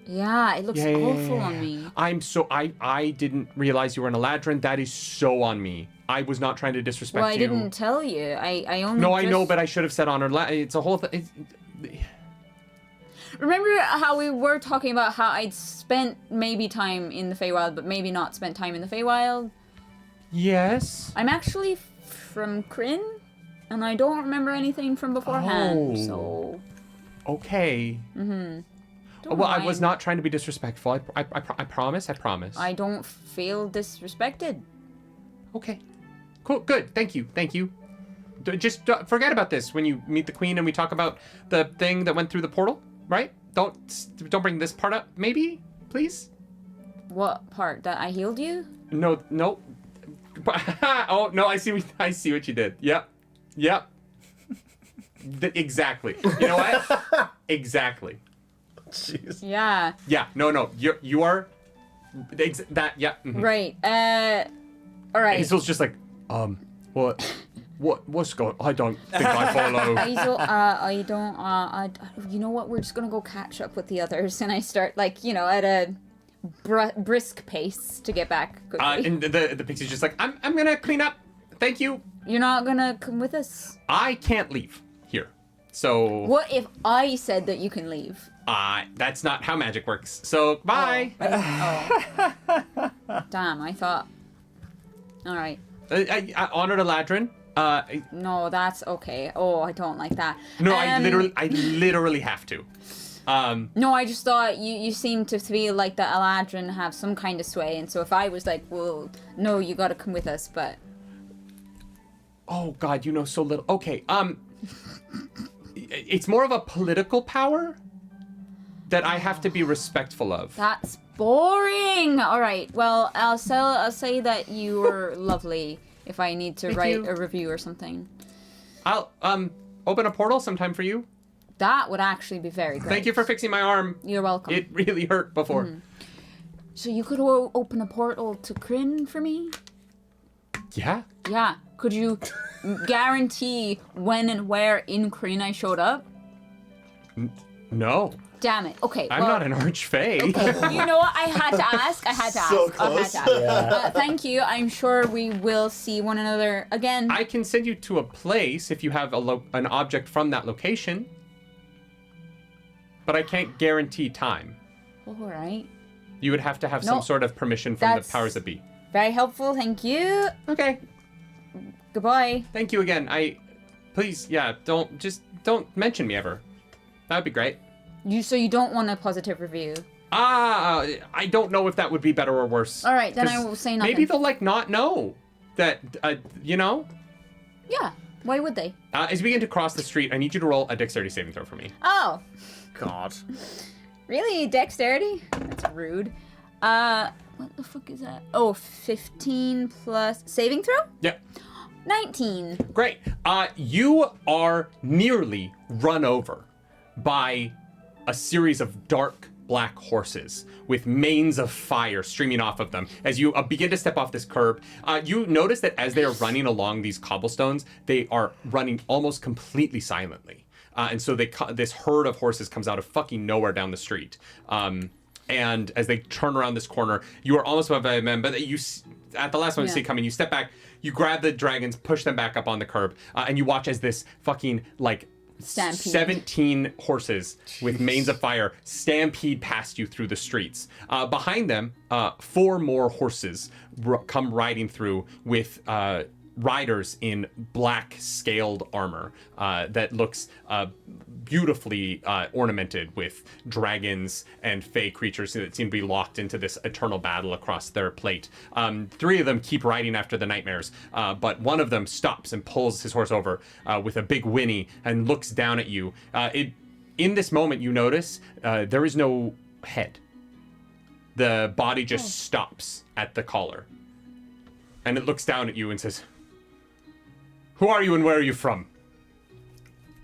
Yeah, it looks awful on me.
I didn't realize you were an Eladrin. That is so on me. I was not trying to disrespect
Well, I
you.
didn't tell you. I only
No, I know, but I should have said honored. It's a whole thing.
Remember how we were talking about how I'd spent maybe time in the Feywild, but maybe not spent time in the Feywild?
Yes.
I'm actually from Kryn, and I don't remember anything from beforehand, so...
Okay.
Don't
Well, I was
mind.
not trying to be disrespectful. I promise. I promise.
I don't feel disrespected.
Okay. Cool. Good. Thank you. Just forget about this when you meet the queen and we talk about the thing that went through the portal, right? Don't bring this part up, maybe, please.
What part? That I healed you?
No. Oh no, I see what you did. Yep. Exactly. You know what? Exactly.
Jeez.
Yeah.
Yeah. No. You are. That. Yeah. Mhm.
Right. All right.
Hazel's just like, what's going? I don't think I follow.
I don't. You know what? We're just gonna go catch up with the others, and I start like at a brisk pace to get back quickly.
And the pixie's just like, I'm gonna clean up. Thank you.
You're not gonna come with us.
I can't leave here. So.
What if I said that you can leave?
That's not how magic works. So bye.
Damn, I thought. All right.
I honored Eladrin.
No, that's okay. Oh, I don't like that.
No, I literally have to.
No, I just thought you seemed to feel like the Eladrin have some kind of sway, and so if I was like, well, no, you gotta come with us, but...
Oh God, you know so little. Okay, it's more of a political power that I have to be respectful of.
That's boring! Alright, well, I'll say that you were lovely if I need to write a review or something.
I'll, open a portal sometime for you.
That would actually be very great.
Thank you for fixing my arm.
You're welcome.
It really hurt before.
So you could open a portal to Kryn for me?
Yeah?
Yeah. Could you guarantee when and where in Kryn I showed up?
No.
Damn it. Okay.
I'm not an archfey.
You know what? I had to ask.
So close.
Thank you. I'm sure we will see one another again.
I can send you to a place if you have an object from that location. But I can't guarantee time.
All right.
You would have to have some sort of permission from the powers that be.
Very helpful. Thank you.
Okay.
Goodbye.
Thank you again. Please, yeah, don't mention me ever. That would be great.
So you don't want a positive review?
I don't know if that would be better or worse.
All right, then I will say nothing.
Maybe they'll not know that,
Yeah. Why would they?
As we begin to cross the street, I need you to roll a dexterity saving throw for me.
Oh.
God.
Really? Dexterity? That's rude. What the fuck is that? Oh, 15 plus saving throw?
Yep.
19.
Great. You are nearly run over by a series of dark black horses with manes of fire streaming off of them. As you begin to step off this curb, you notice that as they are running along these cobblestones, they are running almost completely silently. And so this herd of horses comes out of fucking nowhere down the street. And as they turn around this corner, you are almost above them, but at the last one you see coming, you step back, you grab the dragons, push them back up on the curb, and you watch as this fucking,
stampede.
17 horses with manes of fire stampede past you through the streets. Behind them, 4 more horses come riding through with riders in black scaled armor that looks beautifully ornamented with dragons and fey creatures that seem to be locked into this eternal battle across their plate. 3 of them keep riding after the nightmares, but one of them stops and pulls his horse over with a big whinny and looks down at you. In this moment, you notice there is no head. The body just stops at the collar. And it looks down at you and says, Who are you and where are you from?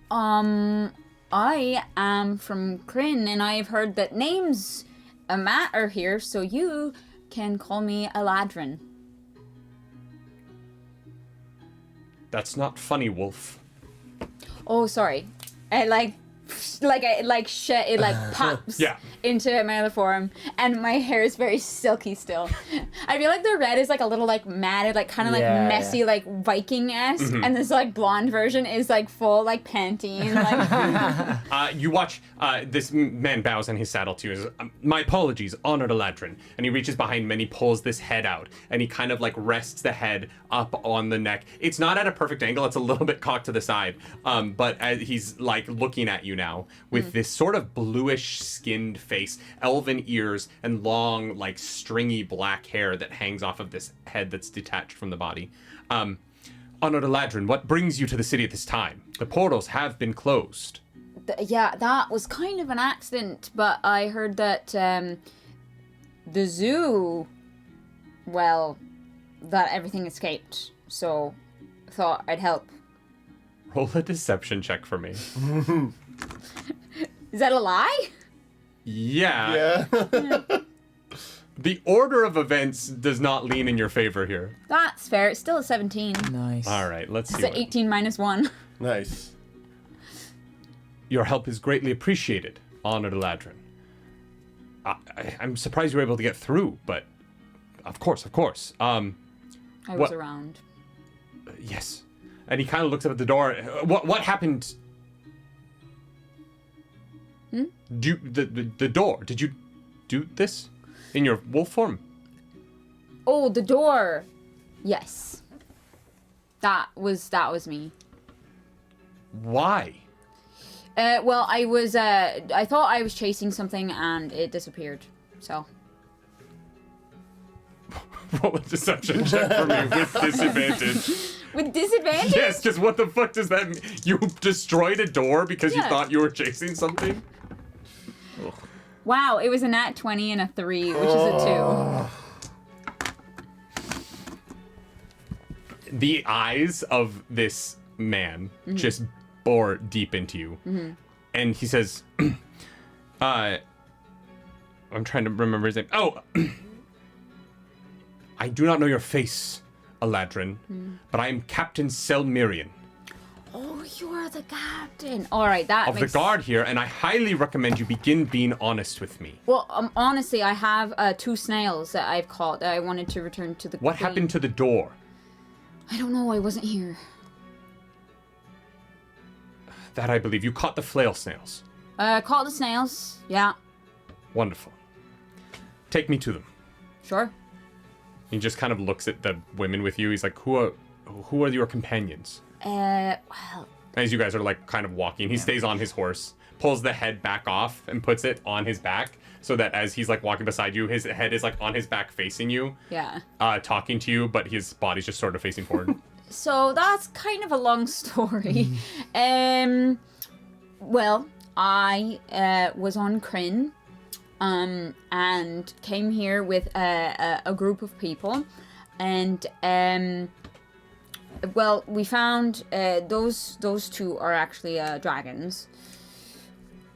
I am from Kryn, and I've heard that names matter here, so you can call me Eladrin.
That's not funny, Wolf.
Oh, sorry. It pops into my other form, and my hair is very silky still. I feel like the red is like a little like matted, like kind of like messy, like Viking-esque, and this like blonde version is like full like Pantene. Like.
You watch this man bows in his saddle to you. And says, my apologies, honored Eladrin. And he reaches behind him and he pulls this head out, and he kind of like rests the head up on the neck. It's not at a perfect angle; it's a little bit cocked to the side. But as he's like looking at you now with this sort of bluish skinned face, elven ears, and long like stringy black hair that hangs off of this head that's detached from the body. Honored Eladrin, what brings you to the city at this time? The portals have been closed.
Yeah, that was kind of an accident, but I heard that the zoo, well, that everything escaped, so thought I'd help.
Roll a deception check for me.
Is that a lie?
Yeah. The order of events does not lean in your favor here.
That's fair. It's still a 17.
Nice.
All right, let's see.
It's an 18 minus 1.
Nice.
Your help is greatly appreciated, honored Eladrin. I'm surprised you were able to get through, but of course.
I was around.
Yes. And he kind of looks up at the door. What happened? The door. Did you do this in your wolf form?
Oh, the door. Yes. That was me.
Why?
Well, I thought I was chasing something and it disappeared. So.
Roll a deception check for me with disadvantage.
With disadvantage?
Yes, just what the fuck does that mean? You destroyed a door because you thought you were chasing something?
Wow, it was a nat 20 and a 3, which is a 2.
The eyes of this man just bore deep into you. And he says, I'm trying to remember his name. Oh, I do not know your face, Eladrin, but I am Captain Selmirian.
Oh, you're the captain. All right, that
of
makes...
the guard here, and I highly recommend you begin being honest with me.
Well, honestly, I have 2 snails that I've caught that I wanted to return to the
What
queen.
happened to the door?
I don't know. I wasn't here.
That I believe. You caught the flail snails.
Caught the snails. Yeah.
Wonderful. Take me to them.
Sure.
He just kind of looks at the women with you. He's like, who are your companions?
Well...
As you guys are like kind of walking, he stays on his horse, pulls the head back off and puts it on his back so that as he's like walking beside you, his head is like on his back facing you.
Yeah.
Talking to you, but his body's just sort of facing forward.
So that's kind of a long story. Well, I was on Kryn, and came here with a group of people, and well, we found those 2 are actually dragons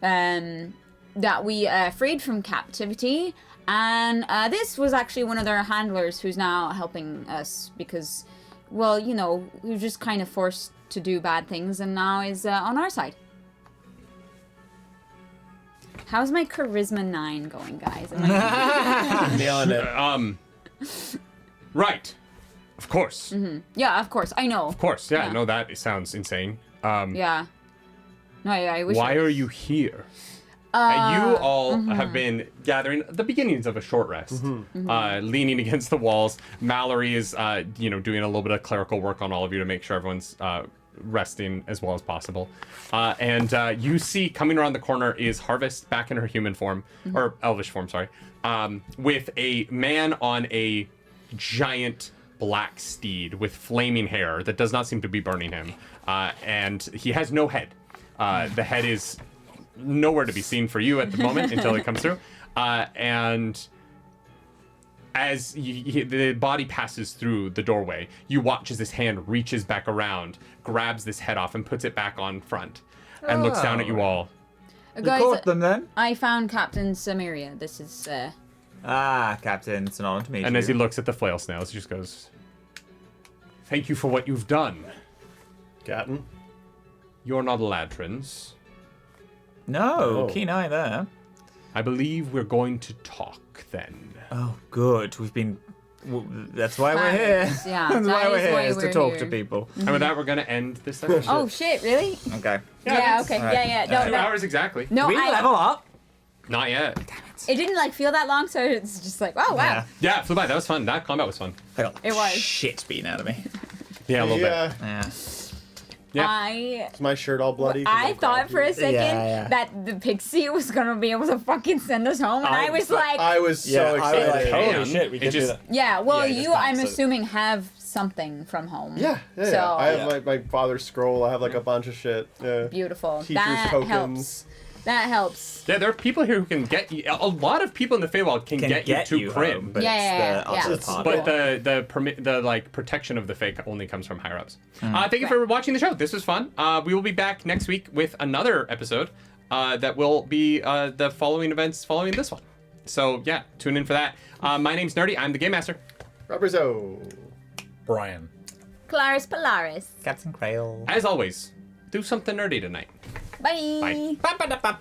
that we freed from captivity, and this was actually one of their handlers who's now helping us because, well, you know, we were just kind of forced to do bad things, and now is on our side. How's my charisma 9 going, guys?
Nailing it.
Right. Of course.
Mm-hmm. Yeah, of course. I know.
Of course. Yeah, no, that sounds insane.
Yeah. No, yeah, I wish.
Why are you here? You all have been gathering the beginnings of a short rest, leaning against the walls. Mallory is, doing a little bit of clerical work on all of you to make sure everyone's resting as well as possible. And you see coming around the corner is Harvest back in her human form, or elvish form, sorry, with a man on a giant black steed with flaming hair that does not seem to be burning him. And he has no head. The head is nowhere to be seen for you at the moment until it comes through. And as the body passes through the doorway, you watch as this hand reaches back around, grabs this head off, and puts it back on front, and looks down at you all.
You
Guys,
caught them then?
I found Captain Samaria. This is
Captain, it's an honor to meet you.
And as he looks at the flail snails, he just goes, "Thank you for what you've done.
Gatton?
You're not Latrans.
No,
Oh.
keen eye there.
I believe we're going to talk then."
Oh, good. That's why we're here.
Thanks, yeah,
That's why
that
we're
is
here,
why
is to
we're
talk
here.
to people.
And with that, we're going to end this session.
Oh shit! Really?
Okay.
Yeah. Okay.
Alright.
Yeah. No.
2
No.
hours exactly.
No.
we level up?
Not yet.
It didn't like feel that long, so it's just like, oh wow.
Yeah.
Yeah, it flew by. That was fun. That combat was fun.
I got
It was.
shit beaten out of me.
Yeah, a little bit.
Yeah.
Yeah.
Is my shirt all bloody? 'Cause
I
I'm
thought for a
crying?
second
Yeah.
that the pixie was gonna be able to fucking send us home, and I was like,
I was
Yeah,
so
I was
excited.
like, holy
Man,
shit, we
it
did do
just-
that.
yeah. Well,
Yeah, you just
you, I'm
bounced it.
assuming, have something from home.
Yeah.
So
I have my father's scroll. I have like a bunch of shit. Yeah.
beautiful.
Teacher's
That
tokens.
helps. That helps.
Yeah, there are people here who can get you. A lot of people in the Feywild can get you to Kryn.
home, but
Yeah,
it's the
yeah.
other
It's-
part.
But
of it.
the like protection of the Fey only comes from higher ups. Thank you for watching the show. This was fun. We will be back next week with another episode that will be the following events following this one. So yeah, tune in for that. My name's Nerdy. I'm the Game Master.
Rubberzo.
Brian.
Claris Polaris.
Captain Crail.
As always, do something nerdy tonight.
Bye.
Bye.
Ba-ba-da-ba.